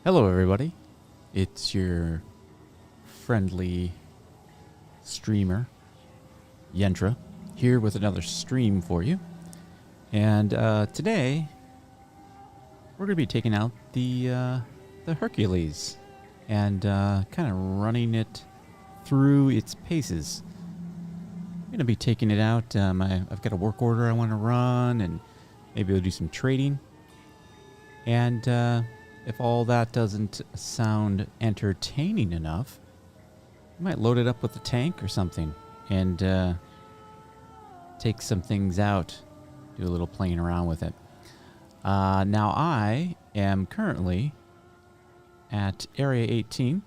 Hello everybody, it's your friendly streamer, Yentra, here with another stream for you. And today, we're going to be taking out the Hercules and kind of running it through its paces. I'm going to be taking it out. I've got a work order I want to run, and maybe we'll do some trading. And if all that doesn't sound entertaining enough, you might load it up with a tank or something and take some things out, do a little playing around with it. Now I am currently at Area 18,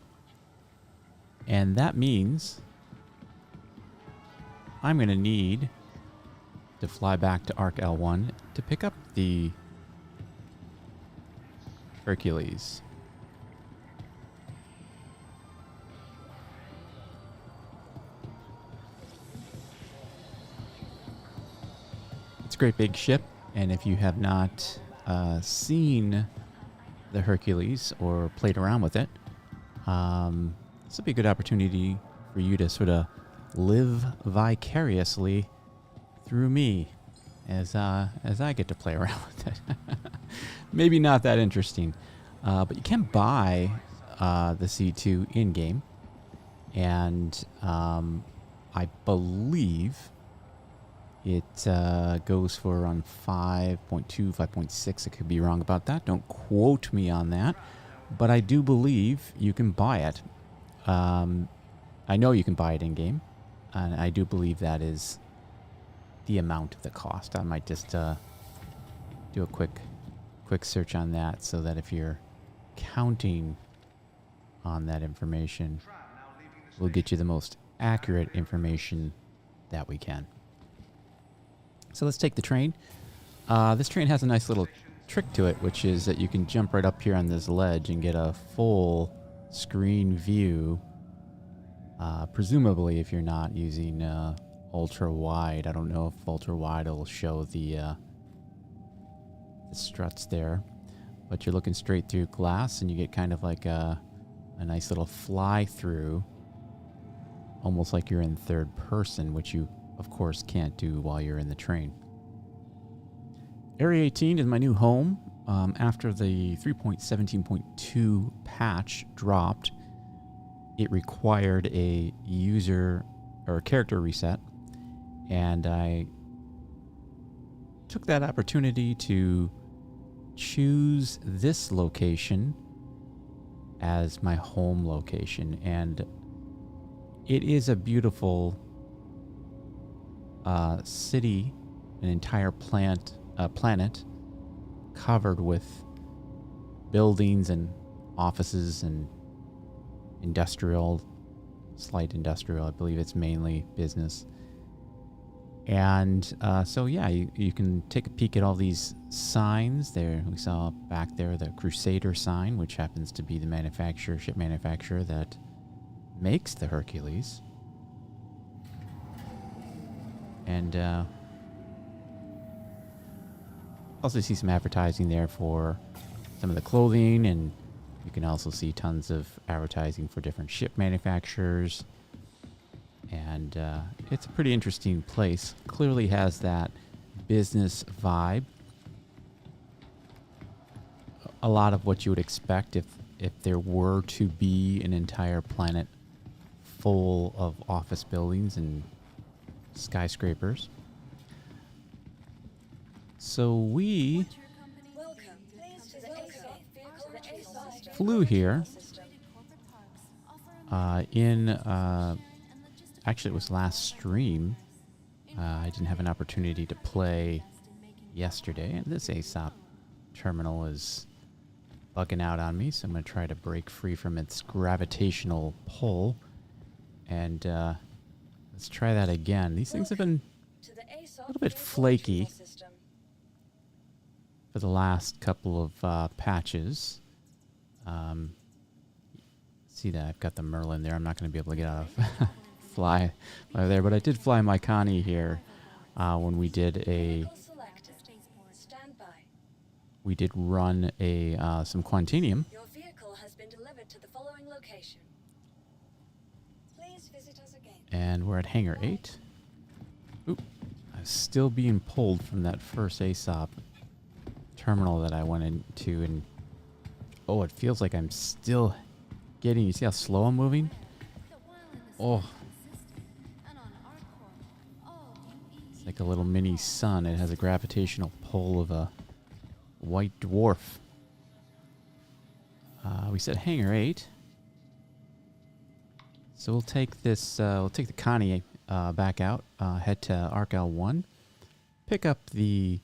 and that means I'm going to need to fly back to Arc L1 to pick up the Hercules. It's a great big ship, and if you have not seen the Hercules or played around with it, this will be a good opportunity for you to sort of live vicariously through me as I get to play around with it. Maybe not that interesting, but you can buy the C2 in-game, and I believe it goes for around 5.2, 5.6. I could be wrong about that. Don't quote me on that, but I do believe you can buy it. I know you can buy it in-game, and I do believe that is the amount of the cost. I might just do a quick search on that, so that if you're counting on that information, we'll get you the most accurate information that we can. So let's take the train. This train has a nice little trick to it, which is that you can jump right up here on this ledge and get a full screen view, presumably if you're not using ultra wide. I don't know if ultra wide will show the struts there, but you're looking straight through glass, and you get kind of like a nice little fly through, almost like you're in third person, which you of course can't do while you're in the train. Area 18 is my new home. After the 3.17.2 patch dropped, it required a user or character reset, and I took that opportunity to choose this location as my home location, and it is a beautiful city, an entire planet covered with buildings and offices and slight industrial. I believe it's mainly business. And so yeah, you can take a peek at all these signs there. We saw back there the Crusader sign, which happens to be the ship manufacturer that makes the Hercules. And also see some advertising there for some of the clothing, and you can also see tons of advertising for different ship manufacturers. And it's a pretty interesting place. Clearly has that business vibe. A lot of what you would expect if there were to be an entire planet full of office buildings and skyscrapers. So we flew here actually, it was last stream. I didn't have an opportunity to play yesterday, and this ASOP terminal is bugging out on me, so I'm going to try to break free from its gravitational pull, and let's try that again. These things have been a little bit flaky for the last couple of patches. See that I've got the Merlin there. I'm not going to be able to get out of fly there, but I did fly my Connie here when we did run some Quantinium. Your vehicle referral has been delivered to the following location. Please visit us again. And we're at Hangar 8. Oop. I'm still being pulled from that first ASOP terminal that I went into, and oh, it feels like I'm still getting, you see how slow I'm moving? Oh. It's like a little mini sun. It has a gravitational pull of a white dwarf. We said Hangar 8. So we'll take this, we'll take the Connie back out, head to Arc L1, pick up the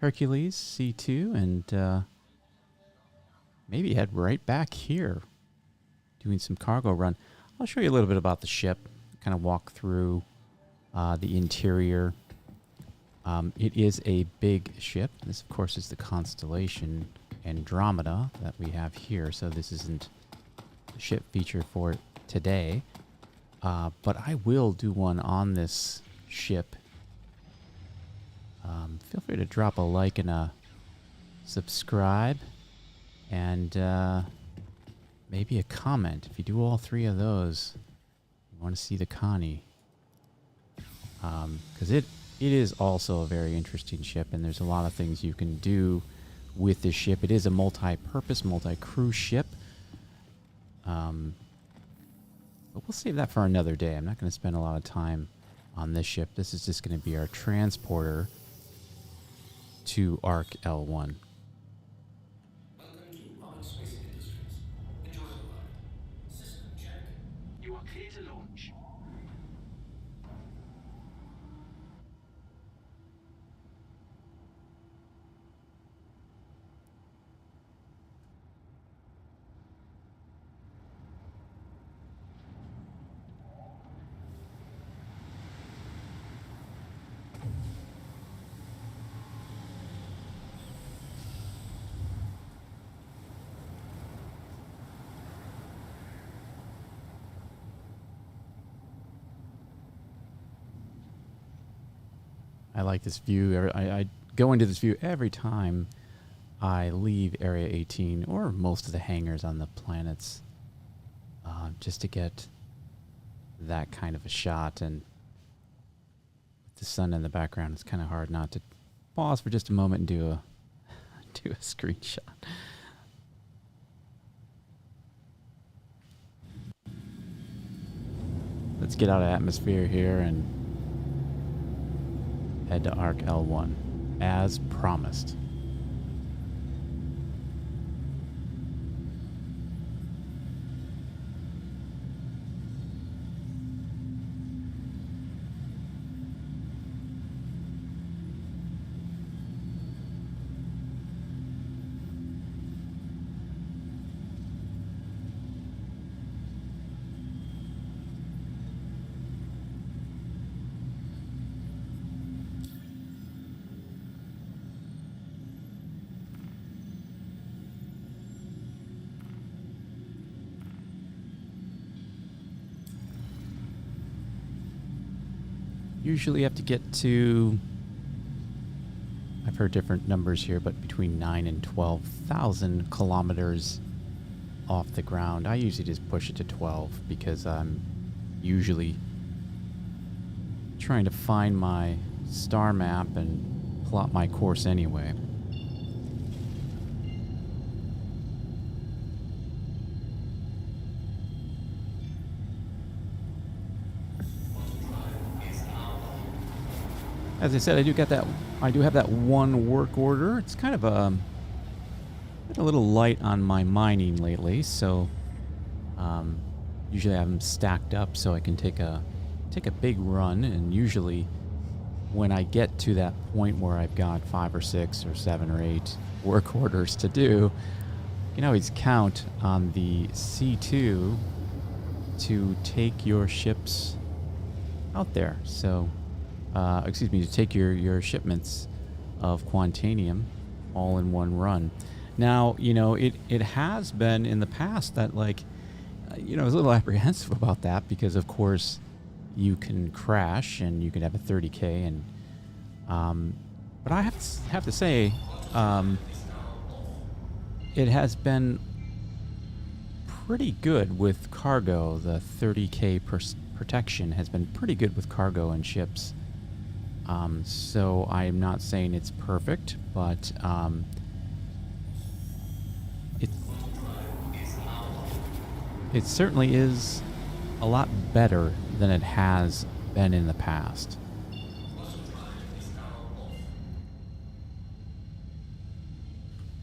Hercules C2, and maybe head right back here, doing some cargo run. I'll show you a little bit about the ship, kind of walk through the interior. It is a big ship. This, of course, is the constellation Andromeda that we have here, so this isn't a ship feature for today. But I will do one on this ship. Feel free to drop a like and a subscribe, and maybe a comment. If you do all three of those, you want to see the Connie. Because it is also a very interesting ship, and there's a lot of things you can do with this ship. It is a multi-purpose, multi-crew ship. But we'll save that for another day. I'm not going to spend a lot of time on this ship. This is just going to be our transporter to Arc L1. Welcome to Rocket Space Industries. Enjoy the ride. System check. You are clear to launch. I like this view. I go into this view every time I leave Area 18 or most of the hangars on the planets, just to get that kind of a shot. And with the sun in the background, it's kind of hard not to pause for just a moment and do a screenshot. Let's get out of atmosphere here and head to Arc L1, as promised. Usually you have to get to, I've heard different numbers here, but between 9 and 12,000 kilometers off the ground. I usually just push it to 12 because I'm usually trying to find my star map and plot my course anyway. As I said, I do have that one work order. It's kind of been a little light on my mining lately, so usually I have them stacked up so I can take a big run. And usually, when I get to that point where I've got 5 or 6 or 7 or 8 work orders to do, you can always count on the C2 to take your ships out there. So. To take your shipments of Quantanium all in one run. Now, it has been in the past that, I was a little apprehensive about that because, of course, you can crash and you can have a 30K. And but I have to say, it has been pretty good with cargo. The 30k protection has been pretty good with cargo and ships. So I'm not saying it's perfect, but it certainly is a lot better than it has been in the past.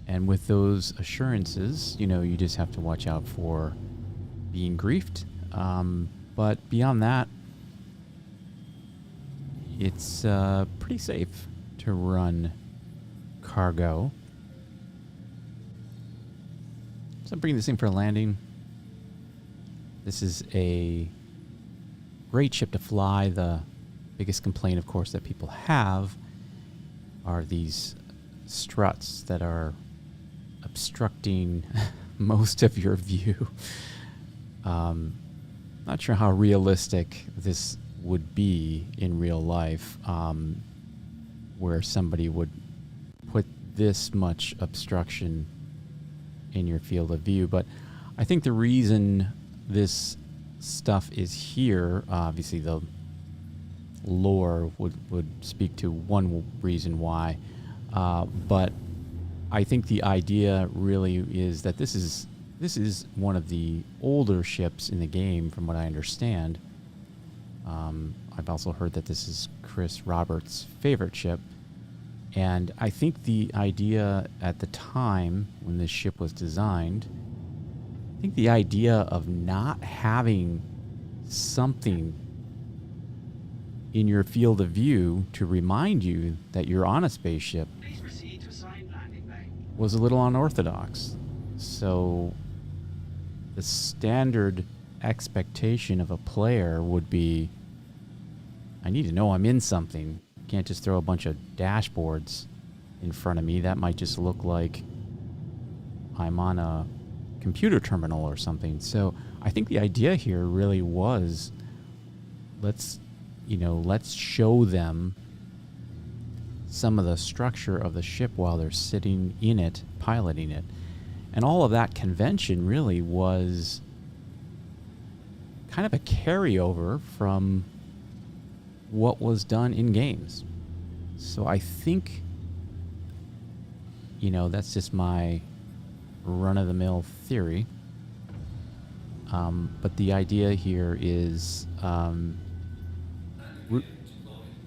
And with those assurances, you know, you just have to watch out for being griefed. But beyond that, it's pretty safe to run cargo. So I'm bringing this in for a landing. This is a great ship to fly. The biggest complaint, of course, that people have are these struts that are obstructing most of your view. Not sure how realistic this would be in real life, where somebody would put this much obstruction in your field of view. But I think the reason this stuff is here, obviously the lore would speak to one reason why, but I think the idea really is that this is one of the older ships in the game, from what I understand. I've also heard that this is Chris Roberts' favorite ship, and I think the idea at the time when this ship was designed, I think the idea of not having something in your field of view to remind you that you're on a spaceship was a little unorthodox. So the standard expectation of a player would be, I need to know I'm in something. You can't just throw a bunch of dashboards in front of me. That might just look like I'm on a computer terminal or something. So I think the idea here really was, let's show them some of the structure of the ship while they're sitting in it, piloting it. And all of that convention really was kind of a carryover from what was done in games. So I think, that's just my run-of-the-mill theory. But the idea here is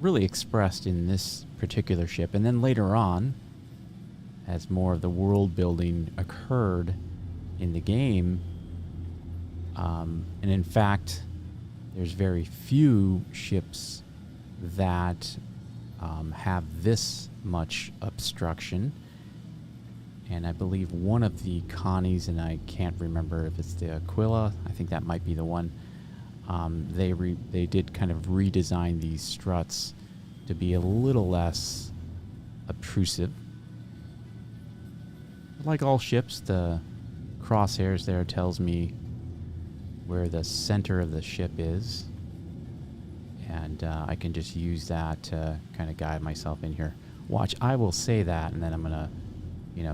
really expressed in this particular ship. And then later on, as more of the world building occurred in the game, and in fact, there's very few ships that have this much obstruction. And I believe one of the Connies, and I can't remember if it's the Aquila, I think that might be the one, they did kind of redesign these struts to be a little less obtrusive. Like all ships, the crosshairs there tells me where the center of the ship is, and I can just use that to kind of guide myself in here. Watch, I will say that, and then I'm gonna,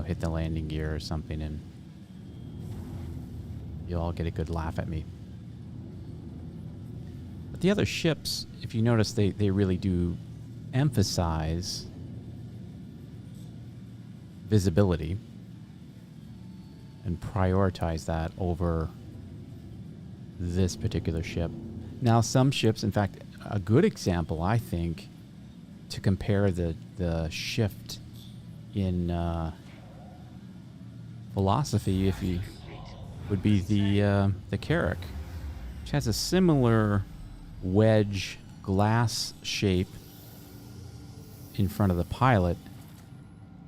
hit the landing gear or something, and you'll all get a good laugh at me. But the other ships, if you notice, they really do emphasize visibility and prioritize that over this particular ship. Now, some ships, in fact, a good example, I think, to compare the shift in philosophy, if you would be the Carrack, which has a similar wedge glass shape in front of the pilot,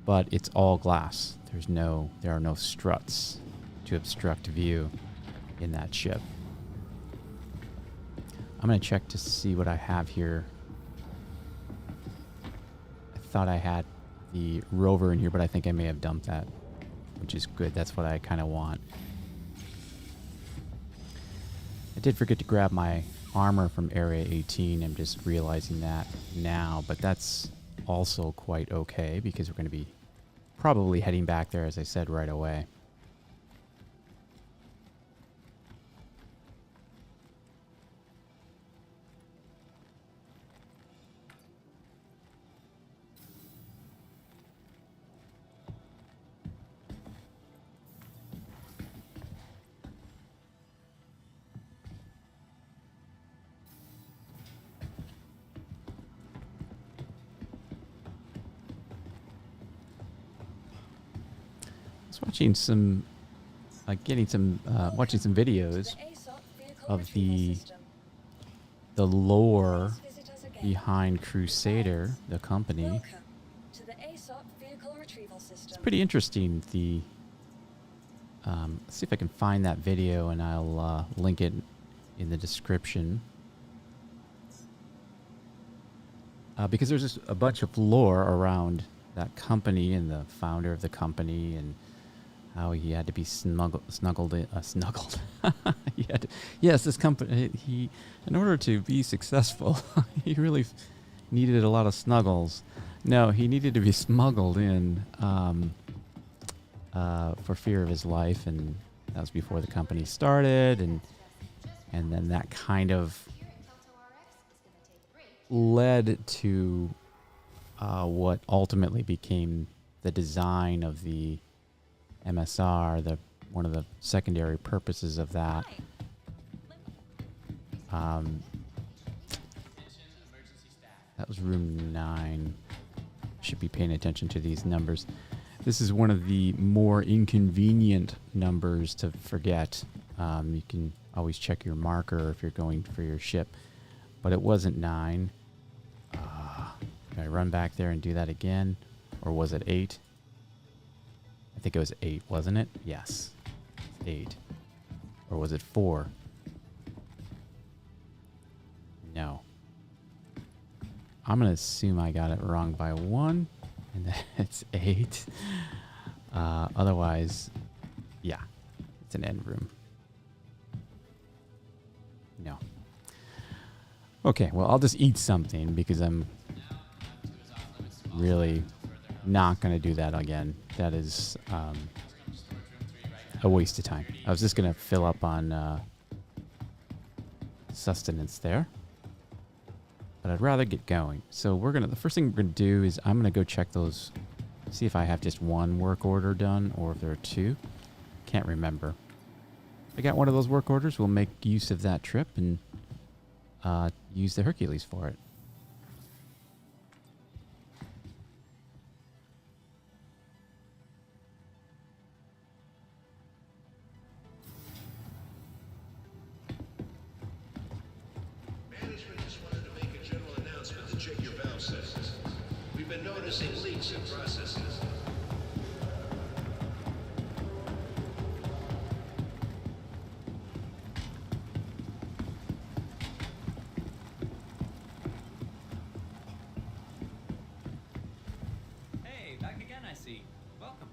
but it's all glass. There are no struts to obstruct view in that ship. I'm going to check to see what I have here. I thought I had the rover in here, but I think I may have dumped that, which is good. That's what I kind of want. I did forget to grab my armor from Area 18. I'm just realizing that now, but that's also quite okay because we're going to be probably heading back there, as I said, right away. was watching some, watching some videos To the ASOP vehicle of retrieval system. the lore Please visit us again. behind Crusader, the company. Welcome to the ASOP vehicle retrieval system. It's pretty interesting. Let's see if I can find that video, and I'll link it in the description. Because there's just a bunch of lore around that company and the founder of the company, and how he had to be snuggled. Yes, this company. In order to be successful, he really needed a lot of snuggles. No, he needed to be smuggled in for fear of his life, and that was before the company started, and then that kind of led to what ultimately became the design of the MSR, one of the secondary purposes of that. That was room 9. Should be paying attention to these numbers. This is one of the more inconvenient numbers to forget. You can always check your marker if you're going for your ship, but it wasn't 9. Can I run back there and do that again? Or was it 8? I think it was 8, wasn't it? Yes. 8. Or was it 4? No. I'm going to assume I got it wrong by 1, and that it's 8. Otherwise, yeah, it's an end room. No. Okay, well, I'll just eat something because I'm really not going to do that again. That is a waste of time. I was just going to fill up on sustenance there, but I'd rather get going. So the first thing we're going to do is I'm going to go check those, see if I have just one work order done or if there are 2. Can't remember. If I got one of those work orders, we'll make use of that trip and use the Hercules for it. Management just wanted to make a general announcement to check your valve settings. We've been noticing leaks in processes. Hey, back again, I see. Welcome.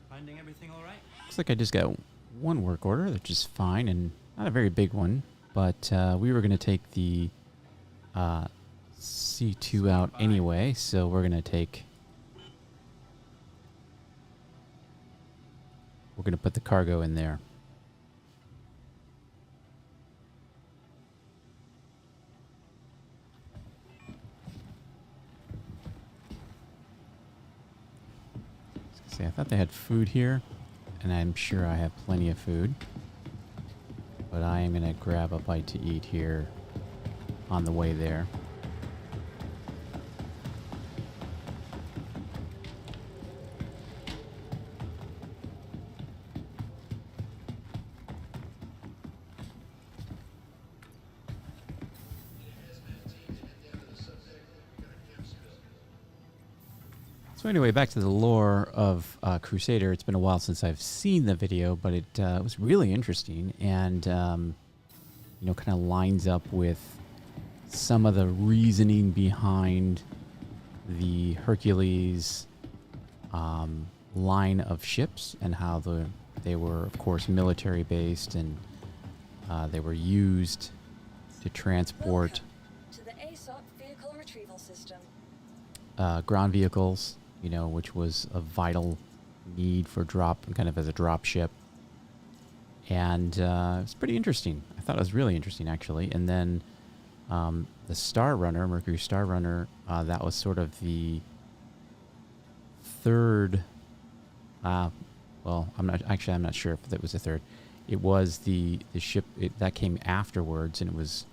Finding everything all right? Looks like I just got one work order, which is fine, and not a very big one, but we were going to take the C2 out anyway, so we're going to put the cargo in there. See, I thought they had food here, and I'm sure I have plenty of food. But I am going to grab a bite to eat here on the way there. So anyway, back to the lore of Crusader. It's been a while since I've seen the video, but it was really interesting, and kind of lines up with some of the reasoning behind the Hercules line of ships and how they were, of course, military based, and they were used to transport To the ASOP vehicle retrieval system. ground vehicles, which was a vital need for kind of as a drop ship. And it's pretty interesting. I thought it was really interesting, actually. And then the Star Runner, Mercury Star Runner, that was sort of the third. I'm not sure if that was the third. It was the ship that came afterwards, and it was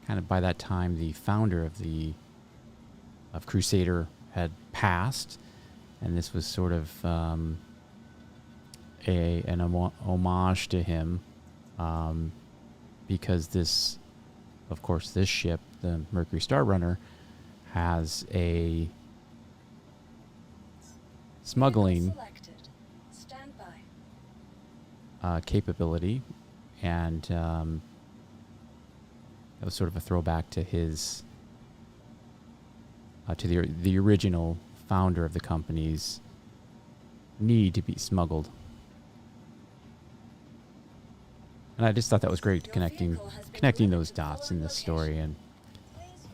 kind of by that time the founder of Crusader had passed, And this was sort of an homage to him, because this, of course, this ship, the Mercury Star Runner, has a smuggling Selected. Stand by. capability, and that was sort of a throwback to his to the original founder of the company's need to be smuggled. And I just thought that was great, connecting those dots in this story. And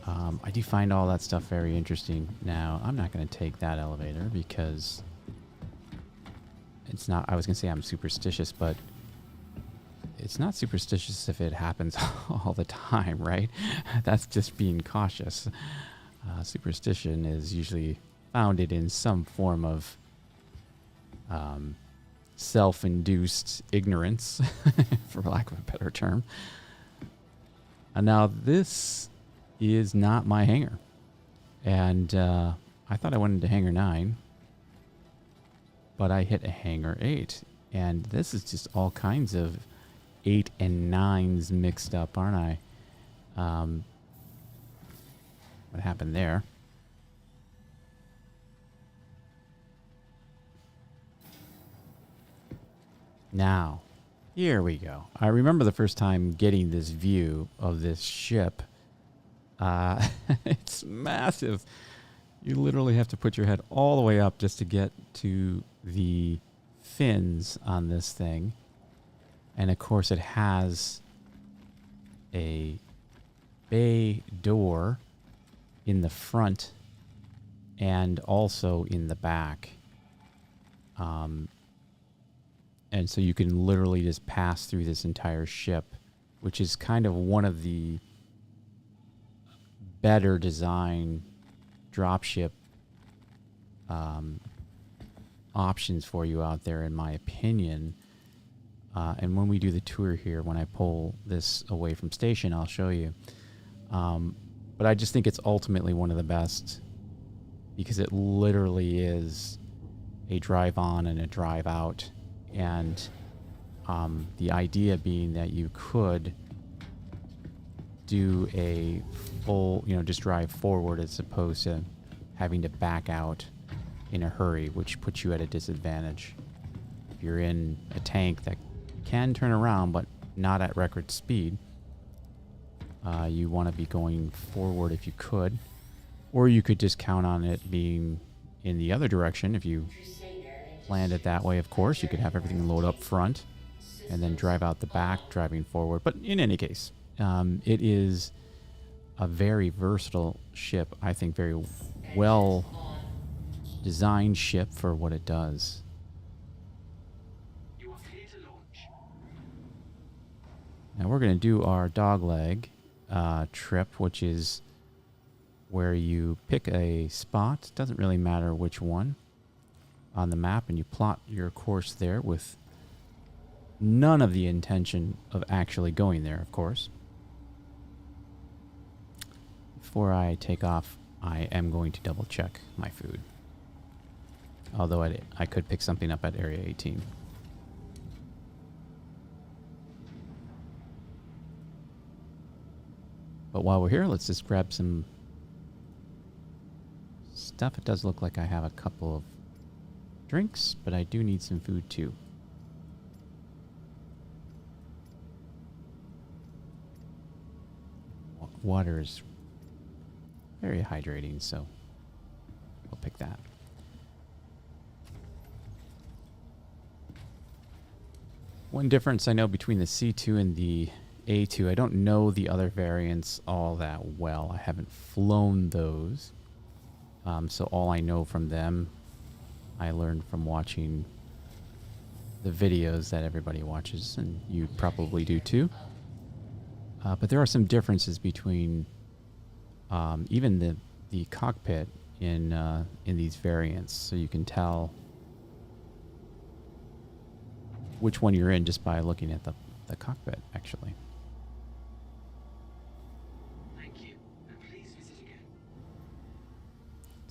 I do find all that stuff very interesting. Now, I'm not going to take that elevator because it's not, I was going to say I'm superstitious, but it's not superstitious if it happens all the time, right? That's just being cautious. Superstition is usually founded in some form of self-induced ignorance, for lack of a better term. And now this is not my hangar. And I thought I went into hangar 9, but I hit a hangar 8. And this is just all kinds of 8 and 9s mixed up, aren't I? What happened there? Now, here we go. I remember the first time getting this view of this ship. It's massive. You literally have to put your head all the way up just to get to the fins on this thing. And of course it has a bay door in the front and also in the back. And so you can literally just pass through this entire ship, which is kind of one of the better design dropship options for you out there, in my opinion. And when we do the tour here, when I pull this away from station, I'll show you. But I just think it's ultimately one of the best because it literally is a drive on and a drive out. And the idea being that you could do a full, just drive forward as opposed to having to back out in a hurry, which puts you at a disadvantage. If you're in a tank that can turn around but not at record speed, you want to be going forward if you could, or you could just count on it being in the other direction. If you land it that way, of course, you could have everything load up front and then drive out the back, driving forward. But in any case, it is a very versatile ship. I think very well designed ship for what it does. You are clear to launch. Now we're going to do our dogleg trip, which is where you pick a spot, doesn't really matter which one, on the map, and you plot your course there with none of the intention of actually going there, of course. Before I take off, I am going to double check my food. Although I could pick something up at Area 18. But while we're here, let's just grab some stuff. It does look like I have a couple of drinks, but I do need some food too. Water is very hydrating, so we'll pick that. One difference I know between the C2 and the A2, I don't know the other variants all that well. I haven't flown those. So all I know from them, I learned from watching the videos that everybody watches, and you probably do too. But there are some differences between even the cockpit in these variants, so you can tell which one you're in just by looking at the cockpit, actually. Thank you, and please visit again.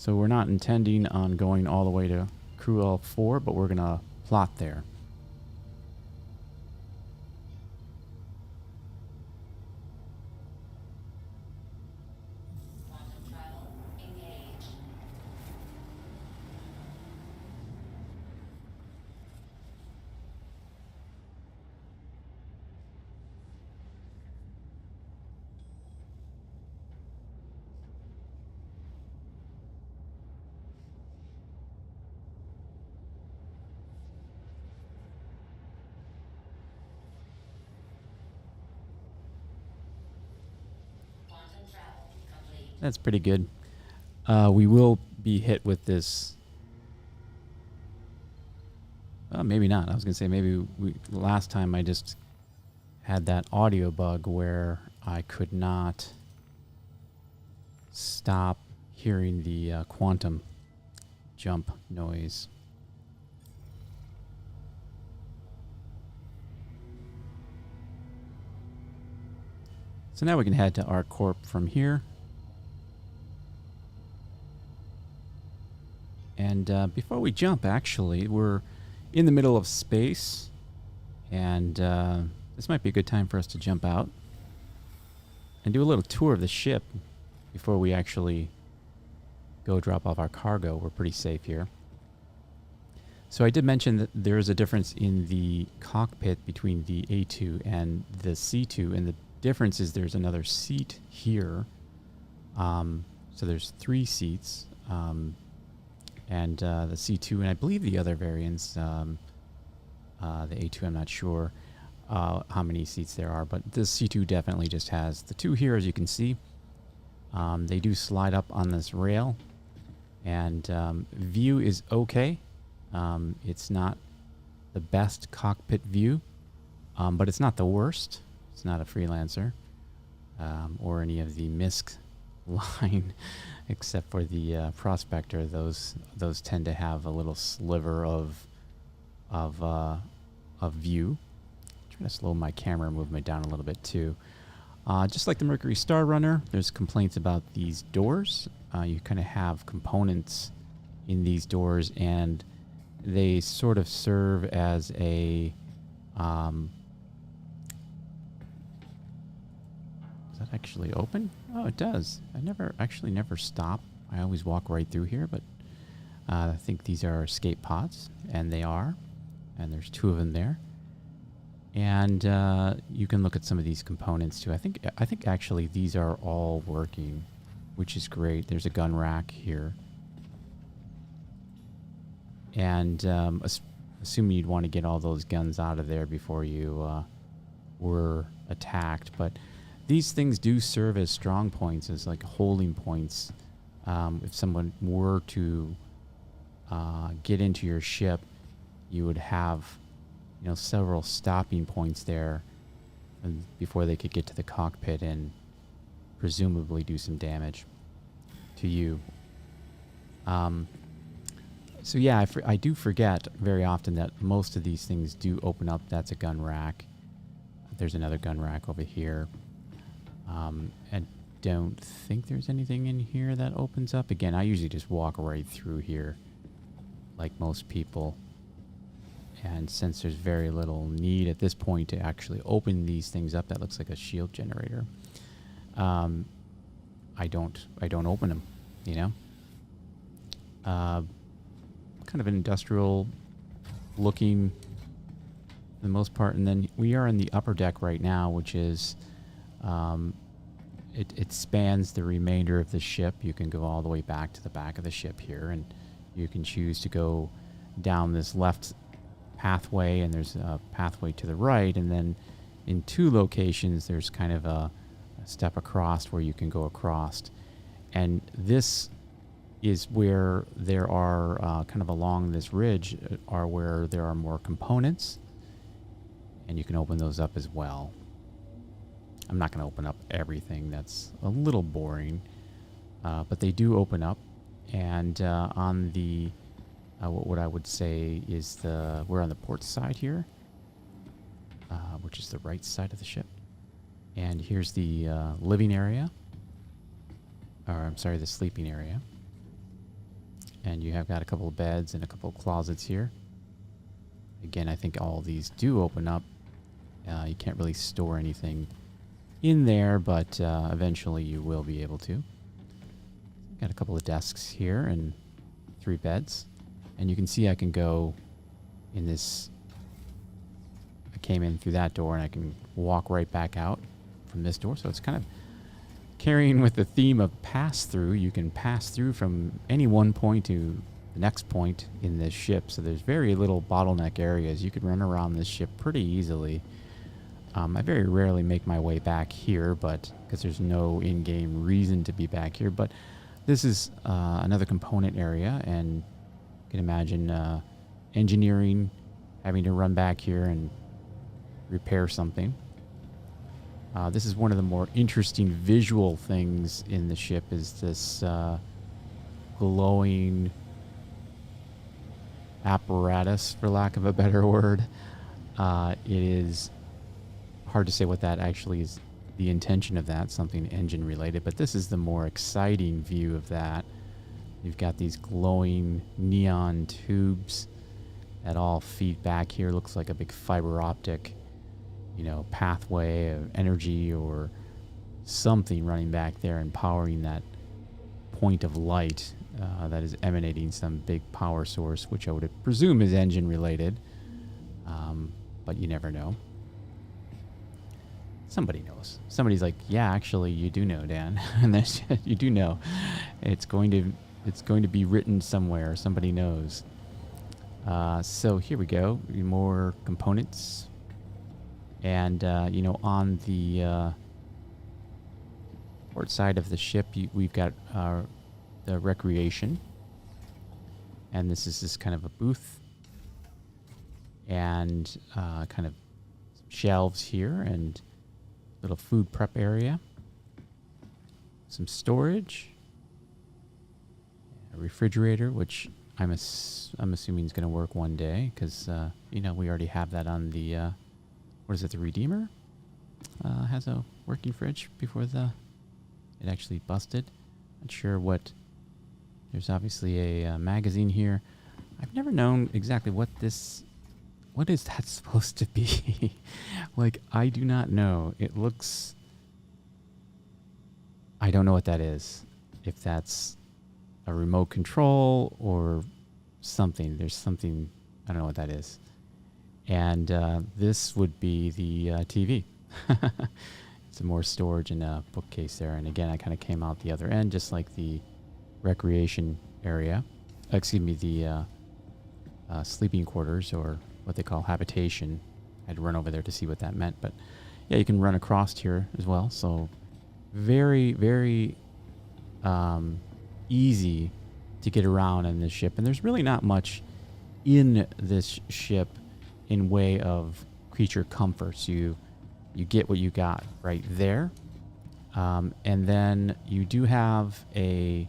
So we're not intending on going all the way to Crew L4, but we're going to plot there. Quantum travel engaged. Quantum travel complete. That's pretty good. We will be hit with this. Maybe not. I was going to say maybe last time I just had that audio bug where I could not stop hearing the quantum jump noise. So now we can head to ArcCorp from here. And before we jump, actually, we're in the middle of space. And this might be a good time for us to jump out and do a little tour of the ship before we actually go drop off our cargo. We're pretty safe here. So I did mention that there is a difference in the cockpit between the A2 and the C2, and the difference is there's another seat here. So there's 3 seats, and the C2, and I believe the other variants, the A2, I'm not sure how many seats there are, but the C2 definitely just has the 2 here, as you can see. They do slide up on this rail, and view is okay. It's not the best cockpit view, but it's not the worst. It's not a freelancer or any of the MISC line, except for the prospector. Those tend to have a little sliver of view. I'm trying to slow my camera movement down a little bit too. Just like the Mercury Star Runner, there's complaints about these doors. You kind of have components in these doors, and they sort of serve as a does that actually open? Oh, it does. I never stop. I always walk right through here, but I think these are escape pods, and they are. And there's 2 of them there. And you can look at some of these components too. I think actually these are all working, which is great. There's a gun rack here. And assuming you'd want to get all those guns out of there before you were attacked. But these things do serve as strong points, as like holding points. If someone were to get into your ship, you would have, several stopping points there before they could get to the cockpit and presumably do some damage to you. So yeah, I do forget very often that most of these things do open up. That's a gun rack. There's another gun rack over here. I don't think there's anything in here that opens up. Again, I usually just walk right through here like most people. And since there's very little need at this point to actually open these things up, that looks like a shield generator. I don't open them, kind of an industrial looking for the most part. And then we are in the upper deck right now, which is it spans the remainder of the ship. You can go all the way back to the back of the ship here, and you can choose to go down this left pathway, and there's a pathway to the right, and then in 2 locations there's kind of a step across where you can go across. And this is where there are kind of along this ridge are where there are more components, and you can open those up as well. I'm not going to open up everything. That's a little boring, but they do open up. And on the what I would say is we're on the port side here, which is the right side of the ship. And here's the living area, or I'm sorry, the sleeping area. and you have got a couple of beds and a couple of closets here. Again, I think all these do open up. You can't really store anything in there, but eventually you will be able to. Got a couple of desks here and 3 beds. And you can see I can go in this. I came in through that door and I can walk right back out from this door. So it's kind of carrying with the theme of pass through. You can pass through from any one point to the next point in this ship. So there's very little bottleneck areas. You can run around this ship pretty easily. I very rarely make my way back here, but because there's no in-game reason to be back here. But this is another component area, and you can imagine engineering, having to run back here and repair something. This is one of the more interesting visual things in the ship, is this glowing apparatus, for lack of a better word. It is hard to say what that actually is, the intention of that, something engine related, but this is the more exciting view of that. You've got these glowing neon tubes that all feed back here. Looks like a big fiber optic, pathway of energy or something running back there and powering that point of light that is emanating some big power source, which I would presume is engine related, but you never know. Somebody knows. Somebody's like, yeah, actually, you do know, Dan. And then you do know. It's going to be written somewhere. Somebody knows. So here we go. More components. And, on the port side of the ship, we've got the recreation. And this is just kind of a booth. And kind of shelves here and little food prep area, some storage, a refrigerator, which I'm assuming is going to work one day, because we already have that on the the Redeemer has a working fridge before it actually busted. Not sure what. There's obviously a magazine here. I've never known exactly what is that supposed to be? Like, I do not know. It looks... I don't know what that is. If that's a remote control or something. There's something... I don't know what that is. And this would be the TV. Some more storage and a bookcase there. And again, I kind of came out the other end, just like the recreation area. Excuse me, the sleeping quarters, or what they call habitation. I had to run over there to see what that meant, but yeah, you can run across here as well. So very, very easy to get around in this ship. And there's really not much in this ship in way of creature comforts. You get what you got right there. And then you do have a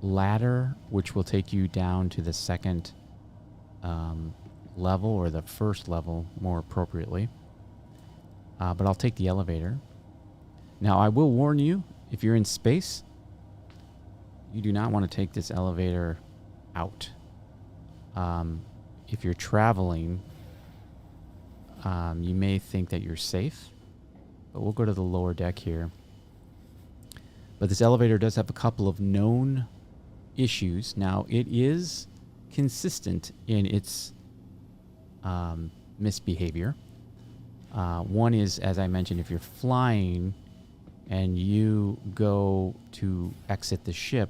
ladder, which will take you down to the second level, or the first level more appropriately. But I'll take the elevator. Now, I will warn you, if you're in space, you do not want to take this elevator out. If you're traveling, you may think that you're safe, but we'll go to the lower deck here. But this elevator does have a couple of known issues. Now, it is consistent in its misbehavior. One is, as I mentioned, if you're flying and you go to exit the ship,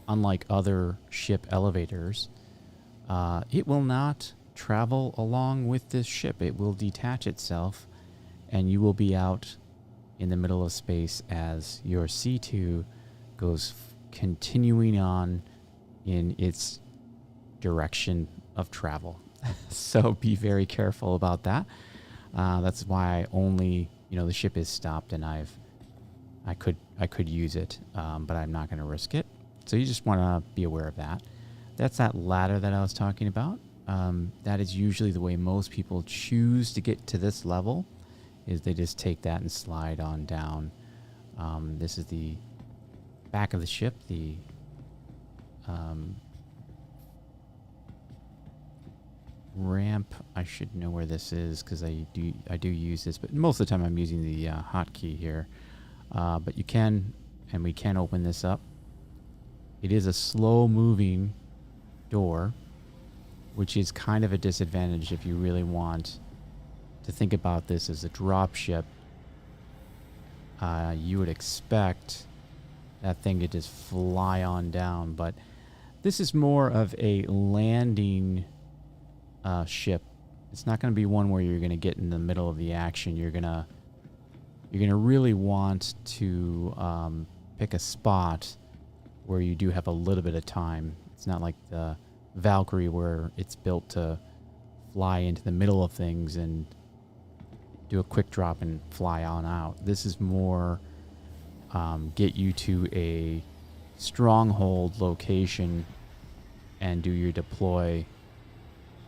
unlike other ship elevators, it will not travel along with this ship. It will detach itself, and you will be out in the middle of space as your C2 goes continuing on in its direction of travel. So be very careful about that. That's why only, the ship is stopped, and I could use it, but I'm not going to risk it. So you just want to be aware of that. That's that ladder that I was talking about. That is usually the way most people choose to get to this level, is they just take that and slide on down. This is the back of the ship, the ramp. I should know where this is because I do use this, but most of the time I'm using the hotkey here. But you can, and we can open this up. It is a slow-moving door, which is kind of a disadvantage if you really want to think about this as a drop ship. You would expect that thing to just fly on down, but this is more of a landing ship. It's not going to be one where you're going to get in the middle of the action. You're gonna really want to pick a spot where you do have a little bit of time. It's not like the Valkyrie where it's built to fly into the middle of things and do a quick drop and fly on out. This is more get you to a stronghold location and do your deploy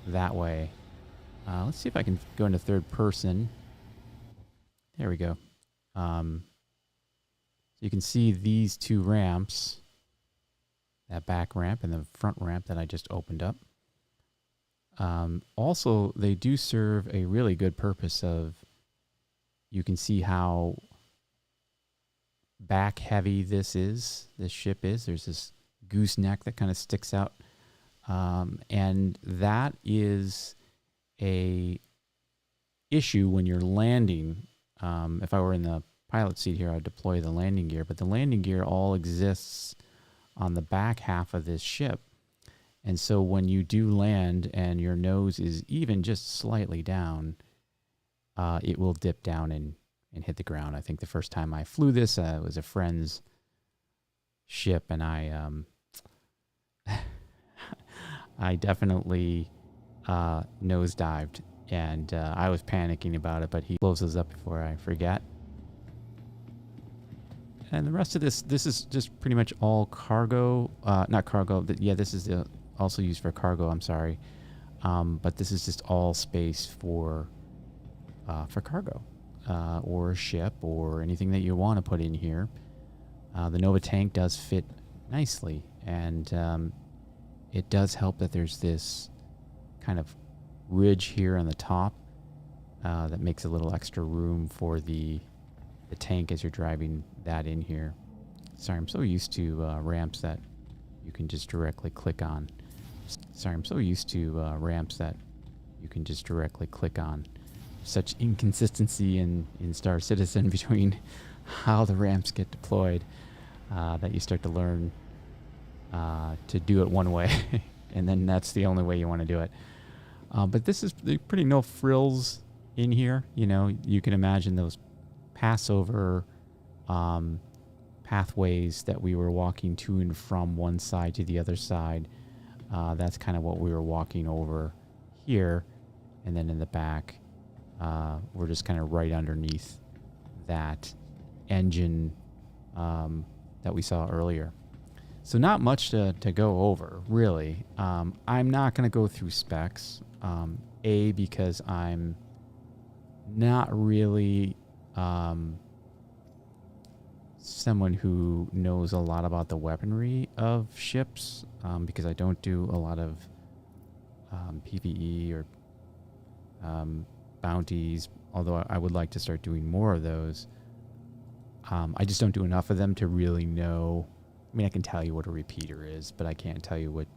that way. Let's see if I can go into third person. There we go. So you can see these two ramps, that back ramp and the front ramp that I just opened up. Also, they do serve a really good purpose of, you can see how back heavy this ship is. There's this gooseneck that kind of sticks out. And that is a issue when you're landing. If I were in the pilot seat here, I'd deploy the landing gear, but the landing gear all exists on the back half of this ship. And so when you do land and your nose is even just slightly down, it will dip down and hit the ground. I think the first time I flew this, it was a friend's ship, and I I definitely nosedived, and I was panicking about it, but he blows this up before I forget. And the rest of this is just pretty much all cargo. Not cargo. Yeah, this is also used for cargo. I'm sorry. But this is just all space for cargo or a ship or anything that you want to put in here. The Nova tank does fit nicely, and it does help that there's this kind of ridge here on the top that makes a little extra room for the tank as you're driving that in here. Sorry, I'm so used to ramps that you can just directly click on. Such inconsistency in Star Citizen between how the ramps get deployed that you start to learn to do it one way, and then that's the only way you want to do it. But this is pretty no frills in here. You know, you can imagine those Passover pathways that we were walking to and from one side to the other side. That's kind of what we were walking over here. And then in the back, we're just kind of right underneath that engine that we saw earlier. So not much to go over, really. I'm not going to go through specs. Because I'm not really someone who knows a lot about the weaponry of ships, because I don't do a lot of PvE or bounties, although I would like to start doing more of those. I just don't do enough of them to really know. I mean, I can tell you what a repeater is, but I can't tell you what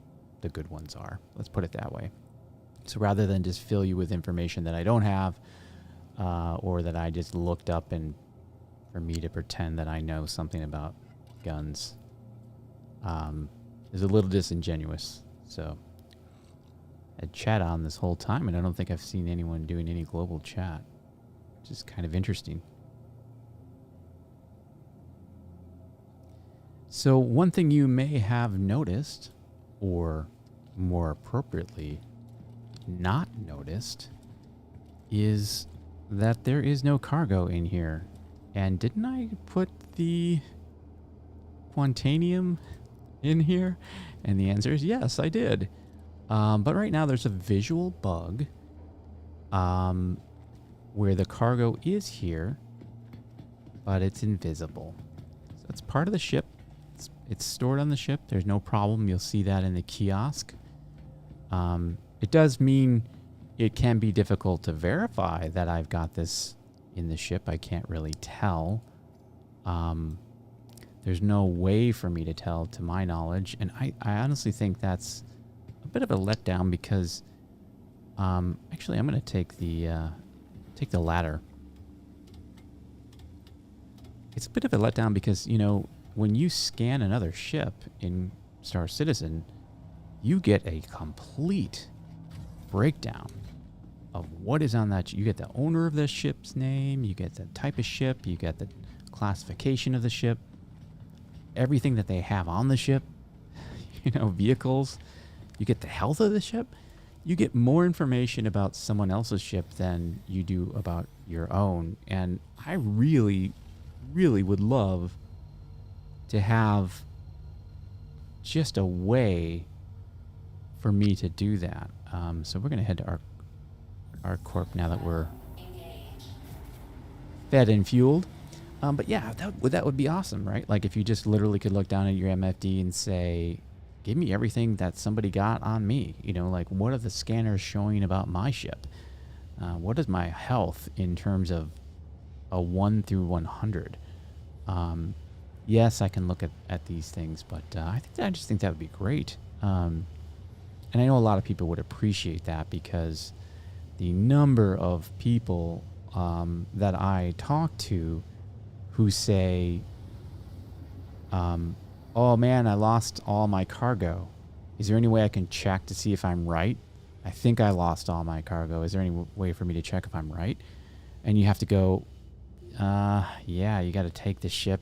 the good ones are. Let's put it that way. So rather than just fill you with information that I don't have, or that I just looked up and for me to pretend that I know something about guns, is a little disingenuous. So I had chat on this whole time, and I don't think I've seen anyone doing any global chat, which is kind of interesting. So one thing you may have noticed, or more appropriately, not noticed, is that there is no cargo in here. And didn't I put the Quantanium in here? And the answer is yes, I did. But right now there's a visual bug where the cargo is here, but it's invisible. So it's part of the ship. It's stored on the ship. There's no problem. You'll see that in the kiosk. It does mean it can be difficult to verify that I've got this in the ship. I can't really tell. There's no way for me to tell, to my knowledge. And I honestly think that's a bit of a letdown because... actually, I'm going to take the ladder. It's a bit of a letdown because, you know, when you scan another ship in Star Citizen, you get a complete breakdown of what is on that. You get the owner of the ship's name, you get the type of ship, you get the classification of the ship, everything that they have on the ship, you know, vehicles. You get the health of the ship. You get more information about someone else's ship than you do about your own. And I really, really would love to have just a way for me to do that. So we're going to head to ArcCorp now that we're fed and fueled. But yeah, that would be awesome, right? Like if you just literally could look down at your MFD and say, give me everything that somebody got on me. You know, like what are the scanners showing about my ship? What is my health in terms of a 1 through 100? Yes, I can look at these things, but I just think that would be great. And I know a lot of people would appreciate that because the number of people that I talk to who say, oh man, I lost all my cargo. Is there any way I can check to see if I'm right? I think I lost all my cargo. Is there any way for me to check if I'm right? And you have to go, yeah, you got to take the ship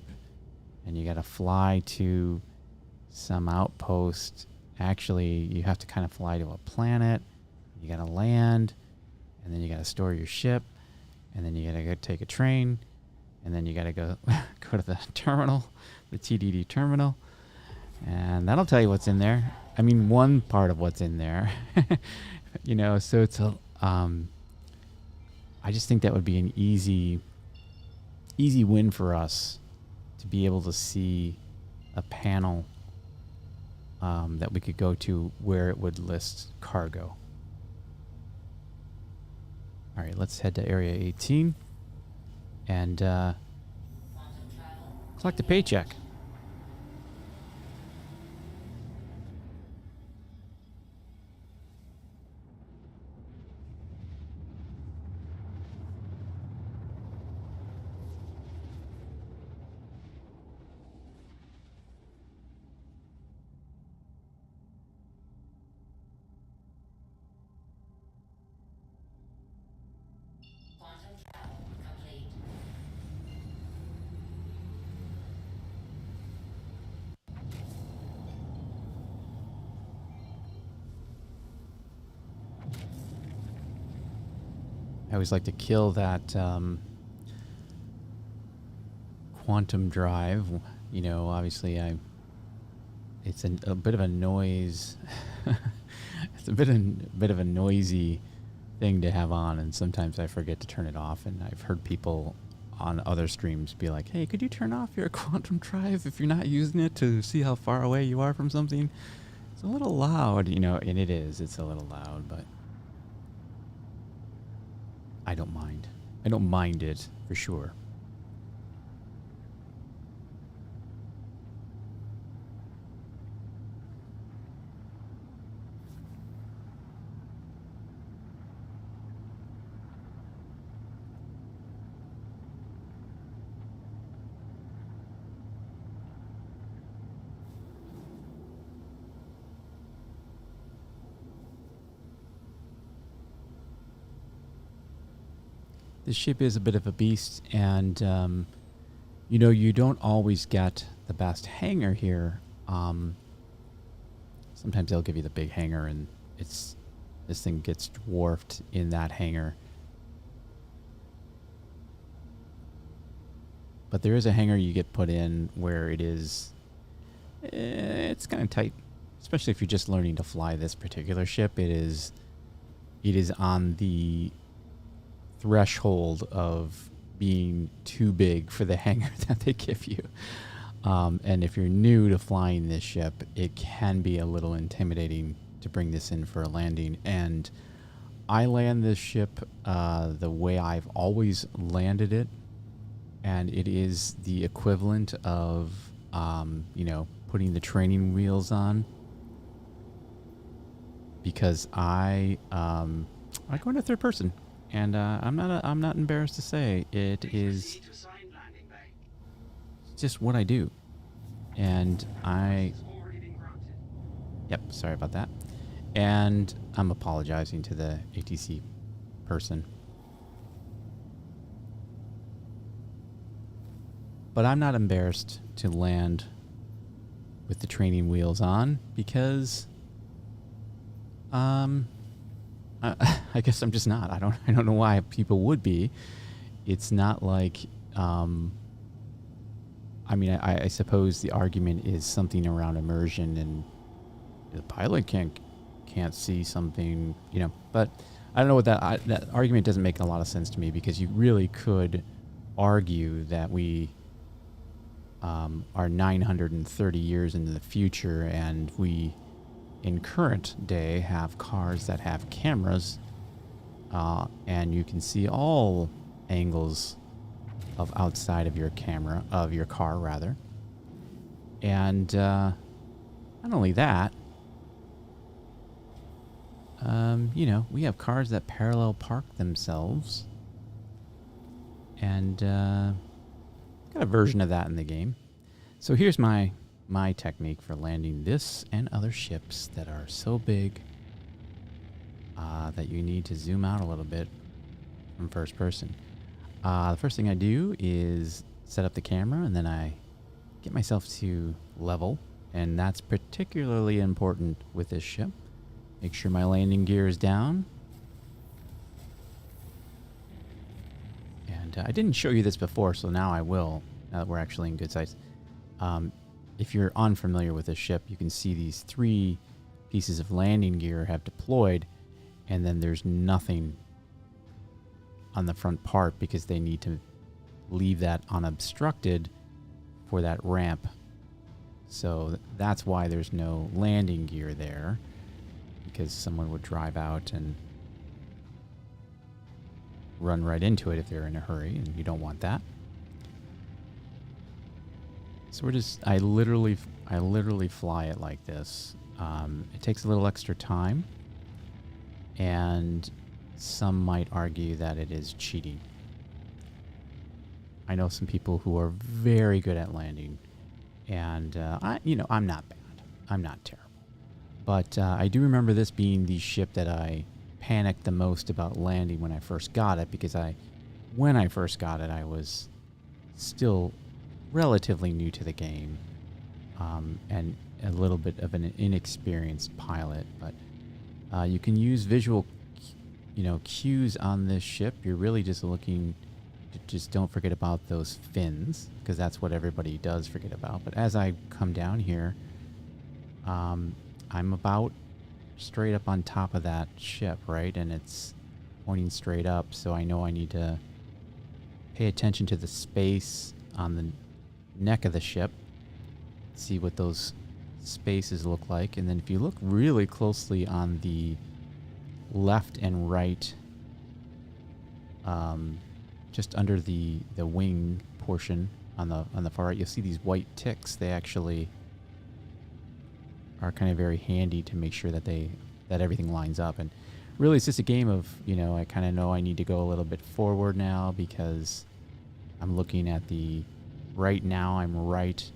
and you got to fly to some outpost. Actually, you have to kind of fly to a planet. You got to land, and then you got to store your ship, and then you got to go take a train, and then you got to go to the terminal, the TDD terminal, and that'll tell you what's in there. I mean, one part of what's in there, you know. So it's a. I just think that would be an easy win for us to be able to see a panel that we could go to where it would list cargo. All right, let's head to Area 18 and collect a paycheck. Quantum travel complete. I always like to kill that quantum drive. You know, obviously it's a bit of a noise. It's a bit of a noisy thing to have on, and sometimes I forget to turn it off. And I've heard people on other streams be like, "Hey, could you turn off your quantum drive if you're not using it to see how far away you are from something?" It's a little loud, you know, and it is. It's a little loud, but I don't mind. I don't mind it for sure. The ship is a bit of a beast, and you know, you don't always get the best hangar here. Sometimes they'll give you the big hangar, and this thing gets dwarfed in that hangar. But there is a hangar you get put in where it's kind of tight, especially if you're just learning to fly this particular ship. It is on the threshold of being too big for the hangar that they give you. And if you're new to flying this ship, it can be a little intimidating to bring this in for a landing. And I land this ship the way I've always landed it, and it is the equivalent of, you know, putting the training wheels on. Because I go into third person, and I'm not embarrassed to say it is just what I do. And yep, sorry about that. And I'm apologizing to the ATC person. But I'm not embarrassed to land with the training wheels on because I guess I'm just not. I don't know why people would be. It's not like I mean, I suppose the argument is something around immersion and the pilot can't see something, you know. But I don't know what that argument doesn't make a lot of sense to me, because you really could argue that we are 930 years into the future, and we in current day have cars that have cameras, and you can see all angles of outside of your car rather. And not only that, you know, we have cars that parallel park themselves, and got a version of that in the game. So here's my technique for landing this and other ships that are so big that you need to zoom out a little bit from first person. The first thing I do is set up the camera, and then I get myself to level, and that's particularly important with this ship. Make sure my landing gear is down. And I didn't show you this before, so now I will, now that we're actually in good size. If you're unfamiliar with this ship, you can see these 3 pieces of landing gear have deployed, and then there's nothing on the front part because they need to leave that unobstructed for that ramp. So that's why there's no landing gear there, because someone would drive out and run right into it if they're in a hurry, and you don't want that. So I literally fly it like this. It takes a little extra time, and some might argue that it is cheating. I know some people who are very good at landing, and I'm not bad. I'm not terrible. But I do remember this being the ship that I panicked the most about landing when I first got it, because when I first got it, I was still relatively new to the game, and a little bit of an inexperienced pilot. But you can use visual cues on this ship. You're really just looking to just don't forget about those fins, because that's what everybody does forget about. But as I come down here, I'm about straight up on top of that ship, right? And it's pointing straight up, so I know I need to pay attention to the space on the neck of the ship, see what those spaces look like. And then if you look really closely on the left and right, just under the wing portion on the far right, you'll see these white ticks. They actually are kind of very handy to make sure that everything lines up. And really, it's just a game of, I kind of know I need to go a little bit forward now, because I'm looking at right now I'm right.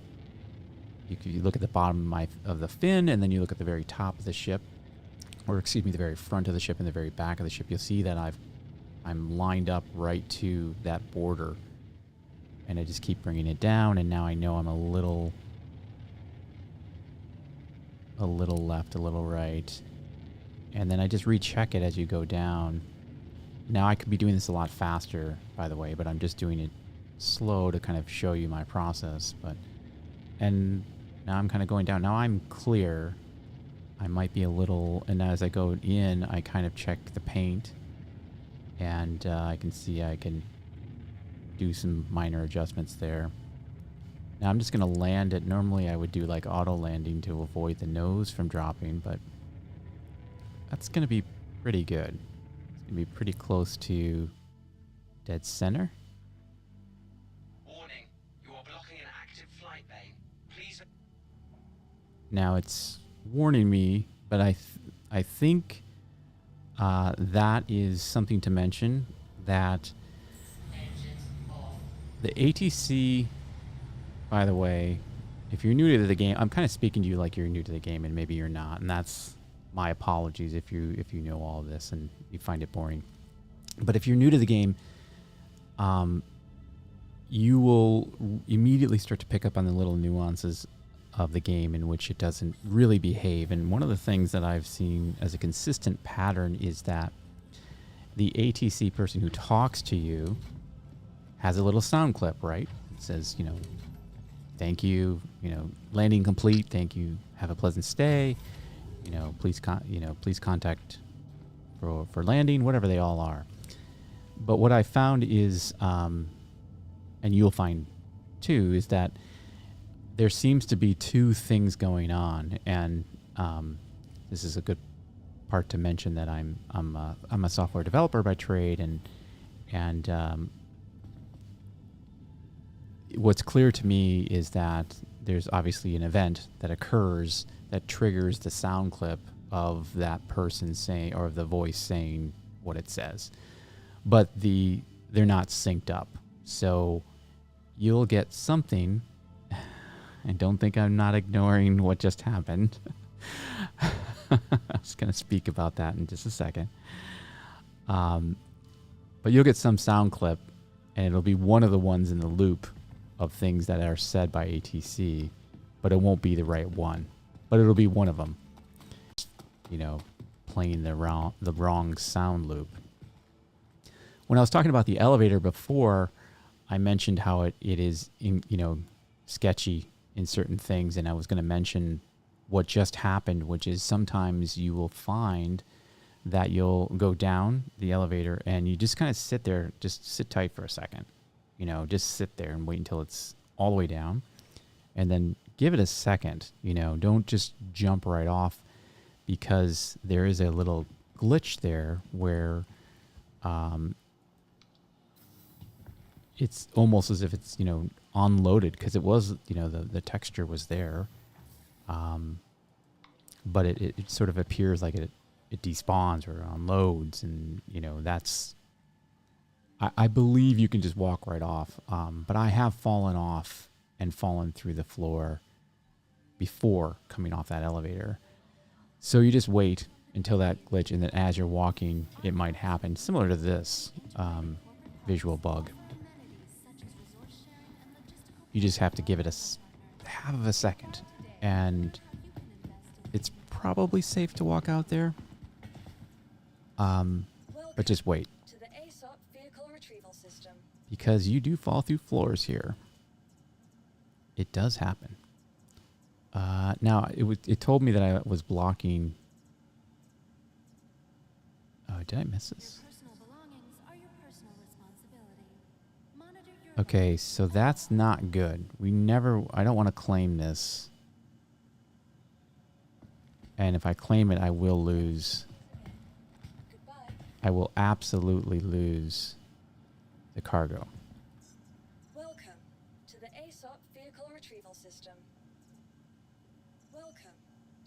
You look at the bottom of the fin, and then you look at the very top of the ship, or excuse me, the very front of the ship and the very back of the ship. You'll see that I'm lined up right to that border, and I just keep bringing it down, and now I know I'm a little left, a little right, and then I just recheck it as you go down. Now I could be doing this a lot faster, by the way, but I'm just doing it slow to kind of show you my process. And now I'm kind of going down. Now I'm clear. I might be a little, and as I go in, I kind of check the paint, and I can see I can do some minor adjustments there. Now I'm just going to land it. Normally I would do like auto landing to avoid the nose from dropping, but that's going to be pretty good. It's going to be pretty close to dead center. Warning, you are blocking an active flight lane. Please. Now it's warning me, but I think that is something to mention, that Engines off. the ATC, by the way, if you're new to the game, I'm kind of speaking to you like you're new to the game, and maybe you're not, and that's my apologies if you know all of this and you find it boring. But if you're new to the game, you will immediately start to pick up on the little nuances of the game in which it doesn't really behave. And one of the things that I've seen as a consistent pattern is that the ATC person who talks to you has a little sound clip, right? It says, you know, thank you, you know, landing complete, thank you, have a pleasant stay, you know, please contact for landing, whatever they all are. But what I found is, and you'll find too, is that there seems to be two things going on, and this is a good part to mention that I'm a software developer by trade, and what's clear to me is that there's obviously an event that occurs that triggers the sound clip of that person saying, or of the voice saying what it says, but they're not synced up, so you'll get something. And don't think I'm not ignoring what just happened. I was going to speak about that in just a second. But you'll get some sound clip, and it'll be one of the ones in the loop of things that are said by ATC, but it won't be the right one. But it'll be one of them, you know, playing the wrong sound loop. When I was talking about the elevator before, I mentioned how it is, sketchy in certain things, and I was going to mention what just happened, which is sometimes you will find that you'll go down the elevator and you just kind of sit there, just sit tight for a second, you know, just sit there and wait until it's all the way down, and then give it a second, you know, don't just jump right off, because there is a little glitch there where it's almost as if it's, you know, unloaded, because it was, you know, the texture was there, but it sort of appears like it despawns or unloads, and, you know, that's, I believe you can just walk right off, but I have fallen off and fallen through the floor before coming off that elevator. So you just wait until that glitch, and then as you're walking, it might happen, similar to this visual bug. You just have to give it half of a second, and it's probably safe to walk out there. But just wait, To the ASOP vehicle retrieval system. because you do fall through floors here. It does happen. Now it told me that I was blocking. Oh, did I miss this? Personal belongings are your personal responsibility. Monitor your Okay, so that's not good. I don't want to claim this. And if I claim it, I will lose. goodbye. I will absolutely lose the cargo. Welcome to the ASOP vehicle retrieval system. Welcome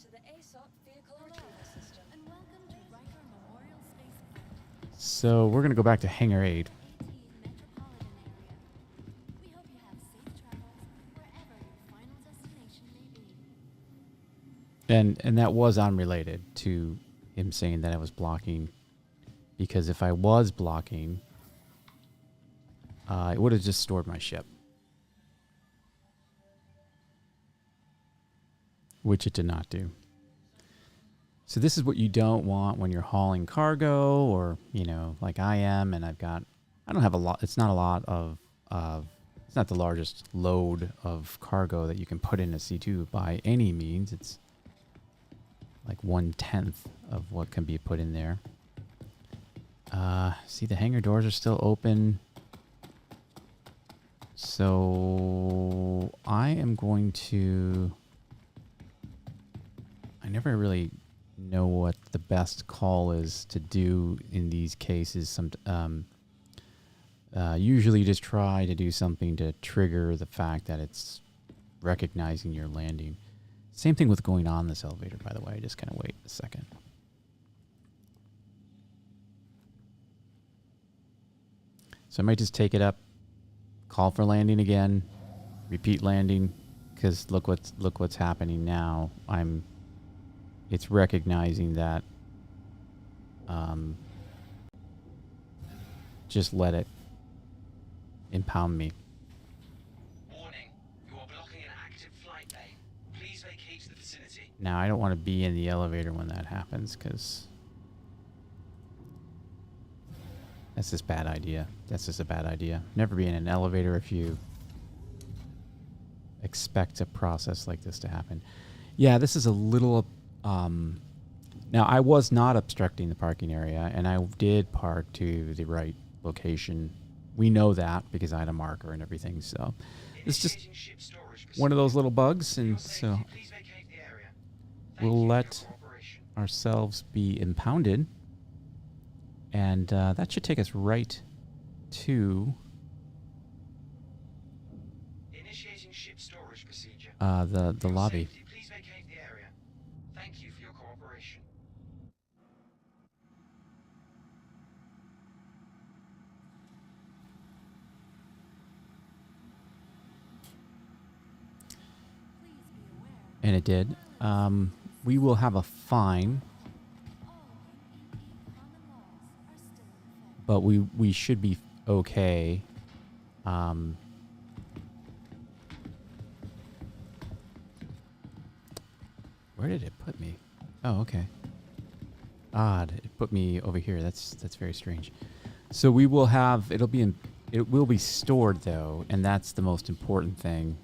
to the ASOP vehicle retrieval system. And welcome to Riker Memorial Spaceport. So we're going to go back to Hangar 8. Metropolitan area. We hope you have safe travels wherever your final destination may be. And that was unrelated to him saying that I was blocking, because if I was blocking, it would have just stored my ship, which it did not do. So this is what you don't want when you're hauling cargo, or, you know, like I am, and I don't have a lot. It's not a lot of it's not the largest load of cargo that you can put in a C2 by any means. It's like 1/10 of what can be put in there. See, the hangar doors are still open. So I am going to... I never really know what the best call is to do in these cases. Usually just try to do something to trigger the fact that it's recognizing your landing. Same thing with going on this elevator, by the way. Just kind of wait a second. So I might just take it up, call for landing again, repeat landing, because look what's happening now. It's recognizing that. Just let it impound me. Warning, you are blocking an active flight lane. Please vacate the vicinity. Now I don't want to be in the elevator when that happens, because that's just bad idea. That's just a bad idea. Never be in an elevator if you expect a process like this to happen. Yeah, this is a little... now, I was not obstructing the parking area, and I did park to the right location. We know that because I had a marker and everything, so it's just one of those little bugs, and so we'll let ourselves be impounded, and that should take us right to Initiating ship storage procedure. the lobby. Please vacate the area. Thank you for your cooperation. And it did. We will have a fine, but we should be okay. Where did it put me? Oh, okay. Odd. It put me over here. That's very strange. So we will have... It will be stored, though, and that's the most important thing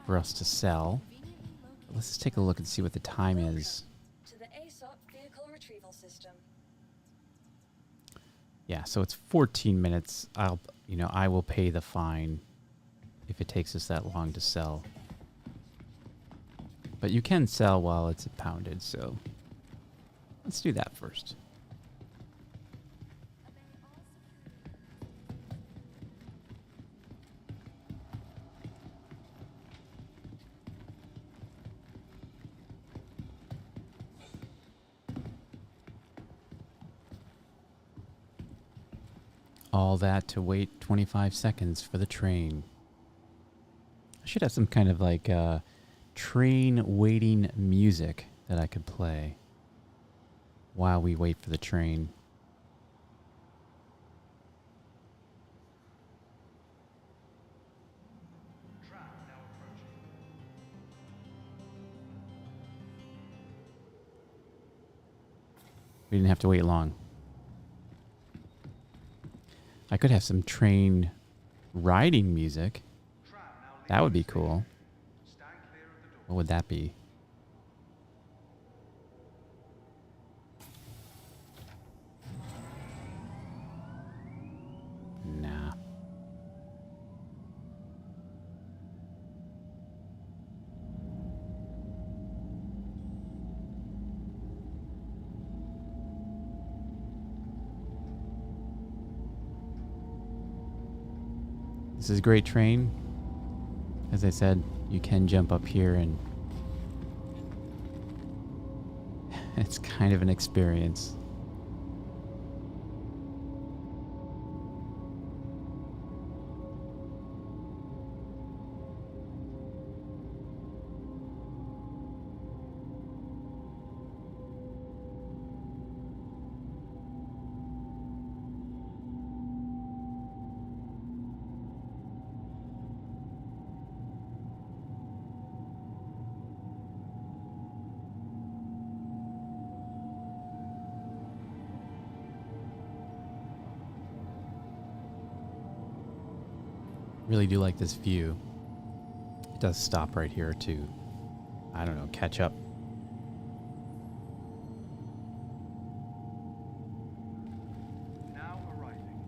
for us to sell. Let's just take a look and see what the time is. To the ASOP vehicle retrieval system. Yeah, so it's 14 minutes. I will pay the fine if it takes us that long to sell. But you can sell while it's impounded, so let's do that first. All that to wait 25 seconds for the train. I should have some kind of like train waiting music that I could play while we wait for the train. We didn't have to wait long. I could have some train riding music. That would be cool. What would that be? Nah. This is a great train. As I said, you can jump up here and it's kind of an experience. Really do like this view. It does stop right here to, I don't know, catch up. Now arriving.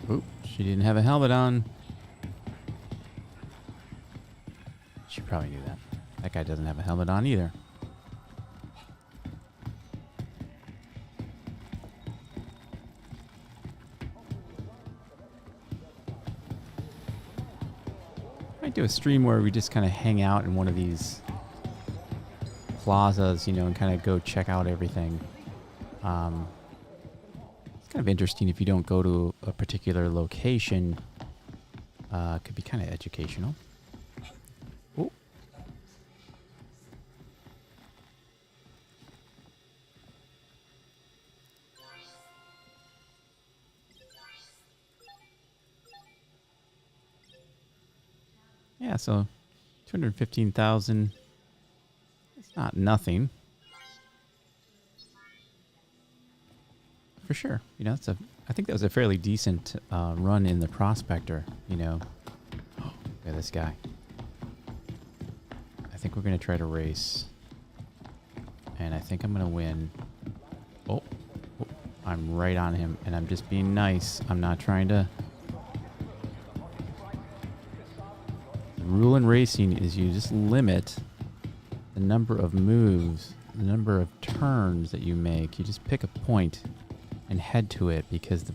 Oop, she didn't have a helmet on. She probably knew that. That guy doesn't have a helmet on either. Might do a stream where we just kind of hang out in one of these plazas, you know, and kind of go check out everything. It's kind of interesting if you don't go to a particular location. Could be kind of educational. Oh. Yeah, so 215,000. It's not nothing. For sure. You know, I think that was a fairly decent run in the Prospector, you know. Oh, look at this guy. I think we're going to try to race. And I think I'm going to win. Oh, I'm right on him, and I'm just being nice. I'm not trying to... The rule in racing is you just limit the number of moves, the number of turns that you make. You just pick a point and head to it, because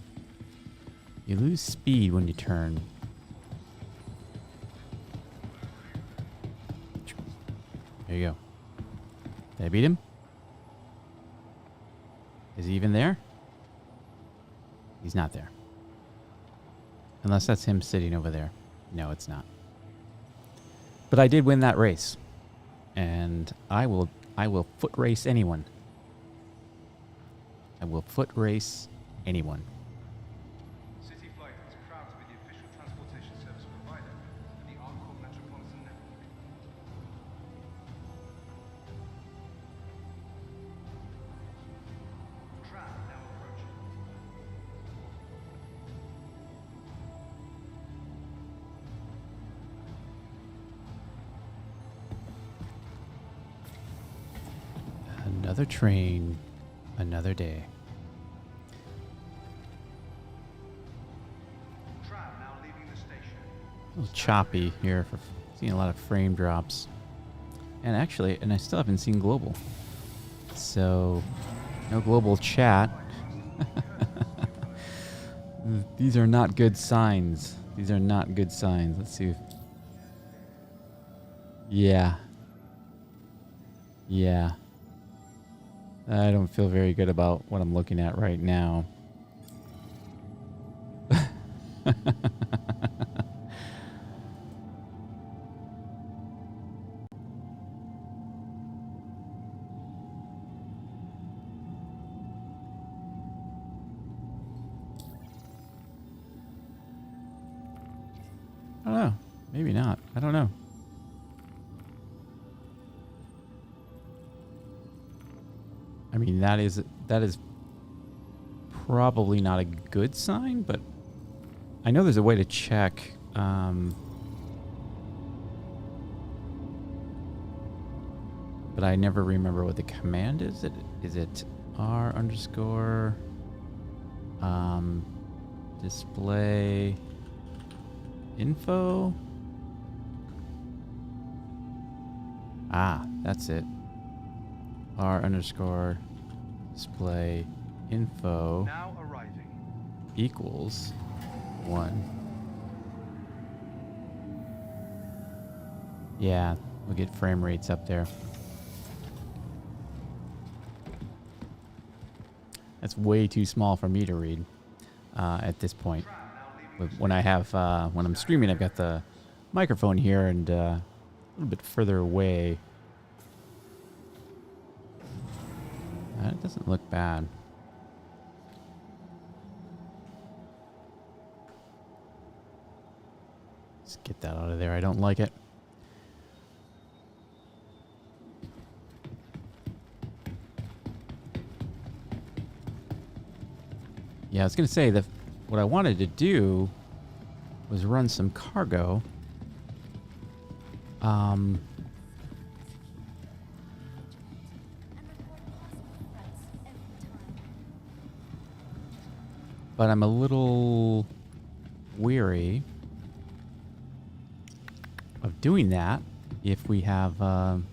you lose speed when you turn. There you go. Did I beat him? Is he even there? He's not there. Unless that's him sitting over there. No, it's not. But I did win that race. And I will foot race anyone. I will foot race anyone. City Flight is proud to be the official transportation service provider for the ArcCorp Metropolitan Network. Tram now approaching. Another train, another day. Tram now leaving the station. A little choppy here for seeing a lot of frame drops. And actually, I still haven't seen global. So, no global chat. These are not good signs. These are not good signs. Let's see. Yeah. Yeah. I don't feel very good about what I'm looking at right now. I don't know. Maybe not. I don't know. I mean, that is probably not a good sign, but I know there's a way to check. But I never remember what the command is. Is it R underscore display info? Ah, that's it. R underscore display info Now arriving. equals 1. Yeah, we'll get frame rates up there. That's way too small for me to read at this point. When I'm streaming, I've got the microphone here and a little bit further away. That doesn't look bad. Let's get that out of there. I don't like it. Yeah, I was going to say that what I wanted to do was run some cargo. And report possible threats every time. But I'm a little wary of doing that if we have kind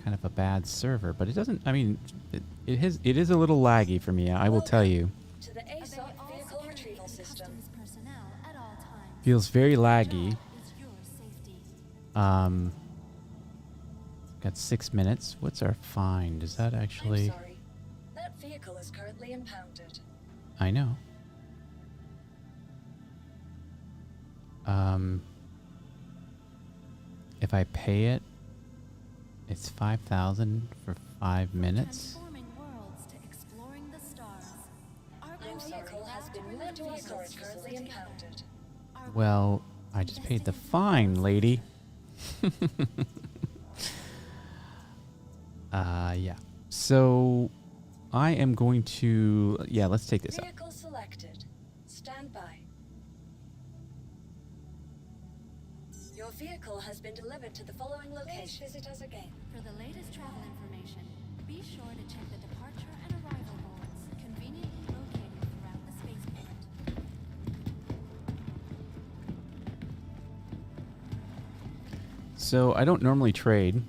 of a bad server. But it doesn't, I mean, it is a little laggy for me, I will tell you. To the Obey ASOP all vehicle security retrieval and system. customs personnel at all times. Feels very laggy. Job is your safety. Got 6 minutes. What's our fine? Does that actually... I'm sorry. That vehicle is currently impounded. I know. If I pay it, it's 5,000 for 5 minutes. Transforming worlds to exploring the stars. Your vehicle has been moved to a storage currently impounded. Well, I just paid the fine, lady. Yeah. So, I am going to... Yeah, let's take this up. Vehicle selected. Stand by. Your vehicle has been delivered to the following location. Please visit us again. For the latest travel information, be sure to check the departure and arrival boards, conveniently located throughout the spaceport. So, I don't normally trade.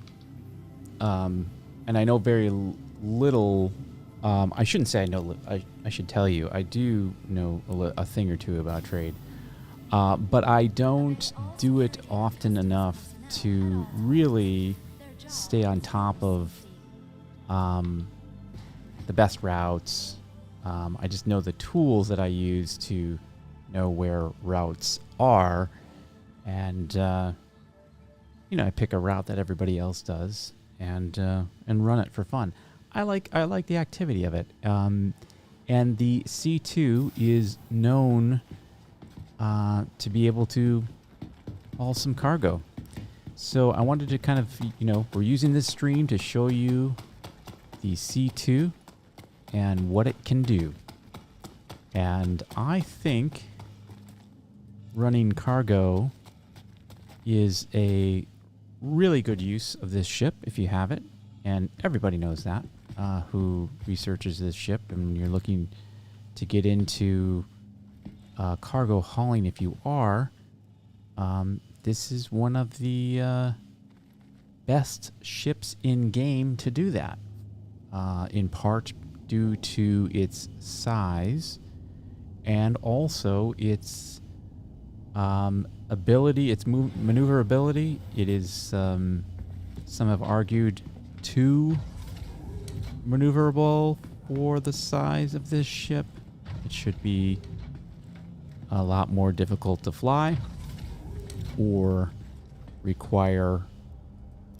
And I know very little. I shouldn't say I know. I should tell you. I do know a thing or two about trade. But I don't do it often enough to really stay on top of the best routes. I just know the tools that I use to know where routes are. And, I pick a route that everybody else does. And run it for fun. I like the activity of it. And the C2 is known to be able to haul some cargo. So I wanted to kind of, we're using this stream to show you the C2 and what it can do. And I think running cargo is a really good use of this ship if you have it, and everybody knows that who researches this ship. And you're looking to get into cargo hauling. If you are, this is one of the best ships in game to do that, in part due to its size and also its ability, its maneuverability. It is, some have argued, too maneuverable for the size of this ship. It should be a lot more difficult to fly or require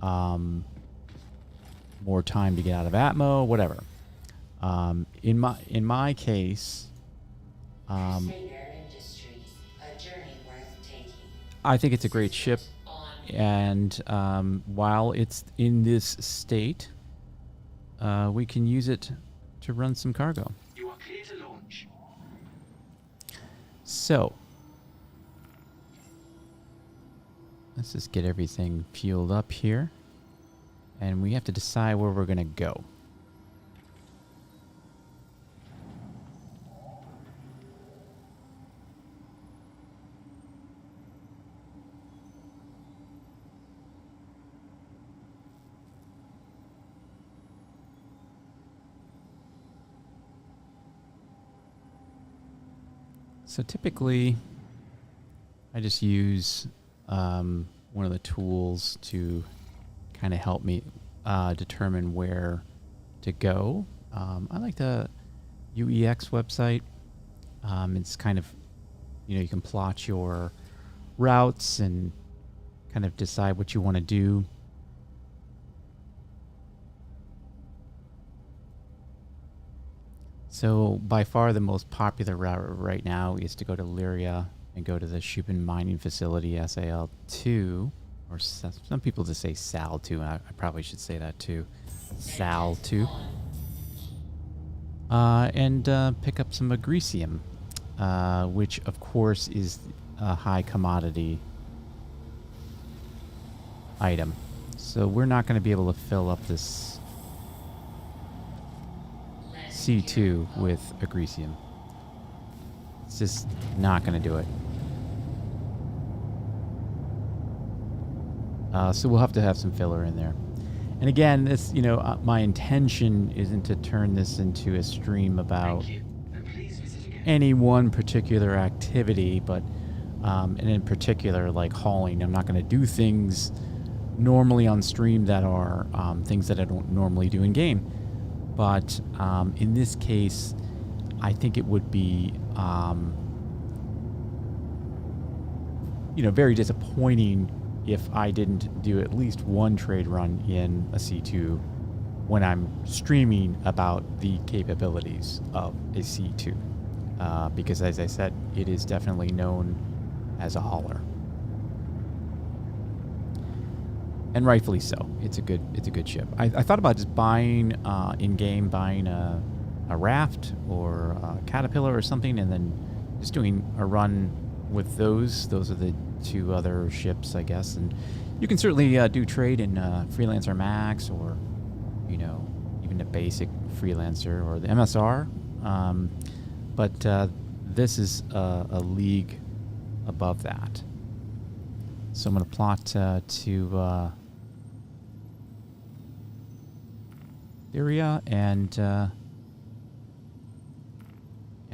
more time to get out of atmo, whatever. In my case, Crusader Industries, a journey worth taking. I think it's a great ship, and while it's in this state, we can use it to run some cargo. You are clear to launch. So, let's just get everything fueled up here, and we have to decide where we're going to go. So typically, I just use one of the tools to kind of help me determine where to go. I like the aUEC website. It's kind of, you can plot your routes and kind of decide what you want to do. So by far the most popular route right now is to go to Lyria and go to the Shubin mining facility, SAL2, or some people just say SAL2, and I probably should say that too, SAL2, and pick up some agricium, which of course is a high commodity item. So we're not going to be able to fill up this C2 with agricium. It's just not going to do it. So we'll have to have some filler in there. And again, this, you know, my intention isn't to turn this into a stream about any one particular activity, but and in particular, like hauling. I'm not going to do things normally on stream that are things that I don't normally do in game. But in this case, I think it would be, you know, very disappointing if I didn't do at least one trade run in a C2 when I'm streaming about the capabilities of a C2. Because as I said, it is definitely known as a hauler. And rightfully so. It's a good ship. I thought about just buying in-game, buying a raft or a caterpillar or something, and then just doing a run with those. Those are the two other ships, I guess. And you can certainly do trade in Freelancer Max, or, you know, even a basic Freelancer or the MSR. But this is a league above that. So I'm going to plot to area, and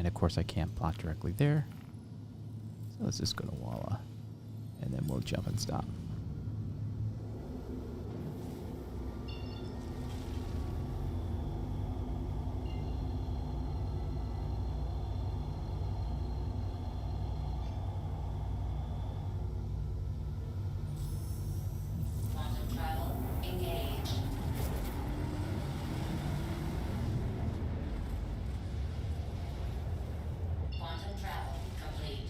of course I can't plot directly there. So let's just go to Walla, and then we'll jump and stop. Quantum travel engaged. Quantum travel complete.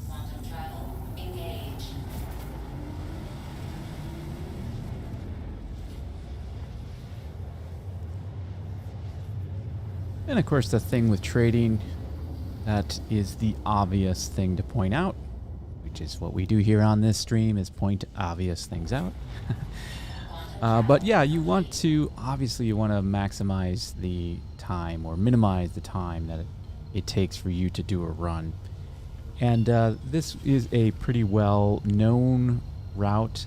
Quantum travel engaged. And of course, the thing with trading, that is the obvious thing to point out, which is what we do here on this stream, is point obvious things out. But yeah, you want to, obviously you want to maximize the time or minimize the time that it takes for you to do a run. And this is a pretty well known route.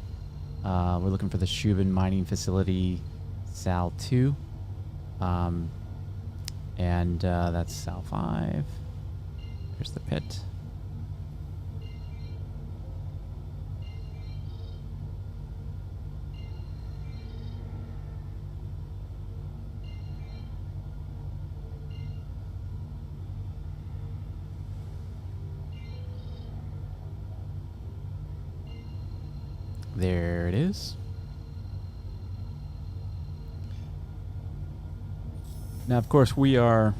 We're looking for the Shubin mining facility, Sal 2. And that's Sal 5. There's the pit. There it is. Now, of course, we are,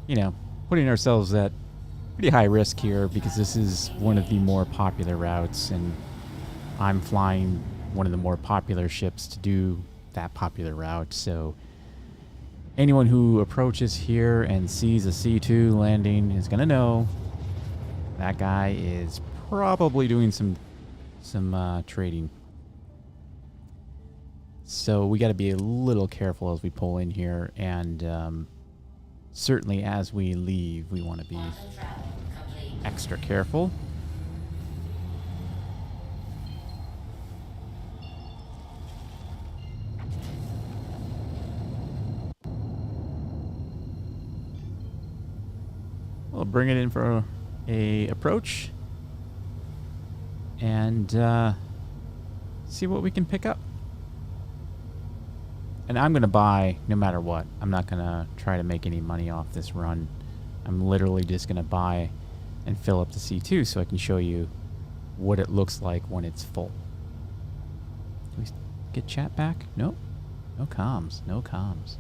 you know, putting ourselves at pretty high risk here because this is one of the more popular routes, and I'm flying one of the more popular ships to do that popular route. So anyone who approaches here and sees a C2 landing is going to know that guy is probably doing some trading. So we got to be a little careful as we pull in here, and certainly as we leave, we want to be extra careful. We'll bring it in for a approach and see what we can pick up. And I'm going to buy no matter what. I'm not going to try to make any money off this run. I'm literally just going to buy and fill up the C2 so I can show you what it looks like when it's full. Do we get chat back? Nope. No comms. No comms.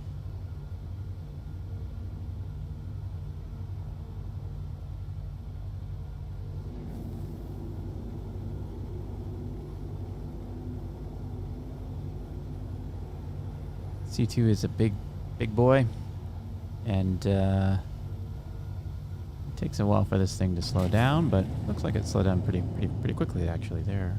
C2 is a big boy, and it takes a while for this thing to slow down, but looks like it slowed down pretty quickly actually there.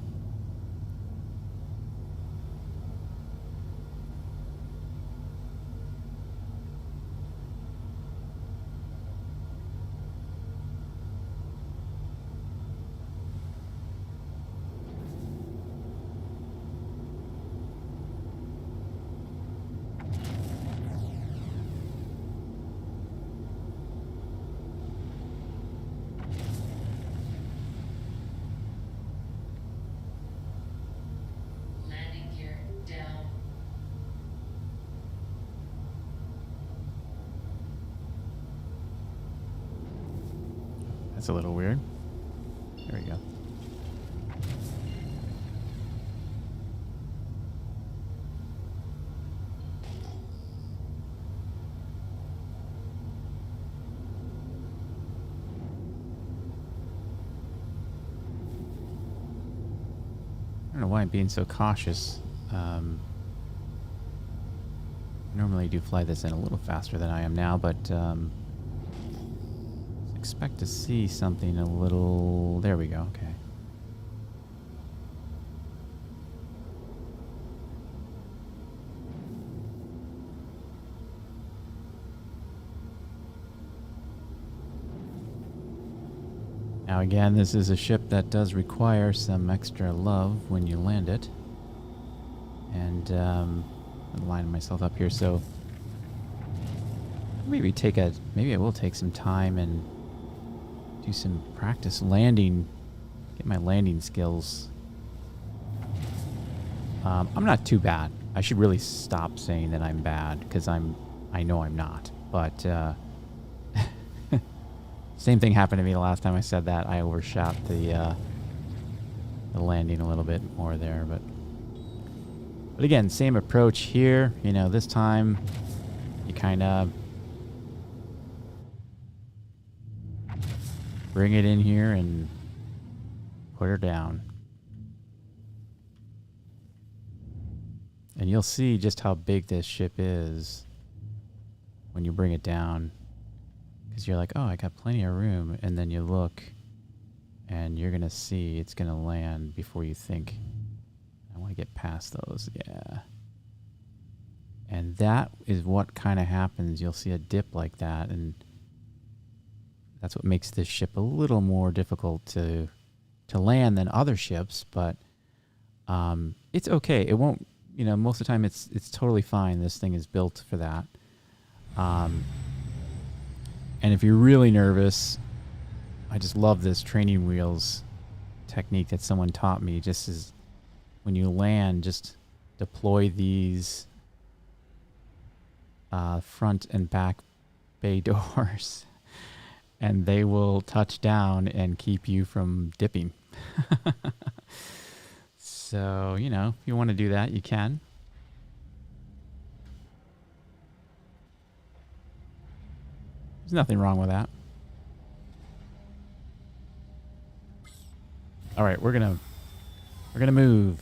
Landing gear down. That's a little weird. There we go. I don't know why I'm being so cautious. Normally I do fly this in a little faster than I am now, but expect to see something a little... There we go, okay. Now again, this is a ship that does require some extra love when you land it. And I'm lining myself up here, so maybe I will take some time and do some practice landing, get my landing skills. I'm not too bad. I should really stop saying that I'm bad, because I know I'm not. But same thing happened to me the last time I said that. I overshot the landing a little bit more there, but again, same approach here. You know, this time you kind of bring it in here and put her down. And you'll see just how big this ship is when you bring it down. Because you're like, oh, I got plenty of room. And then you look and you're going to see it's going to land before you think. I want to get past those. Yeah. And that is what kind of happens. You'll see a dip like that. And that's what makes this ship a little more difficult to land than other ships. But it's okay. It won't, you know, most of the time it's totally fine. This thing is built for that. And if you're really nervous, I just love this training wheels technique that someone taught me. Just as when you land, just deploy these front and back bay doors, and they will touch down and keep you from dipping. So, you know, if you want to do that, you can. There's nothing wrong with that. All right, we're gonna move.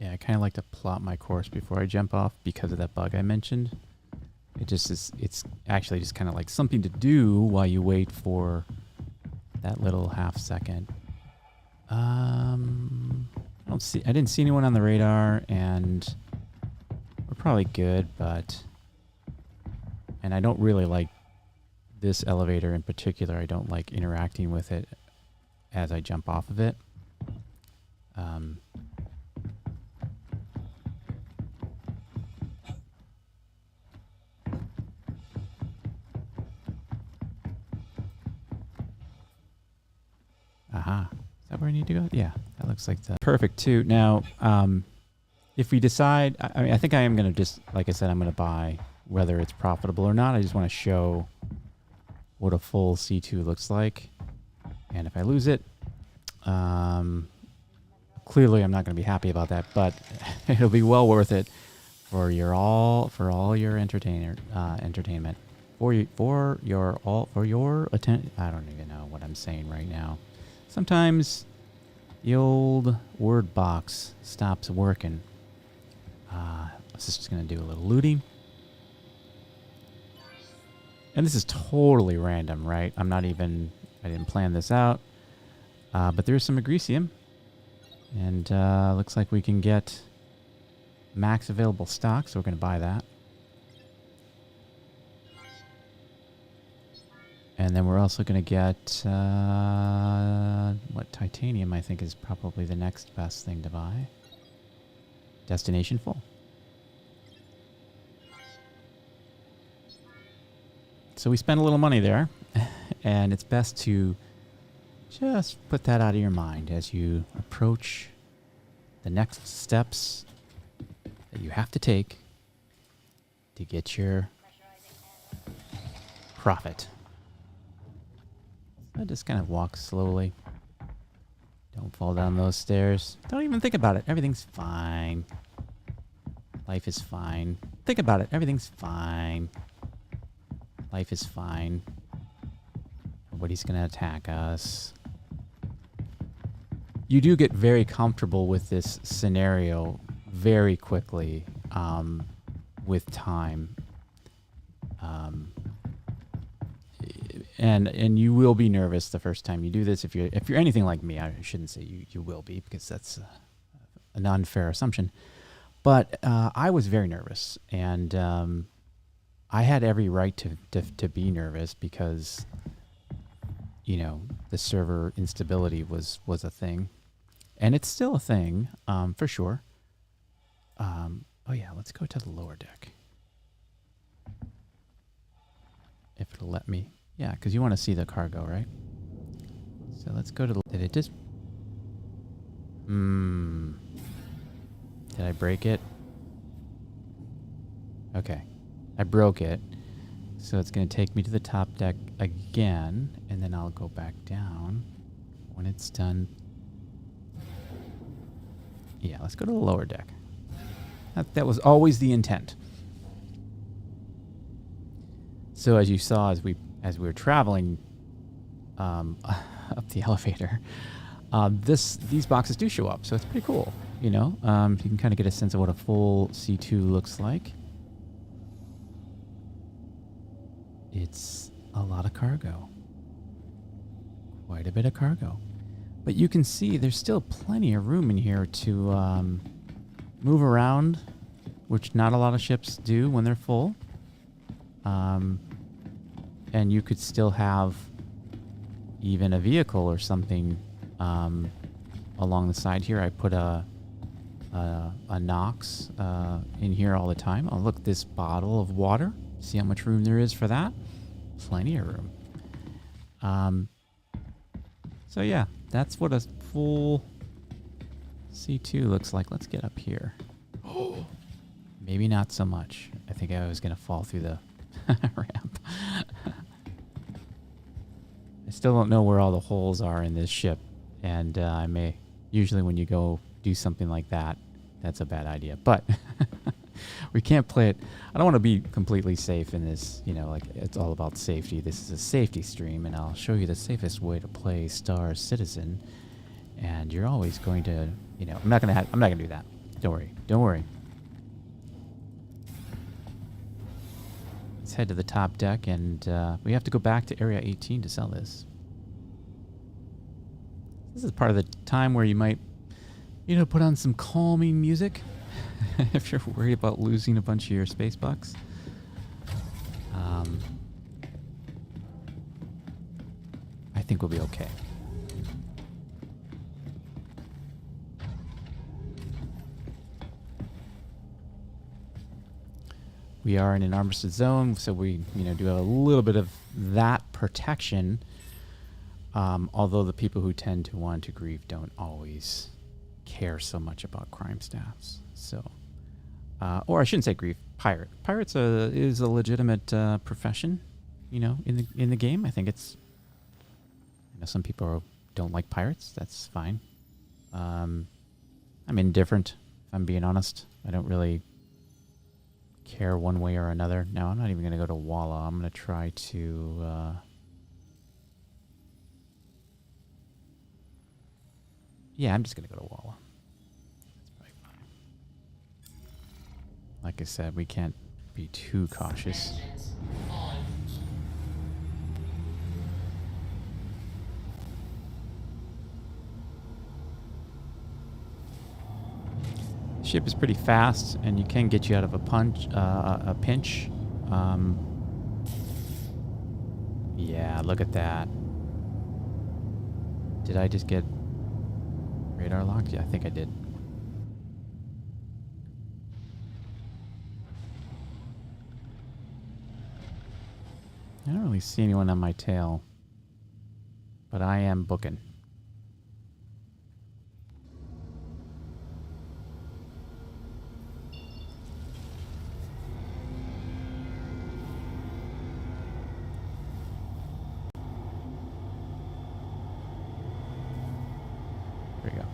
Yeah, I kind of like to plot my course before I jump off because of that bug I mentioned. It just is, it's actually just kind of like something to do while you wait for that little half second. I didn't see anyone on the radar, and we're probably good, and I don't really like this elevator in particular, I don't like interacting with it as I jump off of it. Aha. Is that where I need to go? Yeah, that looks like the perfect too. Now, if we decide, I mean, I think I am going to just, like I said, I'm going to buy whether it's profitable or not. I just want to show what a full C2 looks like. And if I lose it, clearly I'm not going to be happy about that, but it'll be well worth it for all your entertainment. I don't even know what I'm saying right now. Sometimes the old word box stops working. This is just going to do a little looting. And this is totally random, right? I didn't plan this out. But there's some Agricium. And looks like we can get max available stock, so we're going to buy that. And then we're also going to get, titanium I think is probably the next best thing to buy. Destination full. So we spent a little money there, and it's best to just put that out of your mind as you approach the next steps that you have to take to get your profit. I just kind of walk slowly. Don't fall down those stairs. Don't even think about it. Everything's fine. Life is fine. Think about it. Everything's fine. Life is fine. Nobody's going to attack us. You do get very comfortable with this scenario very quickly with time. And you will be nervous the first time you do this. If you're anything like me, I shouldn't say you will be, because that's an unfair assumption. But I was very nervous, and I had every right to be nervous because, the server instability was a thing, and it's still a thing for sure. Oh yeah, let's go to the lower deck if it'll let me. Yeah, because you want to see the cargo, right? So let's go to the... Did it just... Did I break it? Okay. I broke it. So it's going to take me to the top deck again, and then I'll go back down when it's done. Yeah, let's go to the lower deck. That was always the intent. So as you saw, as we were traveling up the elevator, these boxes do show up, so it's pretty cool. You can kind of get a sense of what a full C2 looks like. It's a lot of cargo. Quite a bit of cargo. But you can see there's still plenty of room in here to move around, which not a lot of ships do when they're full. And you could still have even a vehicle or something along the side here. I put a Nox in here all the time. Oh, look, this bottle of water. See how much room there is for that? Plenty of room. So yeah, that's what a full C2 looks like. Let's get up here. Maybe not so much. I think I was going to fall through the ramp. I still don't know where all the holes are in this ship. And I may... Usually when you go do something like that, that's a bad idea. But... we can't play it. I don't want to be completely safe in this, like it's all about safety. This is a safety stream, and I'll show you the safest way to play Star Citizen. And you're always going to, I'm not gonna do that. Don't worry. Let's head to the top deck, and we have to go back to Area 18 to sell this. This is part of the time where you might, put on some calming music. If you're worried about losing a bunch of your space bucks. think we'll be okay. We are in an armistice zone, so we, do have a little bit of that protection. Although the people who tend to want to grieve don't always care so much about crime staffs. So, or I shouldn't say grieve. Pirate. Pirates is a legitimate profession, in the game. I think it's. Some people don't like pirates. That's fine. I'm indifferent. If I'm being honest, I don't really care one way or another. No, I'm not even going to go to Walla. I'm going to try to. Yeah, I'm just going to go to Walla. That's probably fine. Like I said, we can't be too cautious. Engines on. Ship is pretty fast, and you can get you out of a pinch. Yeah, look at that. Did I just get radar locked? Yeah, I think I did. I don't really see anyone on my tail, but I am booking. There we go.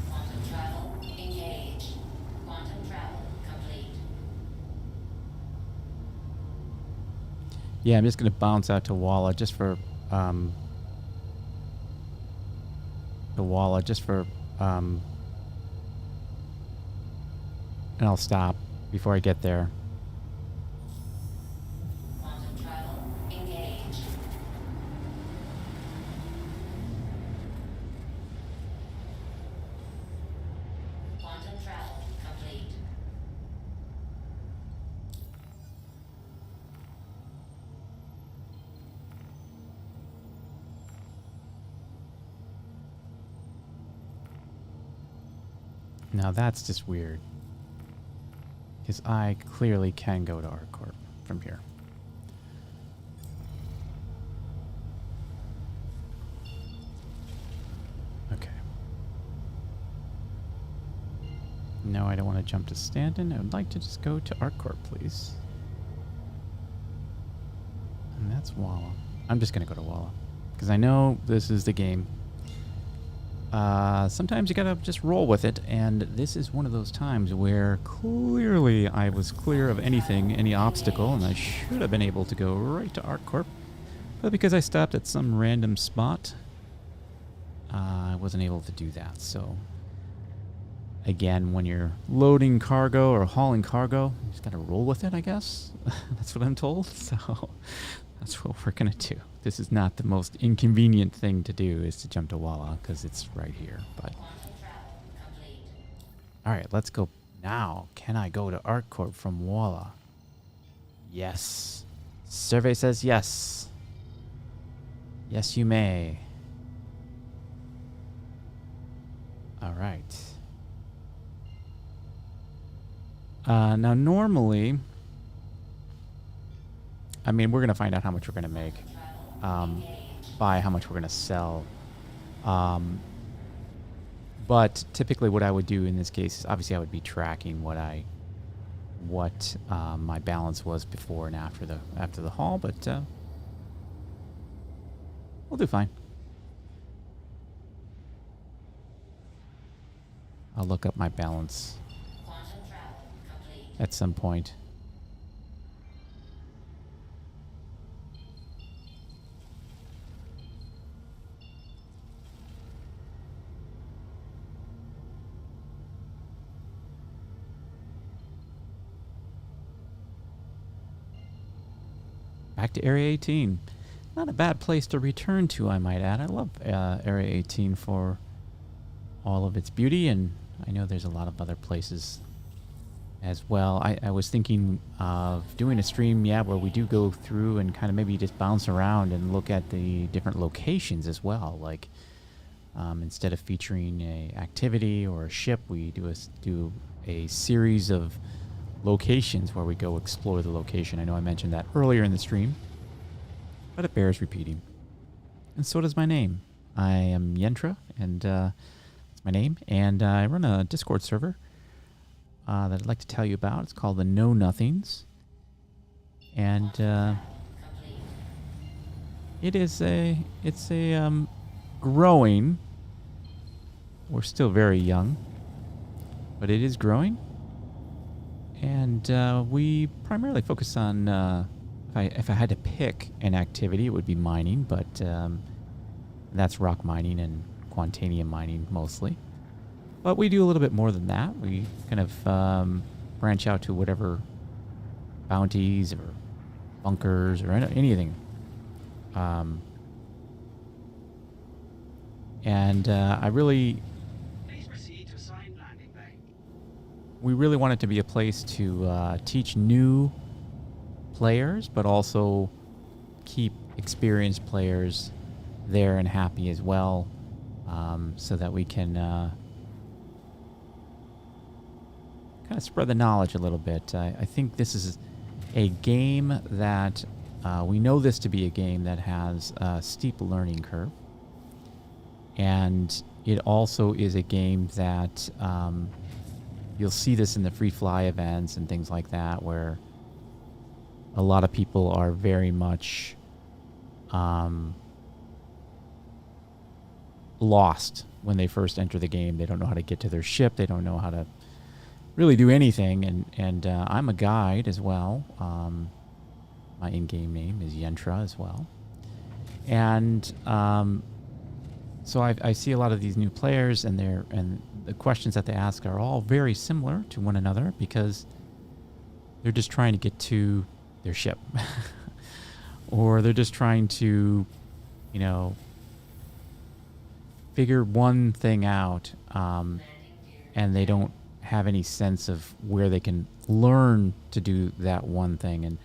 Quantum travel engaged. Quantum travel complete. Yeah, I'm just going to bounce out to Walla just for and I'll stop before I get there. Quantum travel engaged. Quantum travel complete. Now that's just weird. Because I clearly can go to ArcCorp from here. Okay. No, I don't want to jump to Stanton. I would like to just go to ArcCorp, please. And that's Walla. I'm just going to go to Walla. Because I know this is the game. Sometimes you gotta just roll with it, and this is one of those times where clearly I was clear of anything, any obstacle, and I should have been able to go right to ArcCorp. But because I stopped at some random spot, I wasn't able to do that. So, again, when you're loading cargo or hauling cargo, you just gotta roll with it, I guess. That's what I'm told, so that's what we're gonna do. This is not the most inconvenient thing to do, is to jump to Walla, because it's right here. But Quantum travel complete. all right, let's go now. Can I go to ArcCorp from Walla? Yes. Survey says yes. Yes, you may. All right. Now, normally, I mean, we're going to find out how much we're going to make. By how much we're going to sell. But typically what I would do in this case is obviously I would be tracking what my balance was before and after the haul, but we'll do fine. I'll look up my balance Quantum travel complete. at some point. Back to Area 18. Not a bad place to return to, I might add. I love Area 18 for all of its beauty, and I know there's a lot of other places as well. I was thinking of doing a stream, where we do go through and kind of maybe just bounce around and look at the different locations as well. Like instead of featuring a activity or a ship, we do a series of locations where we go explore the location. I know I mentioned that earlier in the stream, but it bears repeating. And so does my name. I am Yentra, and that's my name. And I run a Discord server that I'd like to tell you about. It's called the Know Nothings, and it's a growing. We're still very young, but it is growing, and we primarily focus on. If I had to pick an activity, it would be mining, but that's rock mining and quantanium mining mostly. But we do a little bit more than that. We kind of branch out to whatever bounties or bunkers or anything. And I really... Please proceed to assigned landing bay. We really want it to be a place to teach new players, but also keep experienced players there and happy as well, so that we can kind of spread the knowledge a little bit. I think this is a game that we know this to be a game that has a steep learning curve, and it also is a game that you'll see this in the free fly events and things like that, where a lot of people are very much lost when they first enter the game. They don't know how to get to their ship. They don't know how to really do anything. And I'm a guide as well. My in-game name is Yentra as well. And so I see a lot of these new players, and the questions that they ask are all very similar to one another, because they're just trying to get to their ship. Or they're just trying to, figure one thing out, and they don't have any sense of where they can learn to do that one thing. And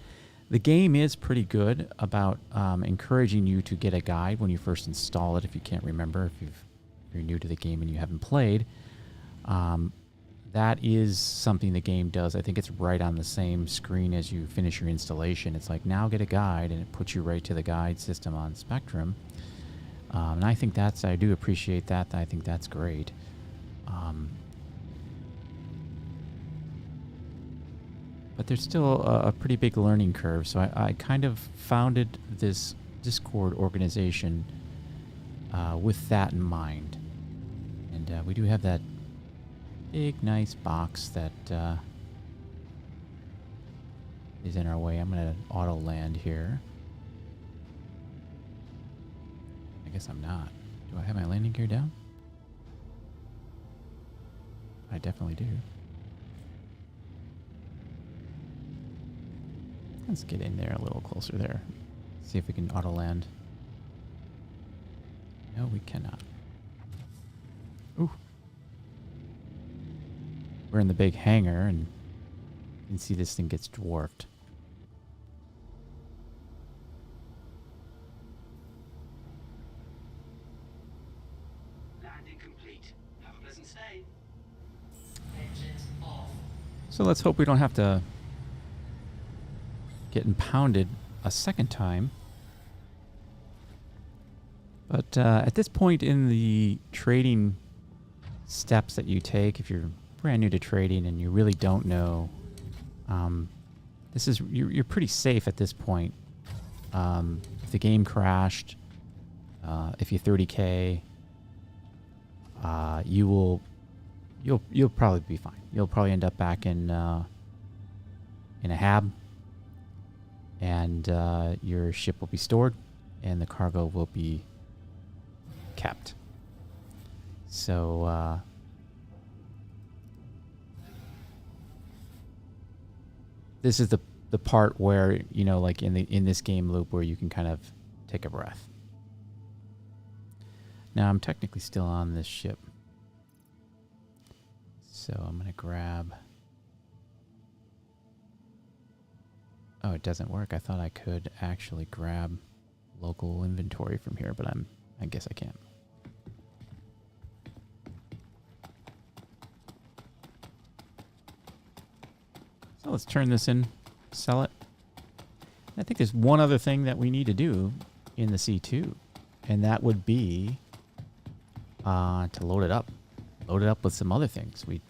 the game is pretty good about encouraging you to get a guide when you first install it, if you can't remember, if you're new to the game and you haven't played. That is something the game does. I think it's right on the same screen as you finish your installation. It's like, now get a guide, and it puts you right to the guide system on Spectrum. And I think I do appreciate that. I think that's great. But there's still a pretty big learning curve. So I kind of founded this Discord organization with that in mind. And we do have that big, nice box that is in our way. I'm going to auto land here. I guess I'm not. Do I have my landing gear down? I definitely do. Let's get in there a little closer there. See if we can auto land. No, we cannot. Ooh. We're in the big hangar, and you can see this thing gets dwarfed. Landing complete. Have a pleasant stay. Engines off. So let's hope we don't have to get impounded a second time. But at this point in the trading steps that you take, if you're brand new to trading and you really don't know, you're pretty safe at this point. If the game crashed, if you're 30K, you'll probably be fine. You'll probably end up back in a hab, and your ship will be stored, and the cargo will be kept. So this is the part where, like in this game loop, where you can kind of take a breath. Now I'm technically still on this ship, so I'm gonna grab Oh, it doesn't work. I thought I could actually grab local inventory from here, but I guess I can't. So let's turn this in, sell it. I think there's one other thing that we need to do in the C2, and that would be to load it up. Load it up with some other things. We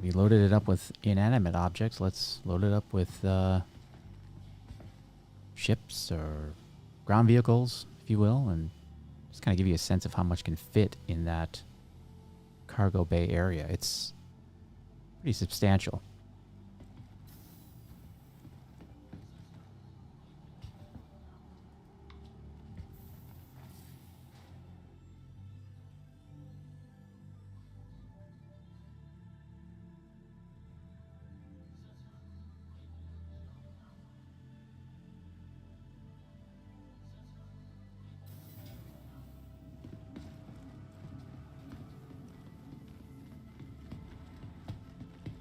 loaded it up with inanimate objects. Let's load it up with ships or ground vehicles, if you will, and just kind of give you a sense of how much can fit in that cargo bay area. It's pretty substantial.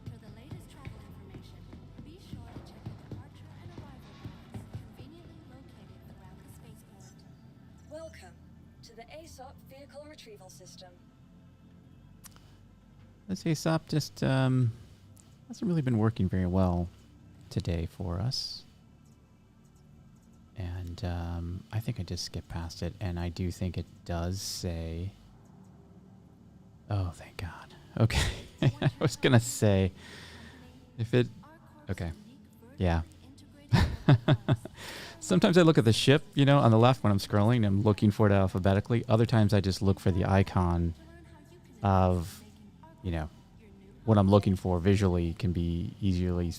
For the latest travel information, be sure to check the departure and arrival boards conveniently located throughout the spaceport. Welcome to the ASOP Vehicle Retrieval System. This ASOP just hasn't really been working very well today for us. And I think I just skipped past it, and I do think it does say... Oh, thank God. Okay. I was going to say, if it... Okay. Yeah. Sometimes I look at the ship, you know, on the left when I'm scrolling. I'm looking for it alphabetically. Other times I just look for the icon of, you know, what I'm looking for visually can be easily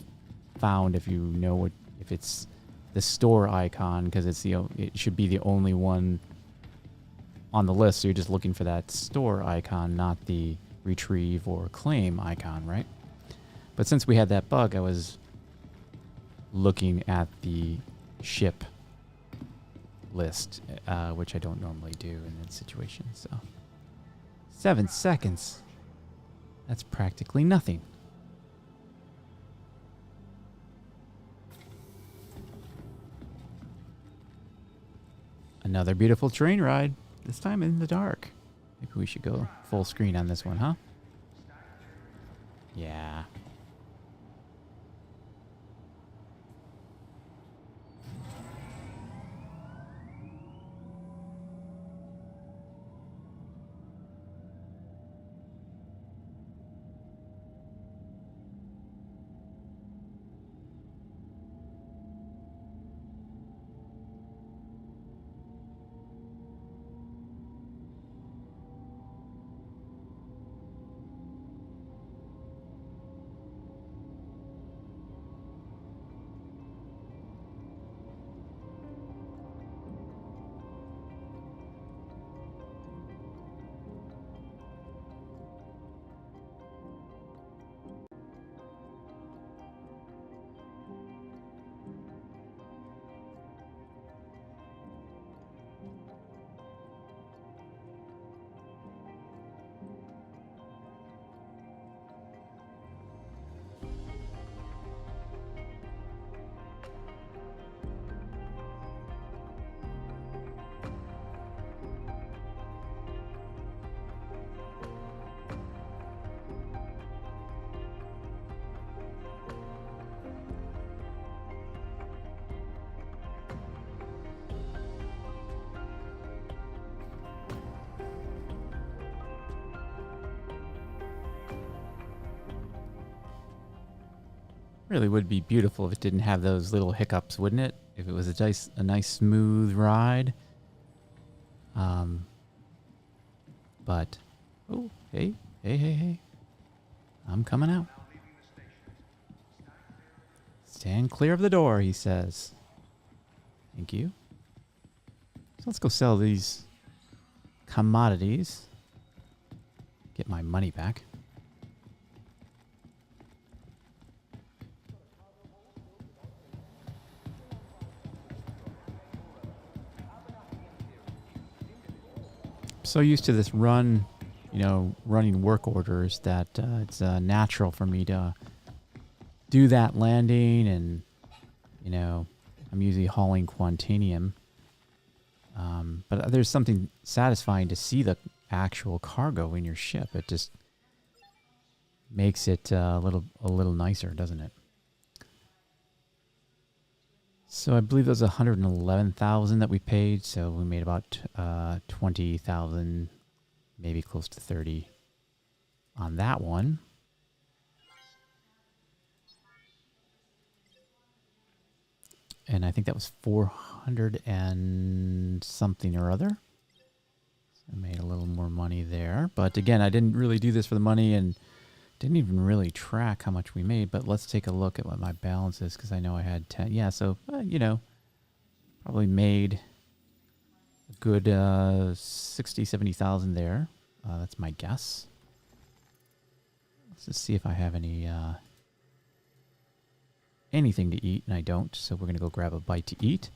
found if you know what, if it's the store icon, because it should be the only one on the list. So you're just looking for that store icon, not the retrieve or claim icon, right? But since we had that bug, I was looking at the ship list, which I don't normally do in that situation. So 7 seconds. That's practically nothing. Another beautiful train ride, this time in the dark. Maybe we should go full screen on this one, huh? Yeah. Really would be beautiful if it didn't have those little hiccups, wouldn't it? If it was a nice smooth ride. But oh, hey. I'm coming out. Stand clear of the door, he says. Thank you. So let's go sell these commodities. Get my money back. So used to this run, you know, running work orders that it's natural for me to do that landing and You know, I'm usually hauling Quantanium. But there's something satisfying to see the actual cargo in your ship. It just makes it a little nicer, doesn't it? So I believe there's 111,000 that we paid. So we made about 20,000, maybe close to 30 on that one. And I think that was 400 and something or other. So I made a little more money there. But again, I didn't really do this for the money and didn't even really track how much we made. But let's take a look at what my balance is, because I know I had 10. Yeah, so, you know, probably made a good 60, 70,000 there. That's my guess. Let's just see if I have any... anything to eat, and I don't, so we're going to go grab a bite to eat.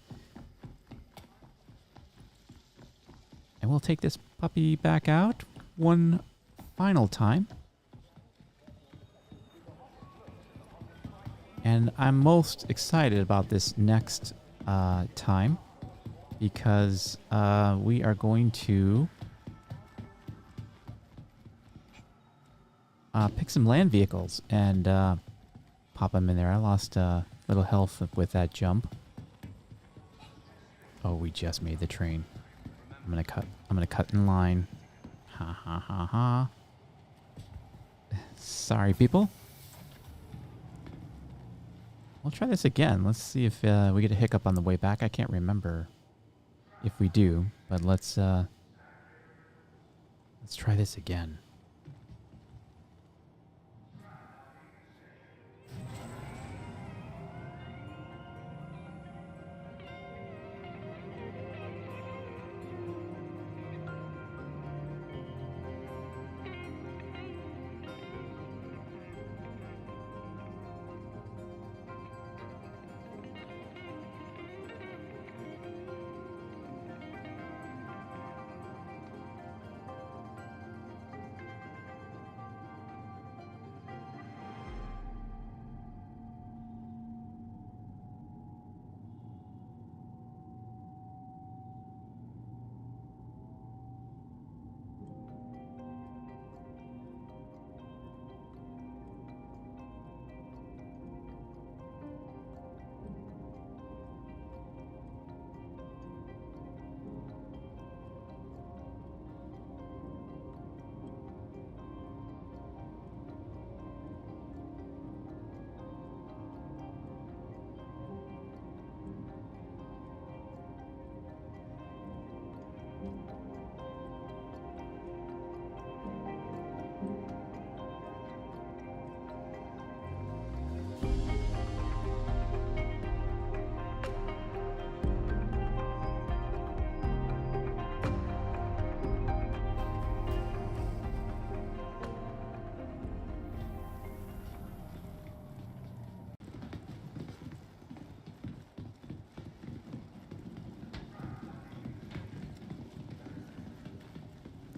And we'll take this puppy back out one final time. And I'm most excited about this next time because we are going to pick some land vehicles and pop them in there. I lost a little health with that jump. Oh, we just made the train. I'm gonna cut in line. Ha ha ha ha. Sorry, people. We'll try this again. Let's see if we get a hiccup on the way back. I can't remember if we do, but let's try this again.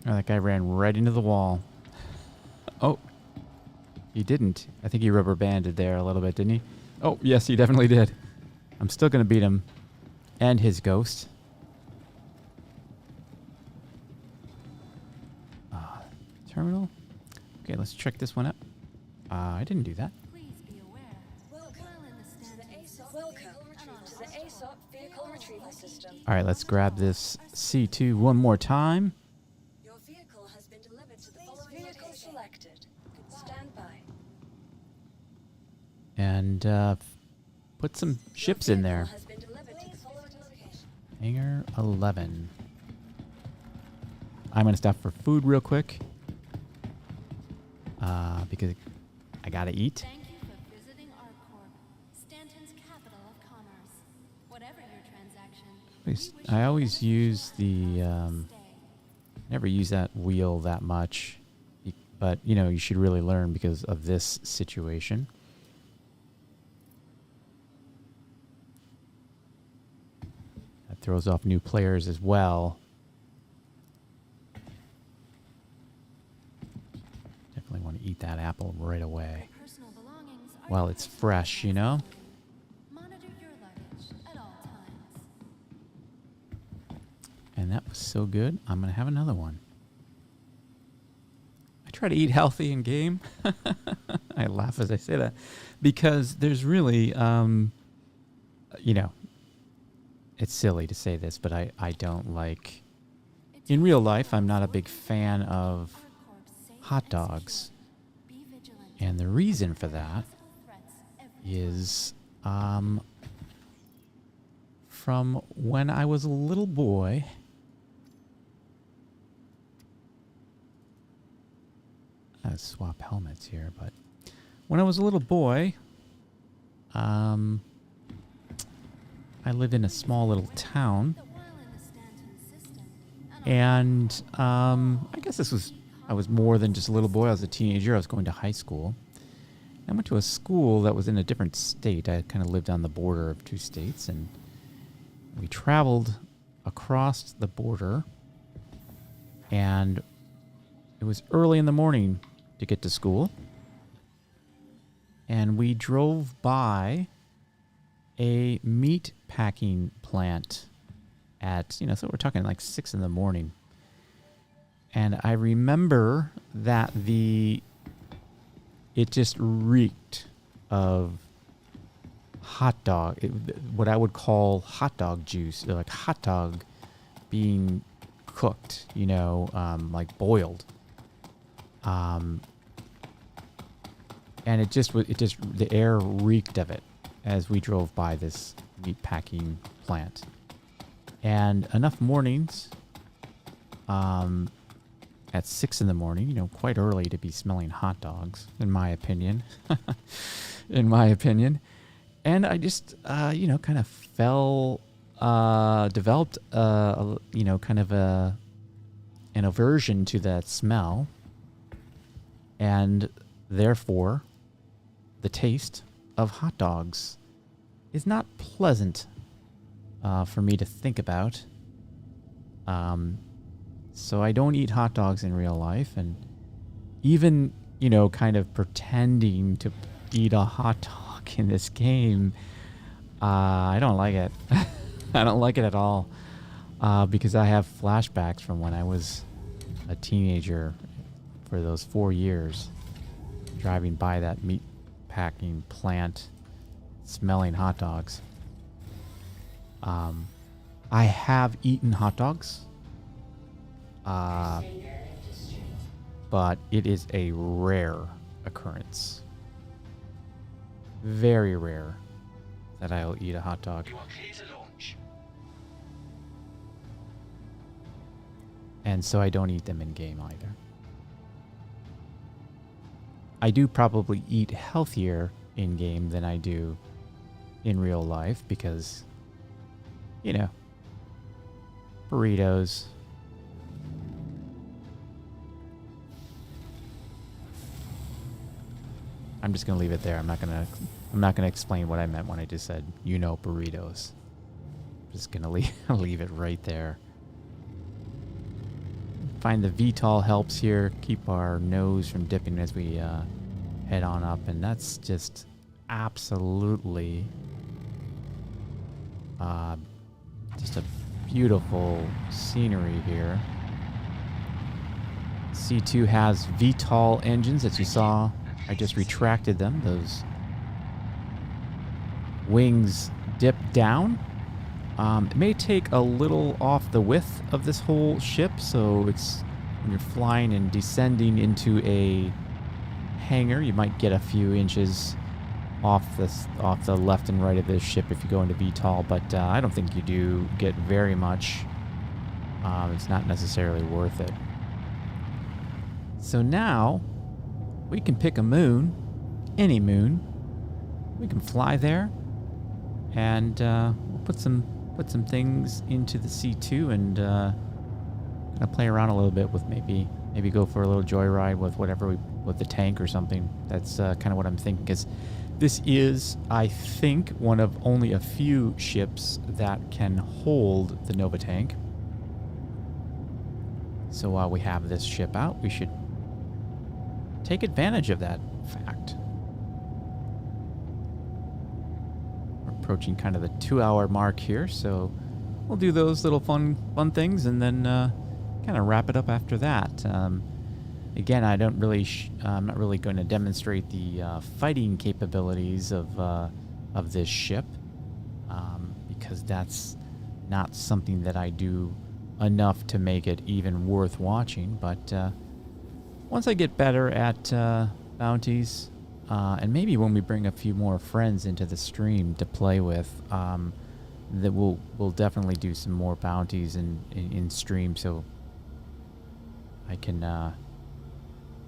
Oh, that guy ran right into the wall. Oh, he didn't. I think he rubber banded there a little bit, didn't he? Oh, yes, he definitely did. I'm still going to beat him and his ghost. Terminal. Okay, let's check this one up. I didn't do that. Please be aware. Welcome to the ASOP vehicle retrieval system. All right, let's grab this C2 one more time. Your vehicle has been delivered to the following vehicle selected. Stand by. And put some ships in there. Has been delivered to the following location. Hangar 11. I'm going to stop for food real quick. Because I got to eat. Thank you for visiting ArcCorp, Stanton's capital of commerce. Whatever your transaction, I always use the... stay. never use that wheel that much. But, you know, you should really learn because of this situation. That throws off new players as well. Definitely want to eat that apple right away. Personal belongings are While it's fresh, you know? Monitor your so good, I'm going to have another one. I try to eat healthy in game. I laugh as I say that because there's really, you know, it's silly to say this, but I don't like, in real life, I'm not a big fan of hot dogs. And the reason for that is from when I was a little boy. I swap helmets here, but when I was a little boy, I lived in a small little town, and I guess I was more than just a little boy. I was a teenager. I was going to high school. I went to a school that was in a different state. I kind of lived on the border of two states, and we traveled across the border, and it was early in the morning to get to school, and we drove by a meat packing plant at, so we're talking like 6 in the morning. And I remember that it just reeked of hot dog, what I would call hot dog juice, like hot dog being cooked, like boiled. And the air reeked of it as we drove by this meat packing plant. And enough mornings, at 6 in the morning, quite early to be smelling hot dogs, in my opinion. And I just, kind of developed, kind of an aversion to that smell. And therefore, the taste of hot dogs is not pleasant for me to think about. So I don't eat hot dogs in real life. And even, kind of pretending to eat a hot dog in this game, I don't like it. I don't like it at all. Because I have flashbacks from when I was a teenager for those 4 years, driving by that meat packing plant, smelling hot dogs. I have eaten hot dogs, but it is a rare occurrence. Very rare that I'll eat a hot dog. And so I don't eat them in game either. I do probably eat healthier in game than I do in real life because, burritos. I'm just gonna leave it there. I'm not gonna explain what I meant when I just said burritos. I'm just gonna leave it right there. Find the VTOL helps here, keep our nose from dipping as we head on up, and that's just absolutely just a beautiful scenery here. C2 has VTOL engines, as you saw. I just retracted them. Those wings dip down. It may take a little off the width of this whole ship, so it's when you're flying and descending into a hangar, you might get a few inches off the left and right of this ship if you go into VTOL, but I don't think you do get very much. It's not necessarily worth it. So now we can pick a moon, any moon. We can fly there, and we'll put some things into the C2 and kind of play around a little bit with maybe go for a little joyride with with the tank or something. That's kind of what I'm thinking, because this is, I think, one of only a few ships that can hold the Nova tank. So while we have this ship out, we should take advantage of that fact. We're approaching kind of the 2-hour mark here, so we'll do those little fun things, and then kind of wrap it up after that. Again, I don't really, I'm not really going to demonstrate the fighting capabilities of this ship, because that's not something that I do enough to make it even worth watching. But once I get better at bounties, and maybe when we bring a few more friends into the stream to play with, that we'll definitely do some more bounties in stream, so I can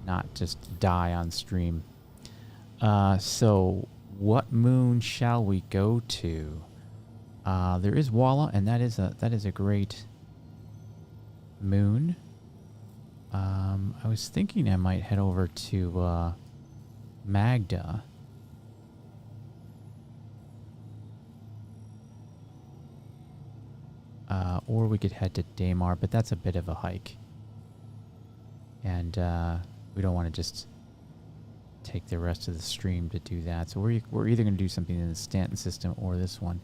not just die on stream. So what moon shall we go to? There is Walla, and that is a great moon. I was thinking I might head over to Magda. Or we could head to Daymar, but that's a bit of a hike. And we don't want to just take the rest of the stream to do that. So we're either going to do something in the Stanton system or this one.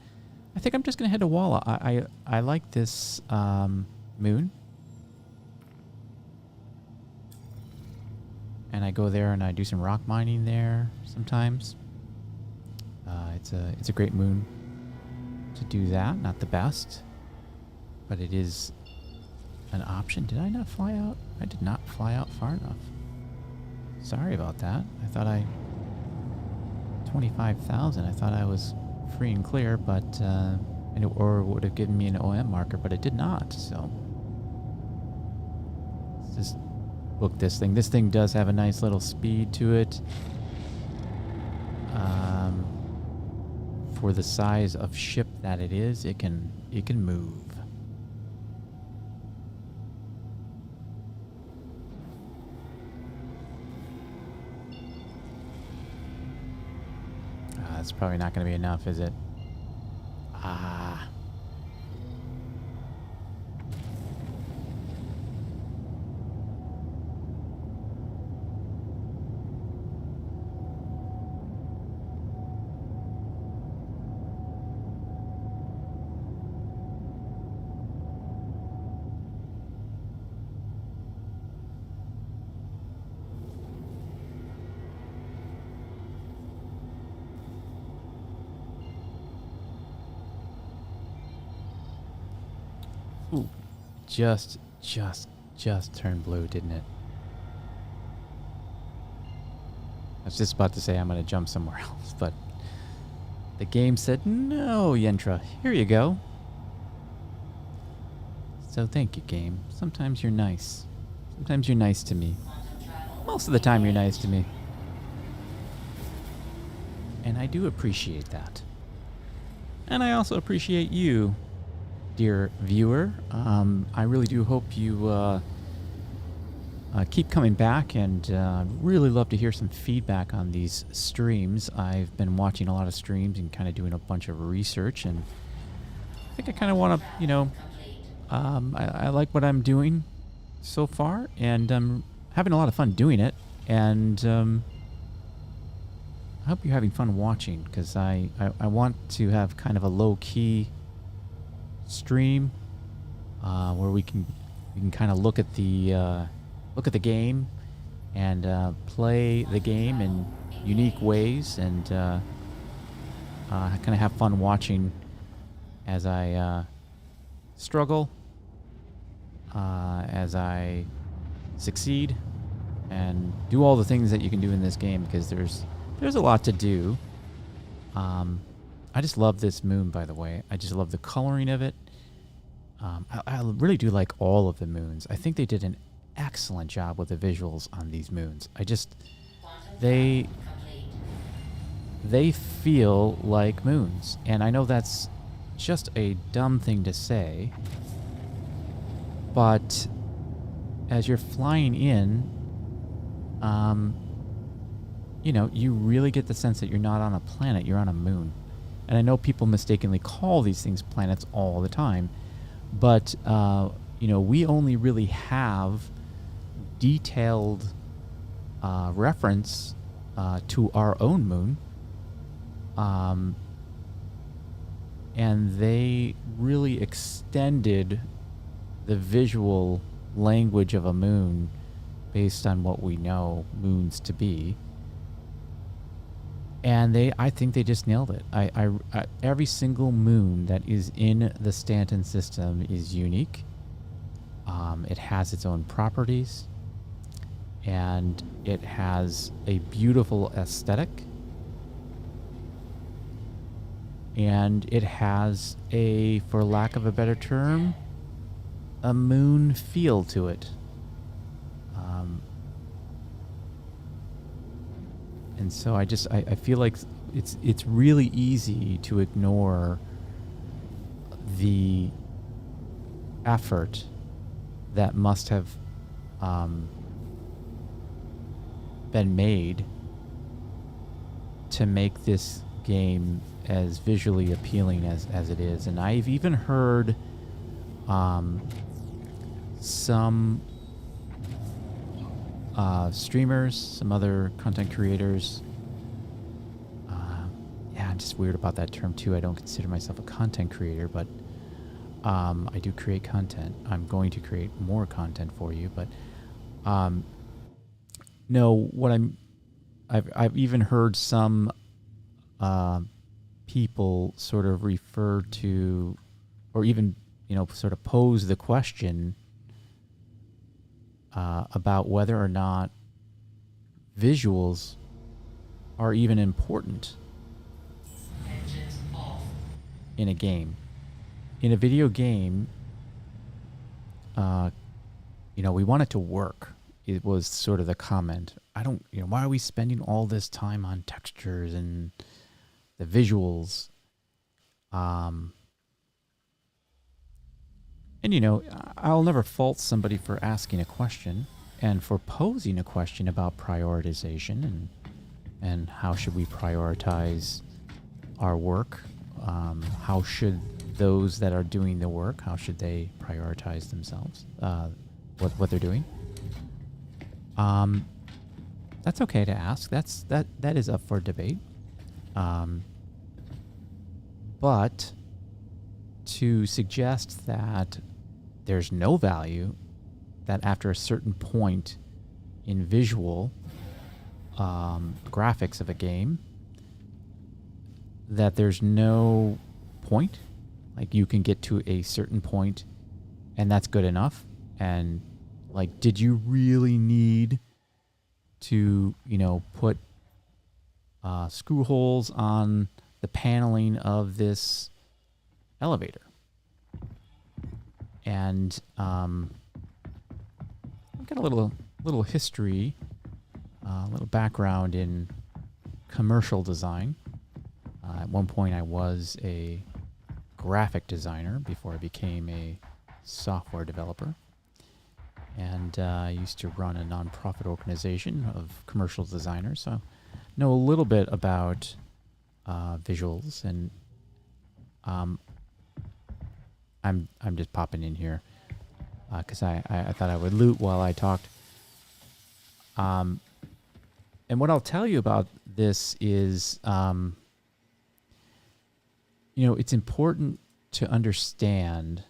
I think I'm just going to head to Walla. I like this moon. And I go there and I do some rock mining there sometimes. It's a great moon to do that. Not the best, but it is an option. Did I not fly out? I did not fly out far enough. Sorry about that. I thought 25,000. I thought I was free and clear, but or it would have given me an OM marker, but it did not. So let's just book this thing. This thing does have a nice little speed to it. For the size of ship that it is, it can move. That's probably not going to be enough, is it? Ah. Ooh, just turned blue, didn't it? I was just about to say I'm going to jump somewhere else, but the game said, no, Yentra, here you go. So thank you, game. Sometimes you're nice. Sometimes you're nice to me. Most of the time you're nice to me. And I do appreciate that. And I also appreciate you, dear viewer. I really do hope you keep coming back, and really love to hear some feedback on these streams. I've been watching a lot of streams and kind of doing a bunch of research, and I think I kind of want to, I like what I'm doing so far, and I'm having a lot of fun doing it, and I hope you're having fun watching, because I want to have kind of a low-key stream where we can kind of look at the game and play the game in unique ways, and kind of have fun watching as I struggle, as I succeed, and do all the things that you can do in this game, because there's a lot to do. I just love this moon, by the way. I just love the coloring of it. I really do like all of the moons. I think they did an excellent job with the visuals on these moons. They feel like moons. And I know that's just a dumb thing to say, but as you're flying in, you really get the sense that you're not on a planet, you're on a moon. And I know people mistakenly call these things planets all the time, but we only really have detailed reference to our own moon and they really extended the visual language of a moon based on what we know moons to be. And I think they just nailed it. Every single moon that is in the Stanton system is unique. It has its own properties, and it has a beautiful aesthetic, and it has for lack of a better term, a moon feel to it. And so I feel like it's really easy to ignore the effort that must have been made to make this game as visually appealing as it is. And I've even heard some streamers, some other content creators. Yeah, I'm just weird about that term too. I don't consider myself a content creator, but I do create content. I'm going to create more content for you, but no, I've even heard some people sort of refer to, or even sort of pose the question about whether or not visuals are even important in a game. In a video game, we want it to work. It was sort of the comment. Why are we spending all this time on textures and the visuals? And I'll never fault somebody for asking a question and for posing a question about prioritization and how should we prioritize our work. How should those that are doing the work, how should they prioritize themselves, what they're doing? That's okay to ask. That is up for debate. But to suggest that there's no value, that after a certain point in visual graphics of a game, that there's no point, like you can get to a certain point and that's good enough, and like, did you really need to put screw holes on the paneling of this elevator? And I've got a little history, a little background in commercial design. At one point, I was a graphic designer before I became a software developer, and I used to run a nonprofit organization of commercial designers, so I know a little bit about visuals. And I'm just popping in here because I thought I would loot while I talked. And what I'll tell you about this is, it's important to understand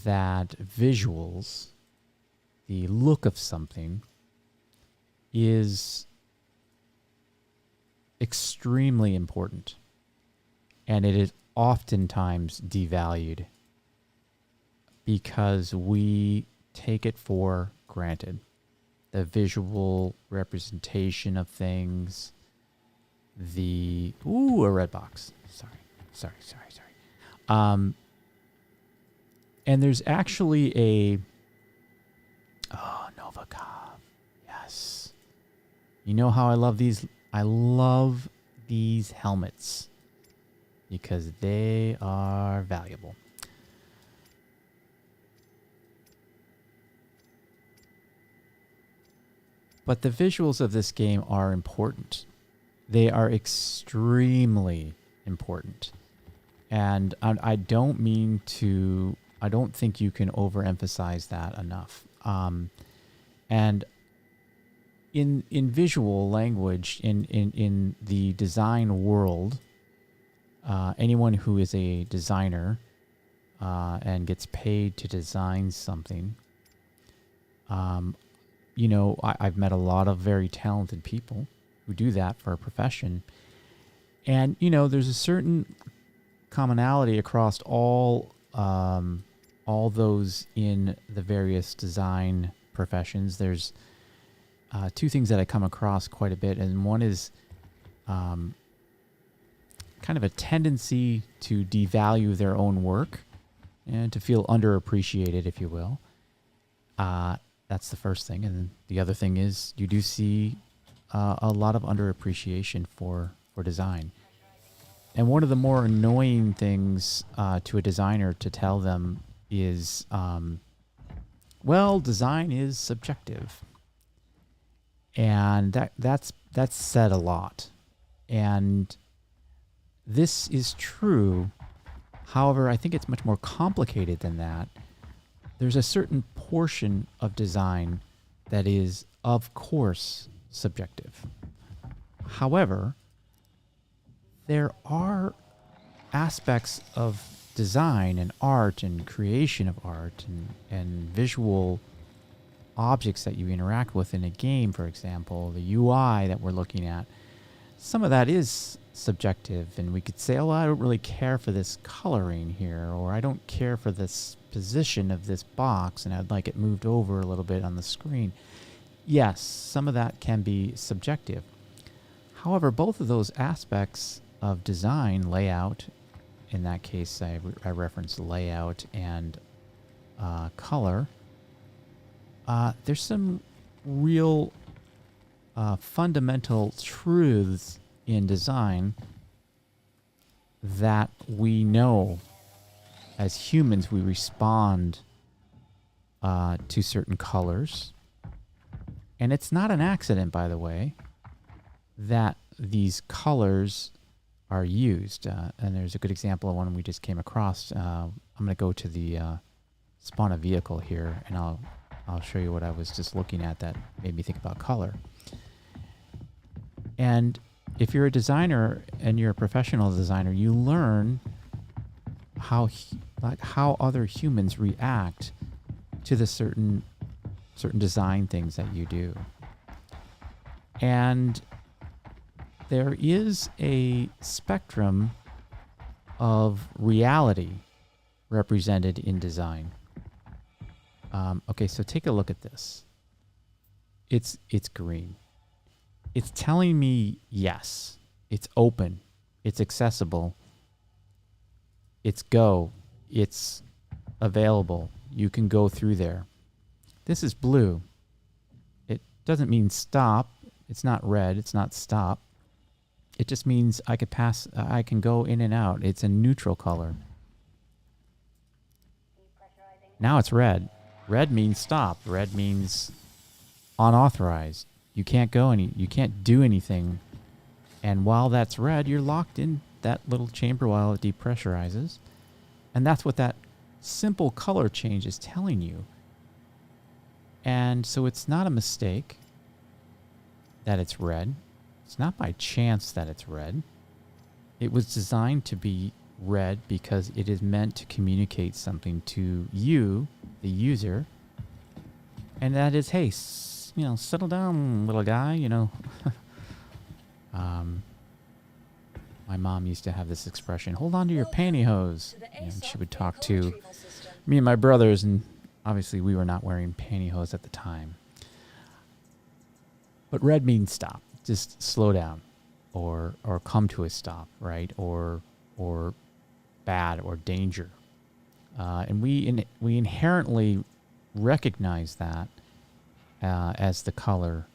that visuals, the look of something, is extremely important, and it is oftentimes devalued because we take it for granted. The visual representation of things, a red box. Sorry. And there's actually Nova Cov. Yes. You know how I love these? I love these helmets because they are valuable. But the visuals of this game are important. They are extremely important. And I don't think you can overemphasize that enough. And in visual language, in the design world, anyone who is a designer and gets paid to design something, you know, I've met a lot of very talented people who do that for a profession. And, you know, there's a certain commonality across all those in the various design professions. There's two things that I come across quite a bit, and one is kind of a tendency to devalue their own work and to feel underappreciated, if you will. That's the first thing. And then the other thing is you do see a lot of underappreciation for design. And one of the more annoying things to a designer to tell them is, well, design is subjective. And that's said a lot. And this is true. However, I think it's much more complicated than that. There's a certain portion of design that is, of course, subjective. However, there are aspects of design and art and creation of art and visual objects that you interact with in a game, for example, the UI that we're looking at. Some of that is subjective, and we could say, oh, I don't really care for this coloring here, or I don't care for this position of this box, and I'd like it moved over a little bit on the screen. Yes, some of that can be subjective. However, both of those aspects of design, layout, in that case I referenced layout and color, there's some real fundamental truths in design that we know as humans. We respond to certain colors, and it's not an accident, by the way, that these colors are used. And there's a good example of one we just came across. I'm going to go to the spawn a vehicle here, and I'll show you what I was just looking at that made me think about color. And if you're a designer and you're a professional designer, you learn how other humans react to the certain design things that you do. And there is a spectrum of reality represented in design. Okay, so take a look at this. It's green. It's telling me, yes, it's open, it's accessible, it's go, it's available, you can go through there. This is blue. It doesn't mean stop. It's not red. It's not stop. It just means I could pass. I can go in and out. It's a neutral color. Now it's red. Red means stop. Red means unauthorized. You can't go you can't do anything. And while that's red, you're locked in that little chamber while it depressurizes. And that's what that simple color change is telling you. And so it's not a mistake that it's red. It's not by chance that it's red. It was designed to be red because it is meant to communicate something to you, the user. And that is, hey, settle down, little guy, My mom used to have this expression, hold on to your pantyhose. And she would talk to me and my brothers, and obviously we were not wearing pantyhose at the time. But red means stop. Just slow down or come to a stop, right? Or bad or danger. And we inherently recognize that as the color.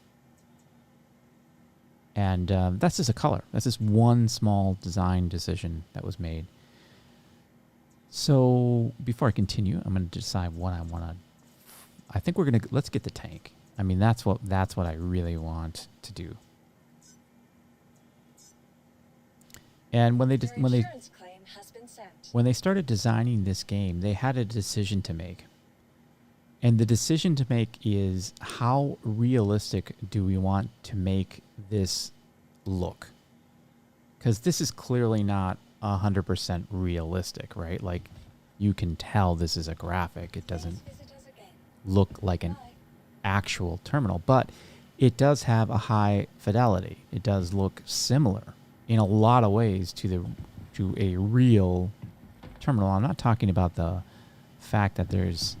And that's just a color. That's just one small design decision that was made. So before I continue, I'm going to decide what I want to. I think let's get the tank. I mean, that's what I really want to do. And when they started designing this game, they had a decision to make. And the decision to make is, how realistic do we want to make this look? Because this is clearly not 100% realistic, right? Like, you can tell this is a graphic. It doesn't Visit us again. look like an Bye. actual terminal, but it does have a high fidelity. It does look similar in a lot of ways to a real terminal. I'm not talking about the fact that there's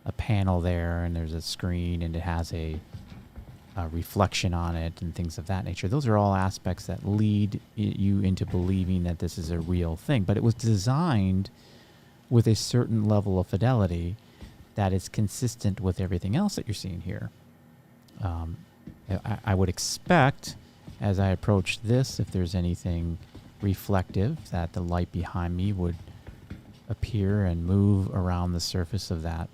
a panel there and there's a screen and it has a reflection on it and things of that nature. Those are all aspects that lead you into believing that this is a real thing. But it was designed with a certain level of fidelity that is consistent with everything else that you're seeing here. I would expect, as I approach this, if there's anything reflective, that the light behind me would appear and move around the surface of that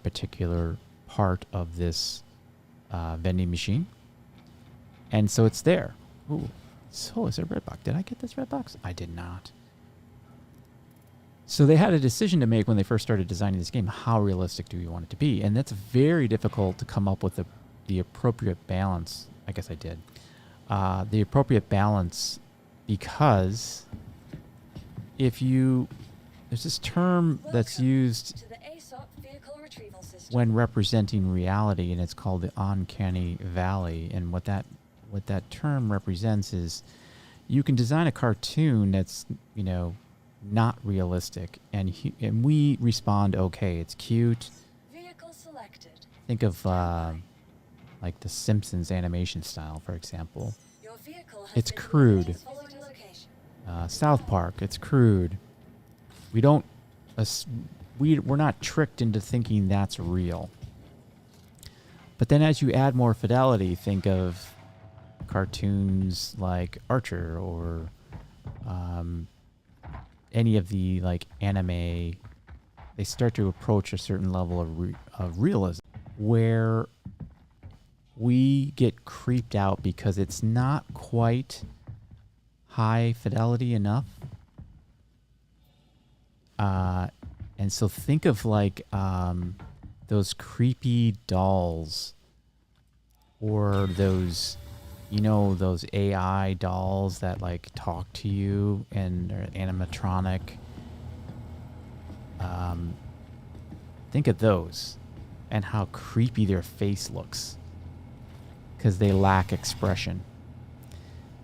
particular part of this vending machine. And so it's there. Ooh, so is it a red box? Did I get this red box? I did not. So they had a decision to make when they first started designing this game. How realistic do we want it to be? And that's very difficult to come up with the appropriate balance. I guess I did. The appropriate balance, because there's this term that's used To the ASOP vehicle retrieval system. when representing reality, and it's called the uncanny valley. And what that term represents is you can design a cartoon that's, not realistic, and we respond, okay, it's cute. Vehicle selected. Think of like the Simpsons animation style, for example. Your vehicle has It's been crude. delivered to the following location. South Park, it's crude. We don't, we're not tricked into thinking that's real. But then as you add more fidelity, think of cartoons like Archer or any of the like anime. They start to approach a certain level of realism where we get creeped out because it's not quite high fidelity enough. And so think of like those creepy dolls, or those, those AI dolls that like talk to you and are animatronic. Think of those and how creepy their face looks because they lack expression.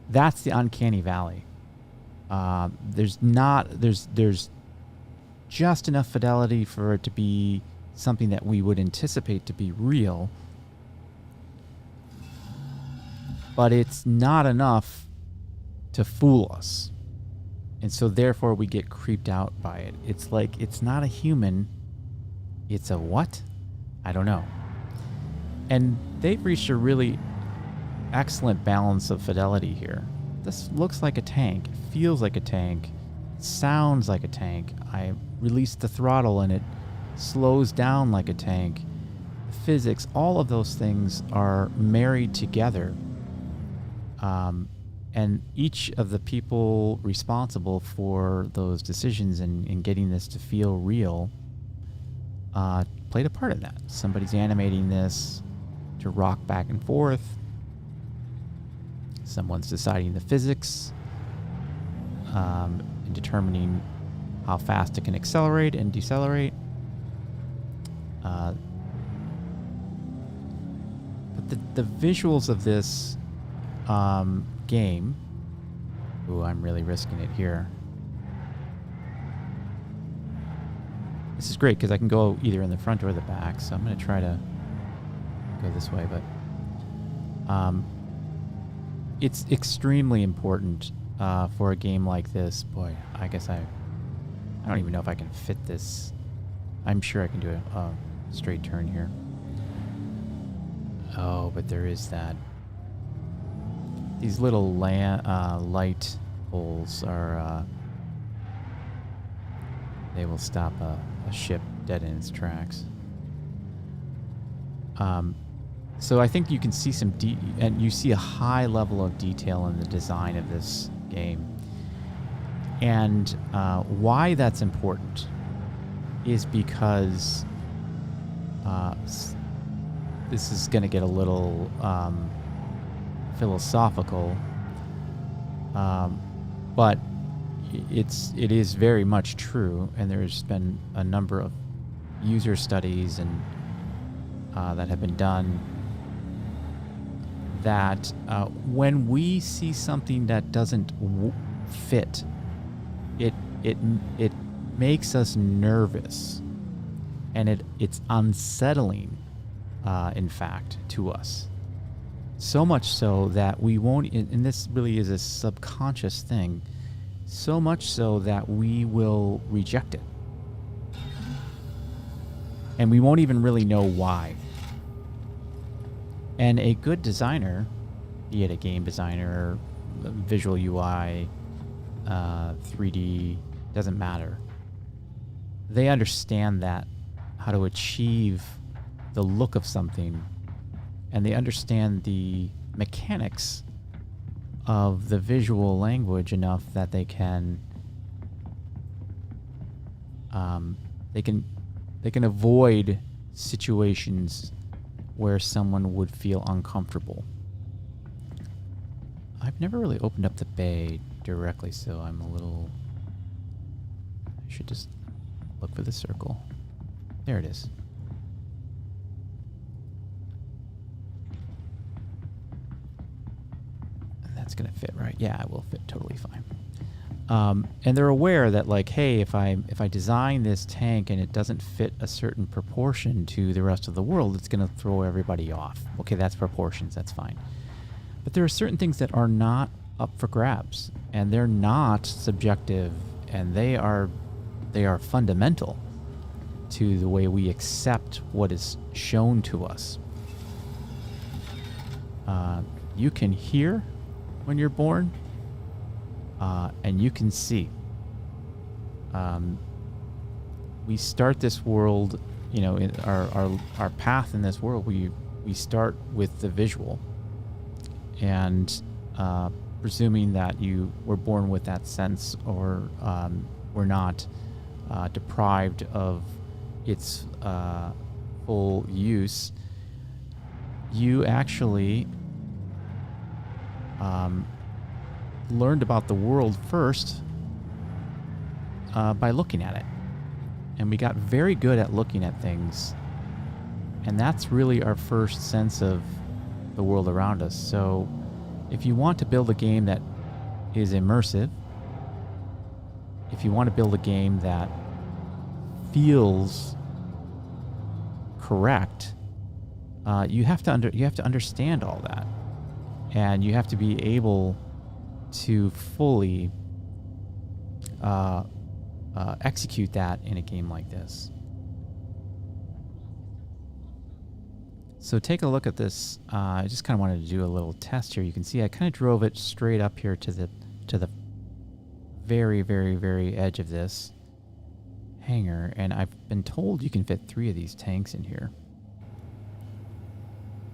That's the uncanny valley. There's just enough fidelity for it to be something that we would anticipate to be real, but it's not enough to fool us. And so therefore we get creeped out by it. It's like, it's not a human, it's a what? I don't know. And they've reached a really excellent balance of fidelity here. This looks like a tank, it feels like a tank, it sounds like a tank. I release the throttle and it slows down like a tank. The physics, all of those things are married together. And each of the people responsible for those decisions and getting this to feel real played a part in that. Somebody's animating this to rock back and forth. Someone's deciding the physics and determining how fast it can accelerate and decelerate. But the visuals of this game... Ooh, I'm really risking it here. This is great because I can go either in the front or the back, so I'm going to try to go this way, but it's extremely important for a game like this. Boy, I guess I don't even know if I can fit this. I'm sure I can do a straight turn here. Oh, but there is that. These little light poles are, they will stop a ship dead in its tracks. So I think you can see some and you see a high level of detail in the design of this game. And why that's important is because this is going to get a little philosophical, but it is very much true, and there's been a number of user studies and that have been done that when we see something that doesn't fit, it makes us nervous, and it's unsettling, in fact, to us. So much so that we won't, and this really is a subconscious thing, so much so that we will reject it. And we won't even really know why. And a good designer, be it a game designer, visual UI, 3D, doesn't matter. They understand that, how to achieve the look of something, and they understand the mechanics of the visual language enough that they can avoid situations where someone would feel uncomfortable. I've never really opened up the bay directly, so I'm a little... I should just look for the circle. There it is. And that's gonna fit, right? Yeah, it will fit totally fine. And they're aware that, like, hey, if I design this tank and it doesn't fit a certain proportion to the rest of the world, it's going to throw everybody off. Okay, that's proportions, that's fine. But there are certain things that are not up for grabs, and they're not subjective, and they are fundamental to the way we accept what is shown to us. You can hear when you're born. And you can see. We start this world, you know, in our path in this world. We start with the visual, and presuming that you were born with that sense, or were not deprived of its full use, you actually learned about the world first by looking at it. And we got very good at looking at things. And that's really our first sense of the world around us. So if you want to build a game that is immersive, if you want to build a game that feels correct, you have to understand all that. And you have to be able to fully execute that in a game like this. So take a look at this. I just kind of wanted to do a little test here. You can see I kind of drove it straight up here to the very, very, very edge of this hangar, and I've been told you can fit 3 of these tanks in here.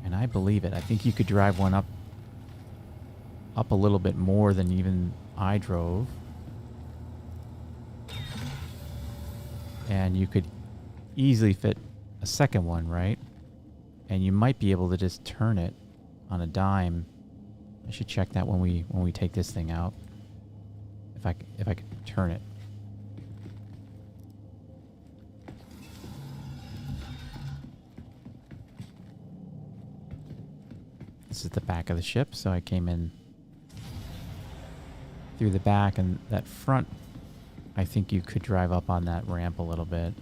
And I believe it. I think you could drive one up a little bit more than even I drove. And you could easily fit a second one, right? And you might be able to just turn it on a dime. I should check that when we take this thing out. If I could turn it. This is the back of the ship, so I came in through the back, and that front, I think you could drive up on that ramp a little bit.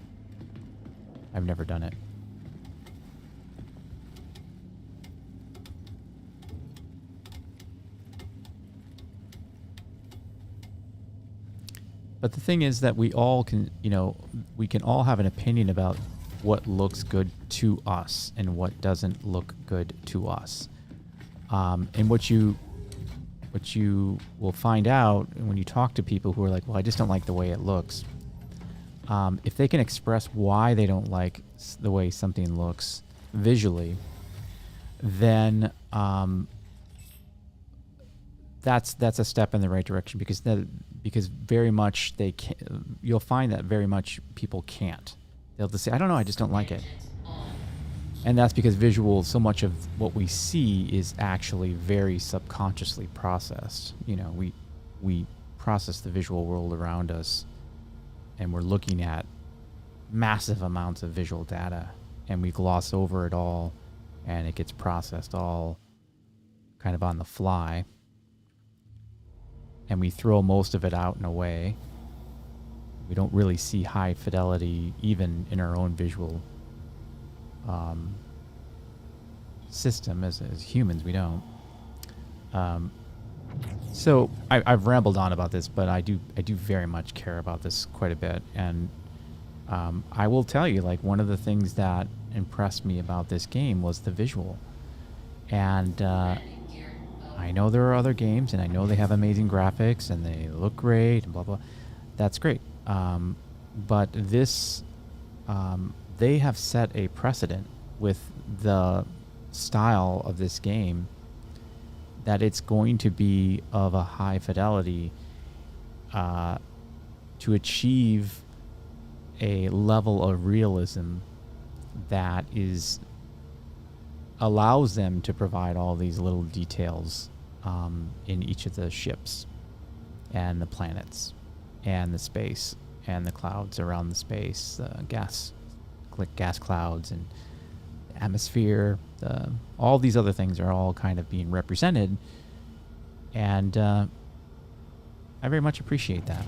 I've never done it. But the thing is that we all can, we can all have an opinion about what looks good to us and what doesn't look good to us. And what you will find out when you talk to people who are like, well, I just don't like the way it looks. If they can express why they don't like the way something looks visually, then that's a step in the right direction, because very much you'll find that very much people can't. They'll just say, I don't know, I just don't like it. And that's because so much of what we see is actually very subconsciously processed. We process the visual world around us, and we're looking at massive amounts of visual data, and we gloss over it all, and it gets processed all kind of on the fly, and we throw most of it out and away. We don't really see high fidelity even in our own visual system as humans. We don't. So I've rambled on about this, but I do very much care about this quite a bit, and I will tell you, like, one of the things that impressed me about this game was the visual. And I know there are other games, and I know they have amazing graphics and they look great and blah blah. That's great. But this, they have set a precedent with the style of this game that it's going to be of a high fidelity to achieve a level of realism that allows them to provide all these little details in each of the ships and the planets and the space and the clouds around the space, gas clouds and the atmosphere, all these other things are all kind of being represented, and I very much appreciate that.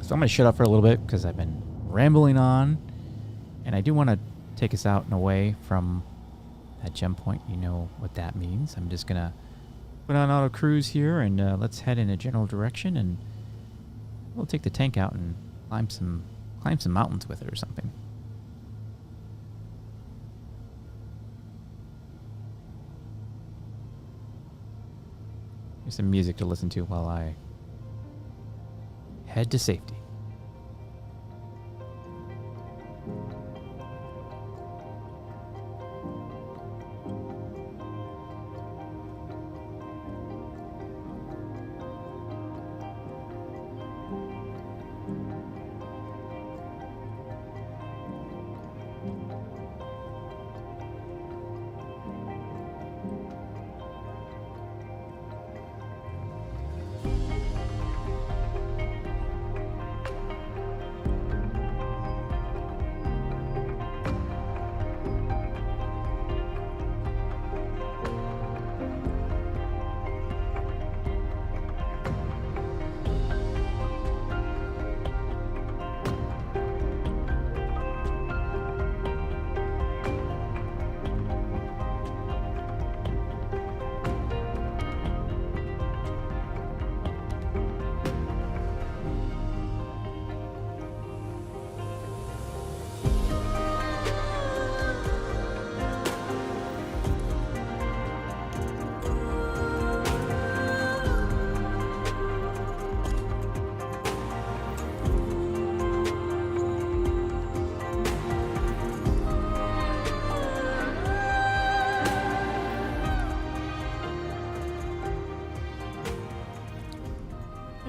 So I'm going to shut up for a little bit because I've been rambling on, and I do want to take us out and away from that gem point. You know what that means. I'm just going to put on auto cruise here, and let's head in a general direction, and we'll take the tank out and climb some mountains with it or something. Here's some music to listen to while I head to safety.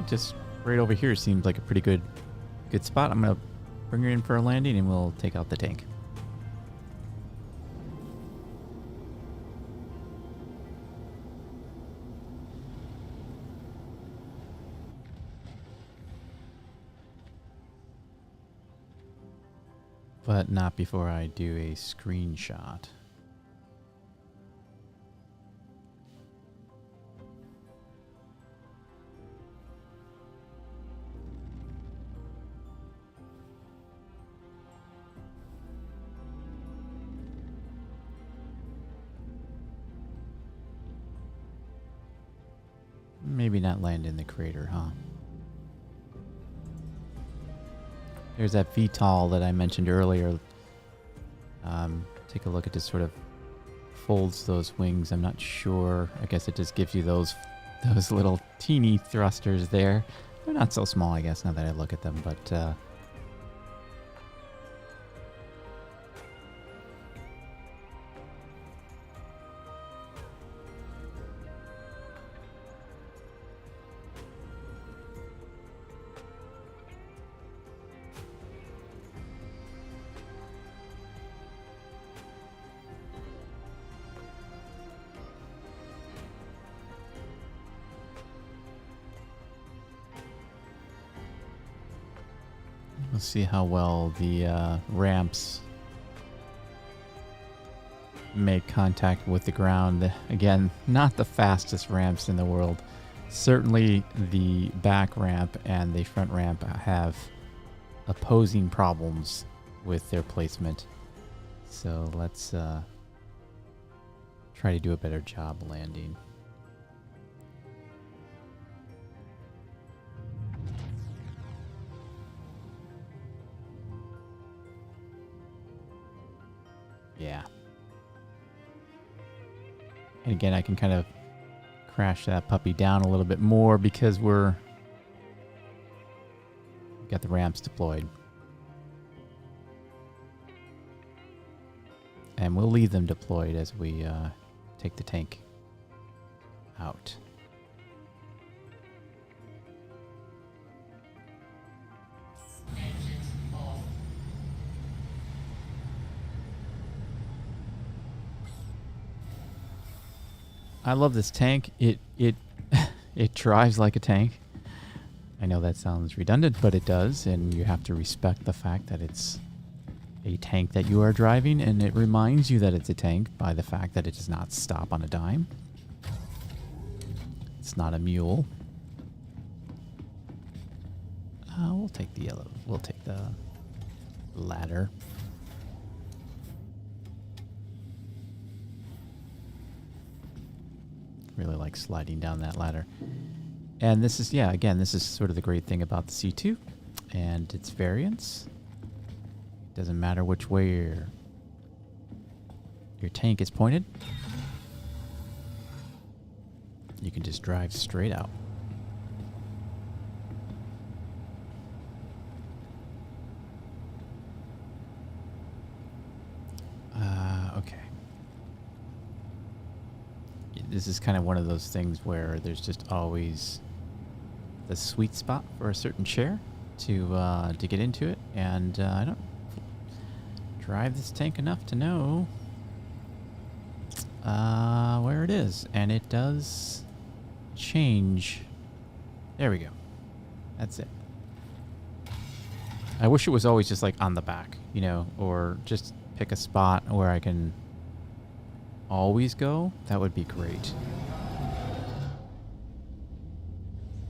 Just right over here seems like a pretty good spot. I'm gonna bring her in for a landing, and we'll take out the tank. But not before I do a screenshot. Maybe not land in the crater, huh? There's that VTOL that I mentioned earlier. Take a look. It just sort of folds those wings. I'm not sure. I guess it just gives you those little teeny thrusters there. They're not so small, I guess, now that I look at them, but Let's see how well the ramps make contact with the ground. Again, not the fastest ramps in the world. Certainly the back ramp and the front ramp have opposing problems with their placement. So let's try to do a better job landing. Yeah. And again, I can kind of crash that puppy down a little bit more because we've got the ramps deployed. And we'll leave them deployed as we take the tank out. Engines off. I love this tank. It it drives like a tank. I know that sounds redundant, but it does, and you have to respect the fact that it's a tank that you are driving, and it reminds you that it's a tank by the fact that it does not stop on a dime. It's not a mule. We'll take the yellow. We'll take the ladder. Really like sliding down that ladder. And this is, yeah, again, this is sort of the great thing about the C2 and its variants. Doesn't matter which way your tank is pointed. You can just drive straight out. Okay. This is kind of one of those things where there's just always the sweet spot for a certain chair to get into it, and I don't drive this tank enough to know where it is, and it does change. There we go. That's it. I wish it was always just like on the back, you know, or just pick a spot where I can always go. That would be great.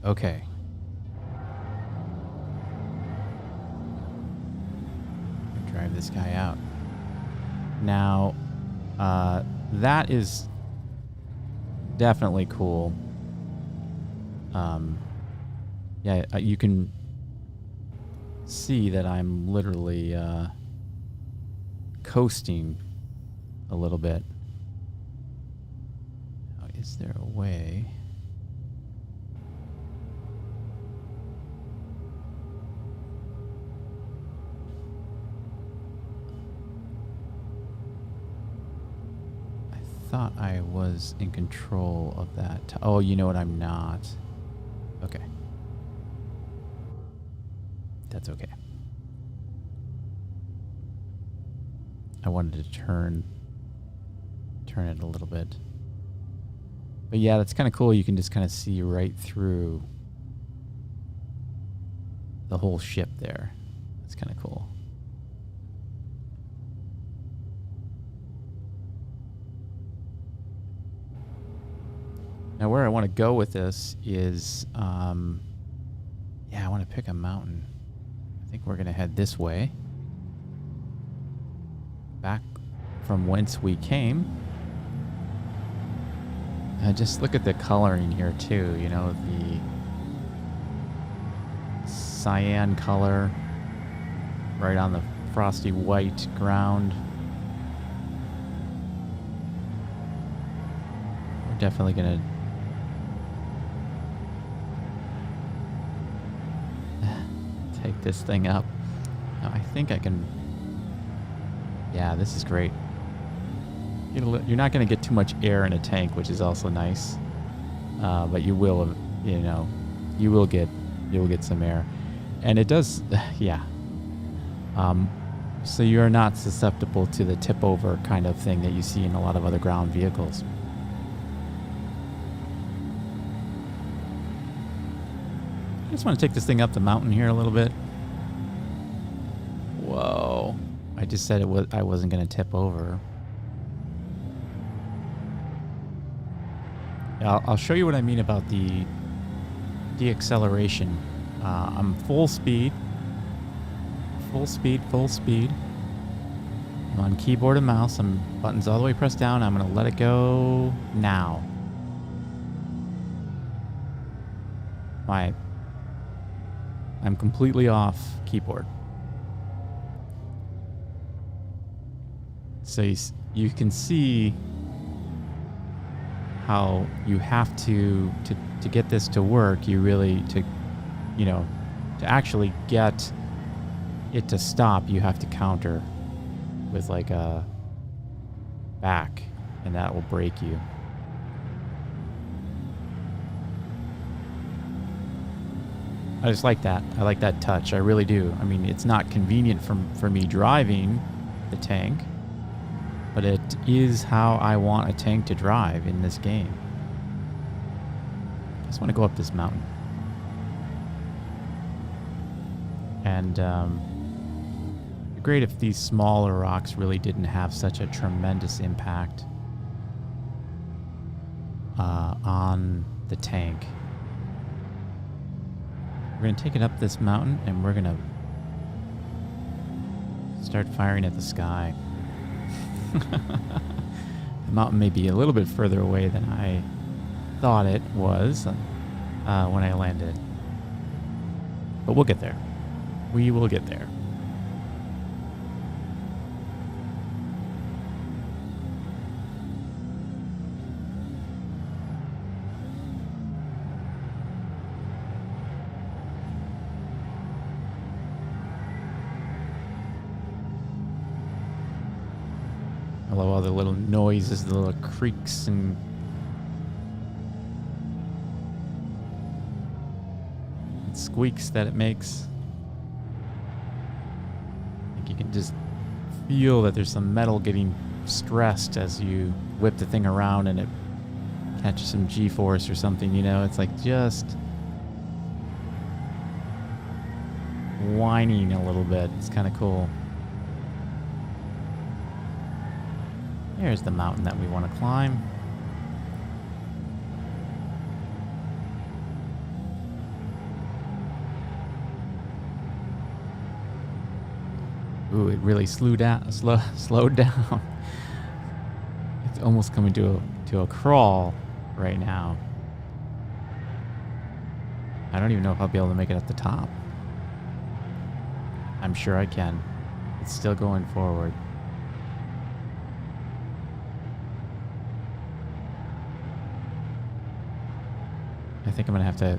Okay. Drive this guy out. Now, that is definitely cool. Yeah, you can see that I'm literally coasting a little bit. Now, is there a way? Thought I was in control of that. Oh, you know what? I'm not. Okay. That's okay. I wanted to turn it a little bit. But yeah, that's kind of cool. You can just kind of see right through the whole ship there. That's kind of cool. Now, where I want to go with this is, yeah, I want to pick a mountain. I think we're going to head this way. Back from whence we came. Just look at the coloring here, too. You know, the cyan color right on the frosty white ground. We're definitely going to take this thing up. Now, I think I can. Yeah, this is great. You're not going to get too much air in a tank, which is also nice. But you will, you know, you'll get some air, and it does. Yeah. So you're not susceptible to the tip over kind of thing that you see in a lot of other ground vehicles. I just want to take this thing up the mountain here a little bit. just said I wasn't going to tip over. I'll show you what I mean about the deceleration. I'm full speed. Full speed. I'm on keyboard and mouse. I'm buttons all the way pressed down. I'm going to let it go now. I'm completely off keyboard. So you can see how you have to get this to work. You really, to actually get it to stop, you have to counter with like a back, and that will break you. I just like that. I like that touch. I really do. I mean, it's not convenient for me driving the tank, but it is how I want a tank to drive in this game. I just want to go up this mountain. And it'd be great if these smaller rocks really didn't have such a tremendous impact on the tank. We're going to take it up this mountain, and we're going to start firing at the sky. The mountain may be a little bit further away than I thought it was when I landed. But we'll get there. We will get there. I love all the little noises, the little creaks and squeaks that it makes. I think you can just feel that there's some metal getting stressed as you whip the thing around and it catches some G-force or something, It's like just whining a little bit. It's kind of cool. There's the mountain that we want to climb. Ooh, it really slowed down. It's almost coming to a crawl right now. I don't even know if I'll be able to make it up the top. I'm sure I can. It's still going forward. I think I'm going to have to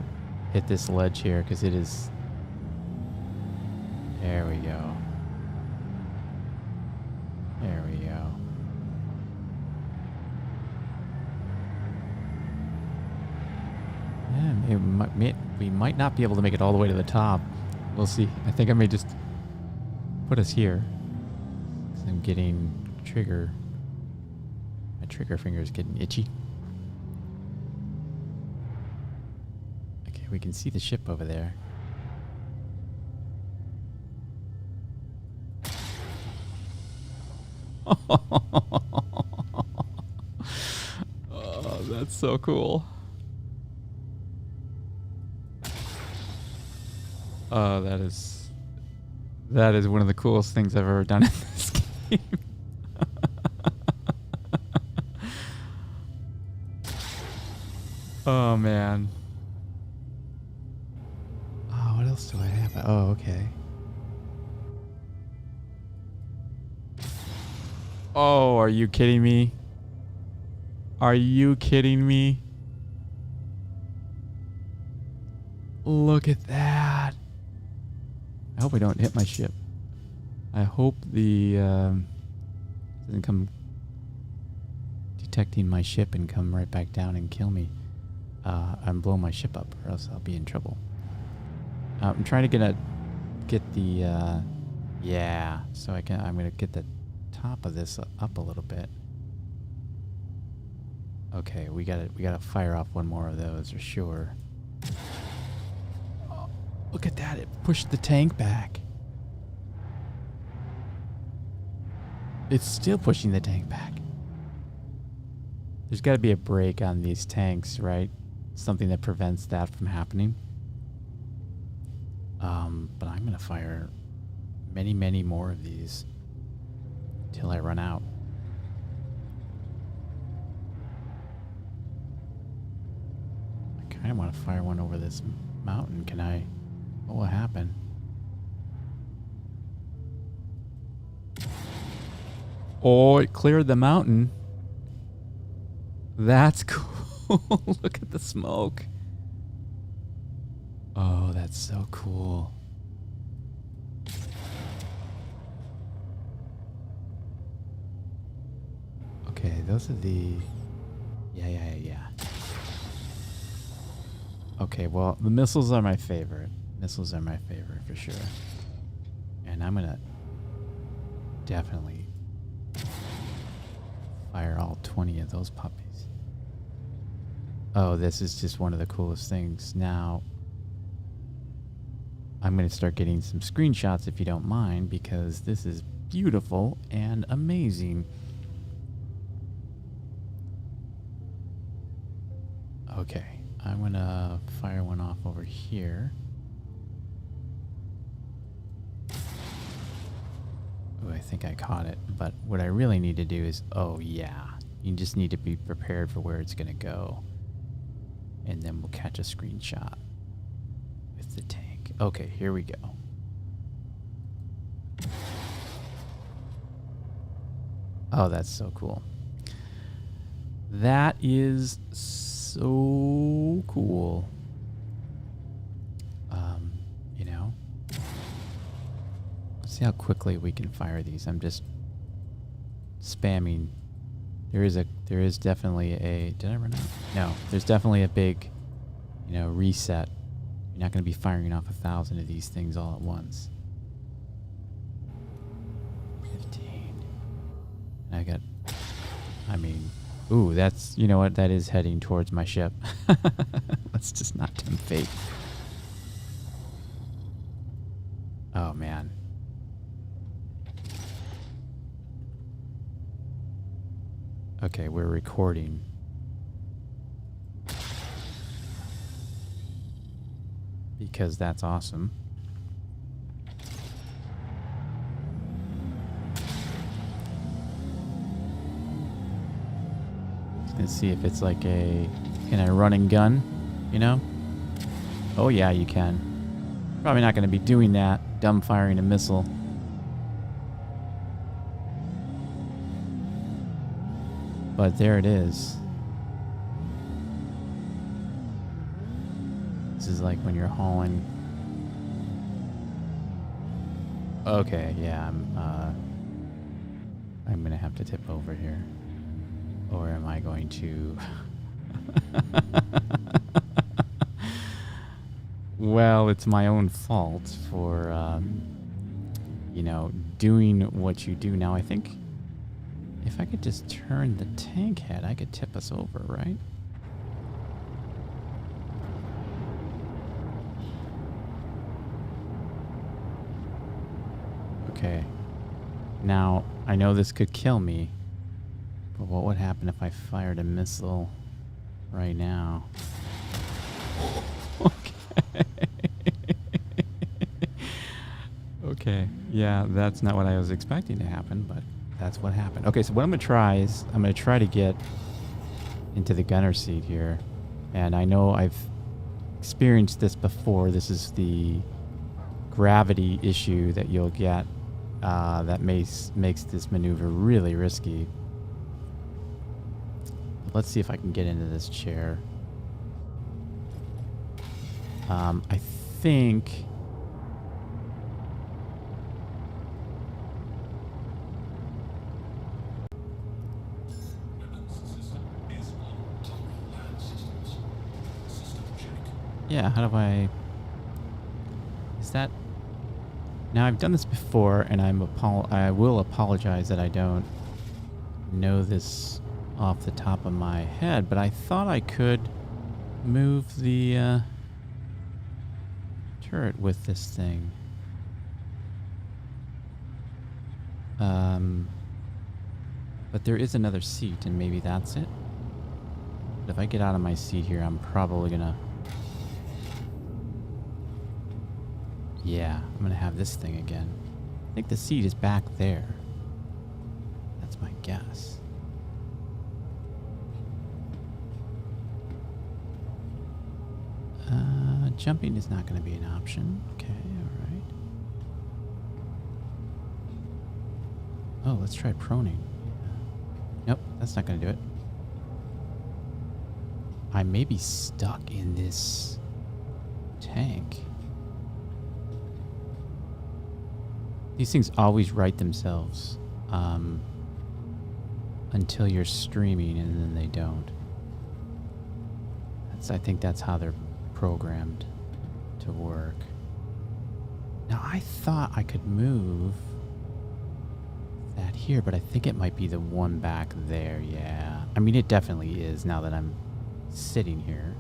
hit this ledge here because it is... There we go. There we go. Yeah, we might not be able to make it all the way to the top. We'll see. I think I may just put us here. 'Cause I'm getting my trigger finger is getting itchy. We can see the ship over there. Oh, that's so cool. Oh, that is one of the coolest things I've ever done in this game. Oh, man. What else do I have? Oh, okay. Oh, are you kidding me? Are you kidding me? Look at that. I hope I don't hit my ship. I hope the doesn't come detecting my ship and come right back down and kill me. And blow my ship up, or else I'll be in trouble. I'm trying to get the yeah, so I'm gonna get the top of this up a little bit. Okay, we gotta fire off one more of those for sure. Oh, look at that! It pushed the tank back. It's still pushing the tank back. There's got to be a break on these tanks, right? Something that prevents that from happening. But I'm going to fire many, many more of these till I run out. I kind of want to fire one over this mountain. Can I? What will happen? Oh, it cleared the mountain. That's cool. Look at the smoke. Oh, that's so cool. Okay, those are the... Yeah. Okay, well, the missiles are my favorite. Missiles are my favorite for sure. And I'm gonna definitely fire all 20 of those puppies. Oh, this is just one of the coolest things. Now, I'm going to start getting some screenshots if you don't mind, because this is beautiful and amazing. Okay, I'm going to fire one off over here. Oh, I think I caught it, but what I really need to do is, oh yeah, you just need to be prepared for where it's going to go. And then we'll catch a screenshot with the tank. Okay, here we go. Oh, that's so cool. That is so cool. You know, let's see how quickly we can fire these. I'm just spamming. There is definitely a, did I run out? No, there's definitely a big, you know, reset. You're not going to be firing off 1,000 of these things all at once. 15. And I mean, ooh, that's, you know what? That is heading towards my ship. Let's just not tempt fate. Oh, man. Okay, we're recording. Because that's awesome. Just gonna see if it's like a, can I run and gun, you know? Oh yeah, you can. Probably not gonna be doing that, dumb firing a missile. But there it is. This is like when you're hauling. Okay, yeah, I'm gonna have to tip over here. Or am I going to... Well, it's my own fault for, you know, doing what you do. Now, I think if I could just turn the tank head, I could tip us over, right? Okay. Now, I know this could kill me, but what would happen if I fired a missile right now? Okay. Okay. Yeah, that's not what I was expecting to happen, but that's what happened. Okay, so what I'm going to try is I'm going to try to get into the gunner seat here. And I know I've experienced this before. This is the gravity issue that you'll get that makes this maneuver really risky. Let's see if I can get into this chair. I think... Yeah, how do I... Is that... Now, I've done this before, and I will apologize that I don't know this off the top of my head, but I thought I could move the turret with this thing. But there is another seat, and maybe that's it. But if I get out of my seat here, I'm probably gonna... Yeah, I'm gonna have this thing again. I think the seat is back there. That's my guess. Jumping is not going to be an option. Okay, all right. Oh, let's try proning. Nope, that's not going to do it. I may be stuck in this tank. These things always right themselves until you're streaming, and then they don't. I think that's how they're programmed to work. Now, I thought I could move that here, but I think it might be the one back there. Yeah. I mean, it definitely is now that I'm sitting here.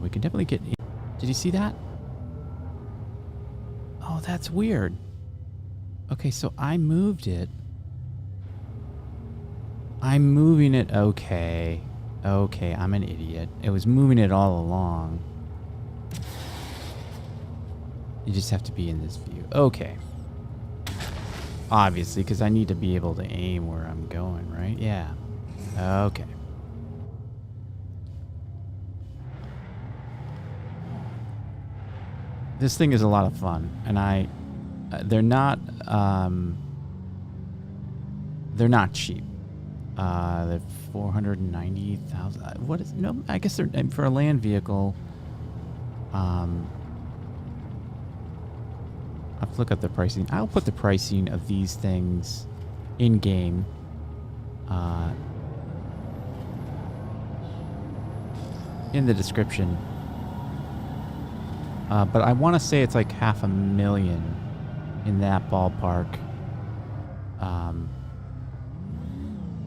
We can definitely get in. Did you see that? Oh, that's weird. Okay, so I moved it. I'm moving it. Okay. Okay, I'm an idiot. It was moving it all along. You just have to be in this view. Okay. Obviously, because I need to be able to aim where I'm going, right? Yeah. Okay. This thing is a lot of fun, and they're not cheap. They're 490,000. What is no? I guess they're for a land vehicle. I'll have to look up the pricing. I'll put the pricing of these things in game. In the description. But I want to say it's like $500,000 in that ballpark.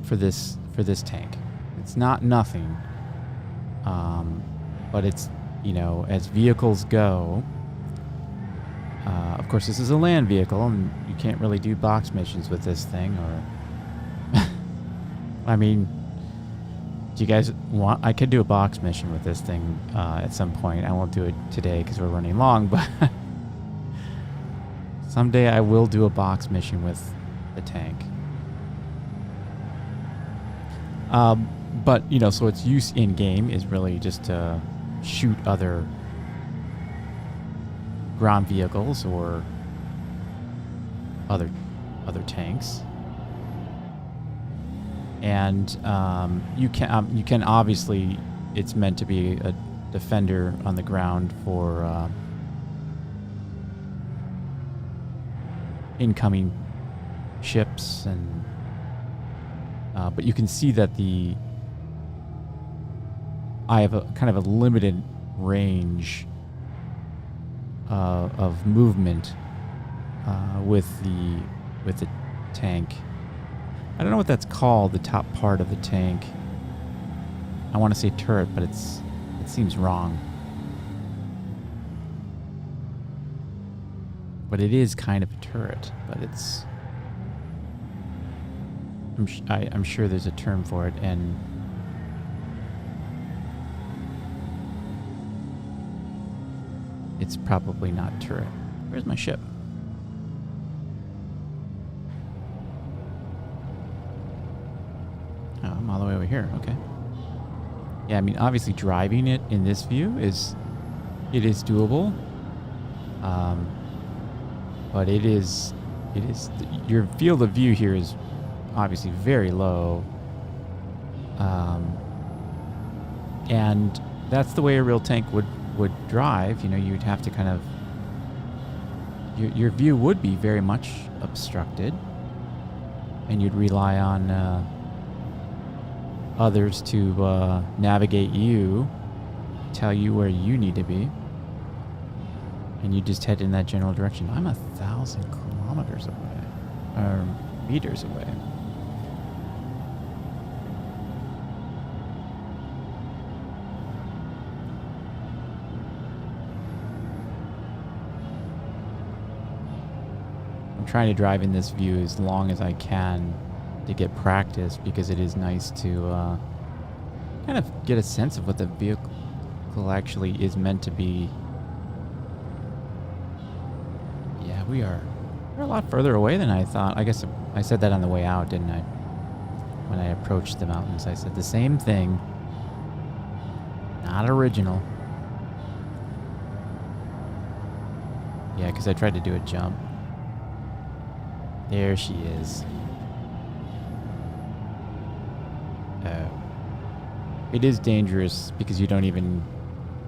For this tank. It's not nothing. But it's, you know, as vehicles go, of course this is a land vehicle and you can't really do box missions with this thing, or I mean, do you guys want, I could do a box mission with this thing at some point. I won't do it today because we're running long, but someday I will do a box mission with the tank. But, you know, so its use in game is really just to shoot other ground vehicles or other tanks. And you can obviously, it's meant to be a defender on the ground for incoming ships, and but you can see that I have a kind of a limited range of movement with the tank. I don't know what that's called, the top part of the tank. I want to say turret, but it seems wrong. But it is kind of a turret, but it's... I'm sure there's a term for it, and... it's probably not turret. Where's my ship? Oh, I'm all the way over here. Okay. Yeah, I mean, obviously driving it in this view is doable. But it is your field of view here is obviously very low. And that's the way a real tank would drive. You know, you'd have to kind of, your view would be very much obstructed, and you'd rely on others to navigate you, tell you where you need to be, and you just head in that general direction. I'm 1,000 kilometers away, or meters away. I'm trying to drive in this view as long as I can to get practice, because it is nice to kind of get a sense of what the vehicle actually is meant to be. Yeah, we're a lot further away than I thought. I guess I said that on the way out, didn't I? When I approached the mountains, I said the same thing. Not original. Yeah, because I tried to do a jump. There she is. Oh. It is dangerous because you don't even...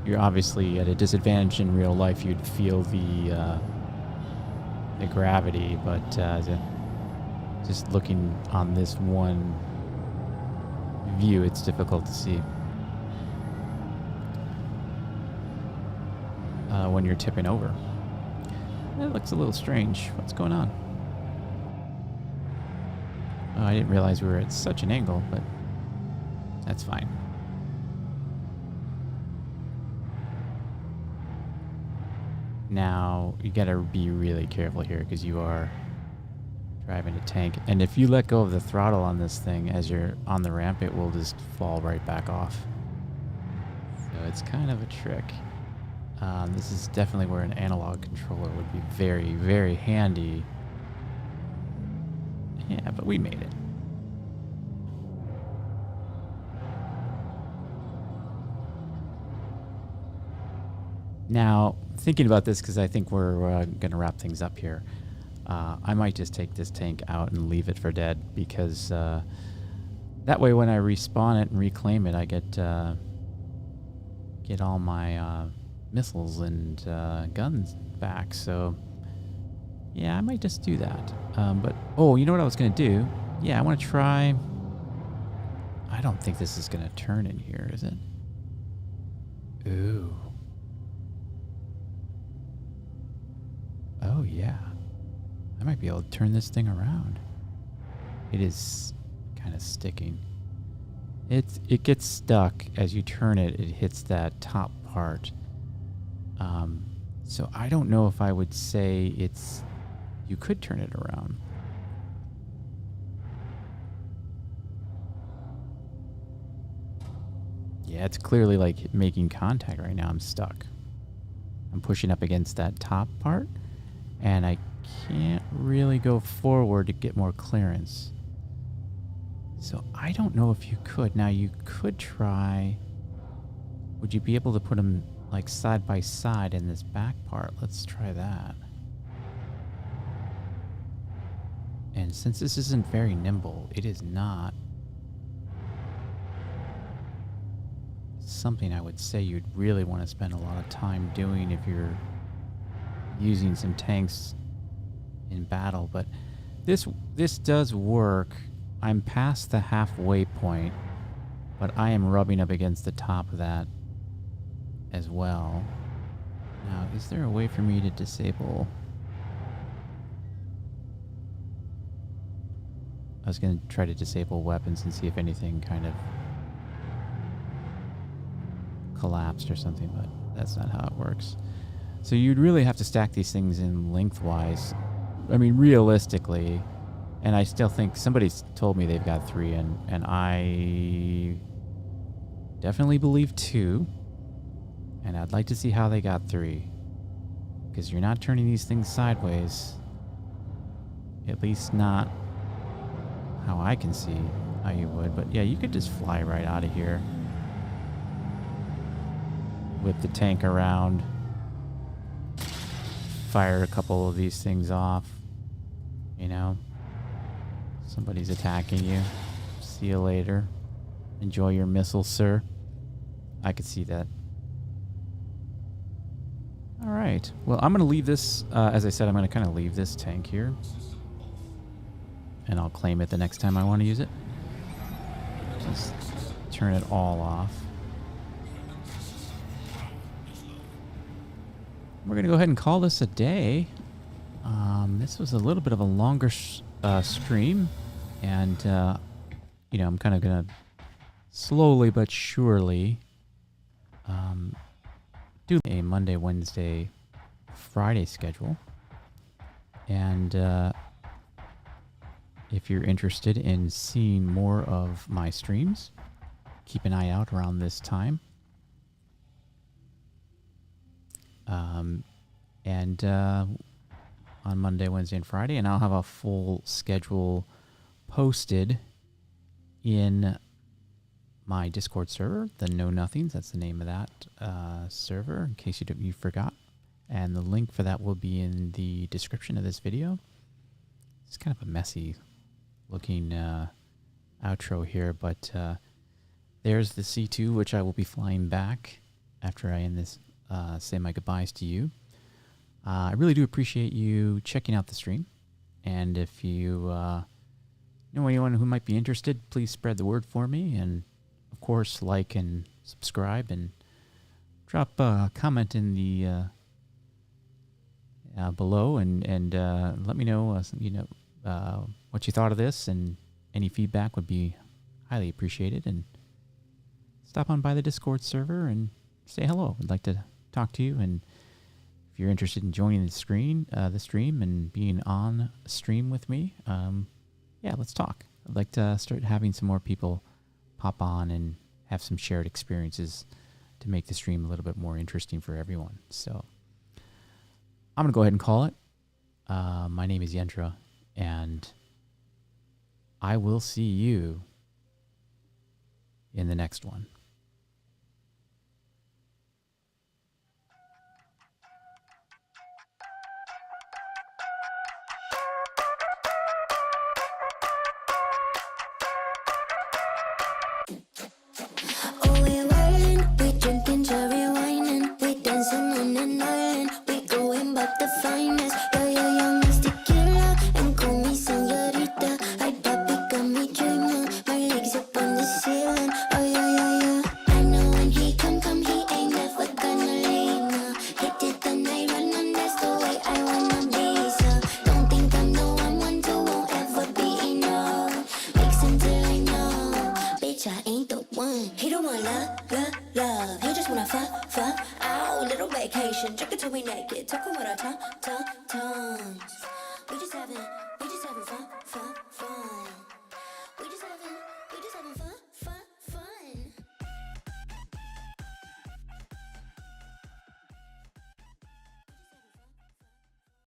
You're obviously at a disadvantage in real life. You'd feel the gravity, but just looking on this one view, it's difficult to see. When you're tipping over. It looks a little strange. What's going on? Oh, I didn't realize we were at such an angle, but that's fine. Now, you gotta be really careful here because you are driving a tank. And if you let go of the throttle on this thing as you're on the ramp, it will just fall right back off. So it's kind of a trick. This is definitely where an analog controller would be very, very handy. Yeah, but we made it. Now, thinking about this, because I think we're going to wrap things up here, I might just take this tank out and leave it for dead, because that way when I respawn it and reclaim it, I get all my missiles and guns back. So, yeah, I might just do that. But, oh, you know what I was going to do? Yeah, I want to try... I don't think this is going to turn in here, is it? Ooh. Oh, yeah. I might be able to turn this thing around. It is kind of sticking. It gets stuck. As you turn it, it hits that top part. So I don't know if I would say it's... You could turn it around. Yeah, it's clearly like making contact right now. I'm stuck. I'm pushing up against that top part, and I can't really go forward to get more clearance. So I don't know if you could. Now you could try... Would you be able to put them like side by side in this back part? Let's try that. And since this isn't very nimble, it is not something I would say you'd really want to spend a lot of time doing if you're using some tanks in battle. But this does work. I'm past the halfway point, but I am rubbing up against the top of that as well. Now, is there a way for me to disable... I was going to try to disable weapons and see if anything kind of collapsed or something, but that's not how it works. So you'd really have to stack these things in lengthwise. I mean, realistically, and I still think somebody's told me they've got 3, and I definitely believe 2, and I'd like to see how they got 3, because you're not turning these things sideways, at least not how I can see how you would. But yeah, you could just fly right out of here, whip the tank around, fire a couple of these things off, you know. Somebody's attacking you. See you later. Enjoy your missiles, sir. I could see that. All right. Well, I'm going to leave this, as I said, I'm going to kind of leave this tank here. And I'll claim it the next time I want to use it. Just turn it all off. We're going to go ahead and call this a day. This was a little bit of a longer stream. And, you know, I'm kind of going to slowly but surely do a Monday, Wednesday, Friday schedule. And if you're interested in seeing more of my streams, keep an eye out around this time. And on Monday, Wednesday, and Friday, and I'll have a full schedule posted in my Discord server, the Know Nothings. That's the name of that server, in case you forgot. And the link for that will be in the description of this video. It's kind of a messy looking outro here, but there's the C2, which I will be flying back after I end this, say my goodbyes to you. I really do appreciate you checking out the stream. And if you know anyone who might be interested, please spread the word for me. And, of course, like and subscribe and drop a comment in the below and let me know, what you thought of this, and any feedback would be highly appreciated. And stop on by the Discord server and say hello. I'd like to talk to you. And if you're interested in joining the stream and being on stream with me, yeah, let's talk. I'd like to start having some more people pop on and have some shared experiences to make the stream a little bit more interesting for everyone. So I'm going to go ahead and call it. My name is Yentra, and I will see you in the next one. Oh, we're wildin', we drinking cherry wine and we dancing on an island. We going back the finest. Yeah, yeah, young Mr. Killer and call me señorita. I got me dreaming. My legs up on the ceiling. Oh yeah, yeah, yeah. I know when he come, he ain't never gonna leave. No. Hit it the night run, and that's the way I wanna be. So don't think I'm the one to won't ever be enough. Mix until I know, bitch, I ain't the one. He don't want love. He just wanna fuck. Ow, little vacation. Drink it till we naked. Talking with our tongues. We just having fun.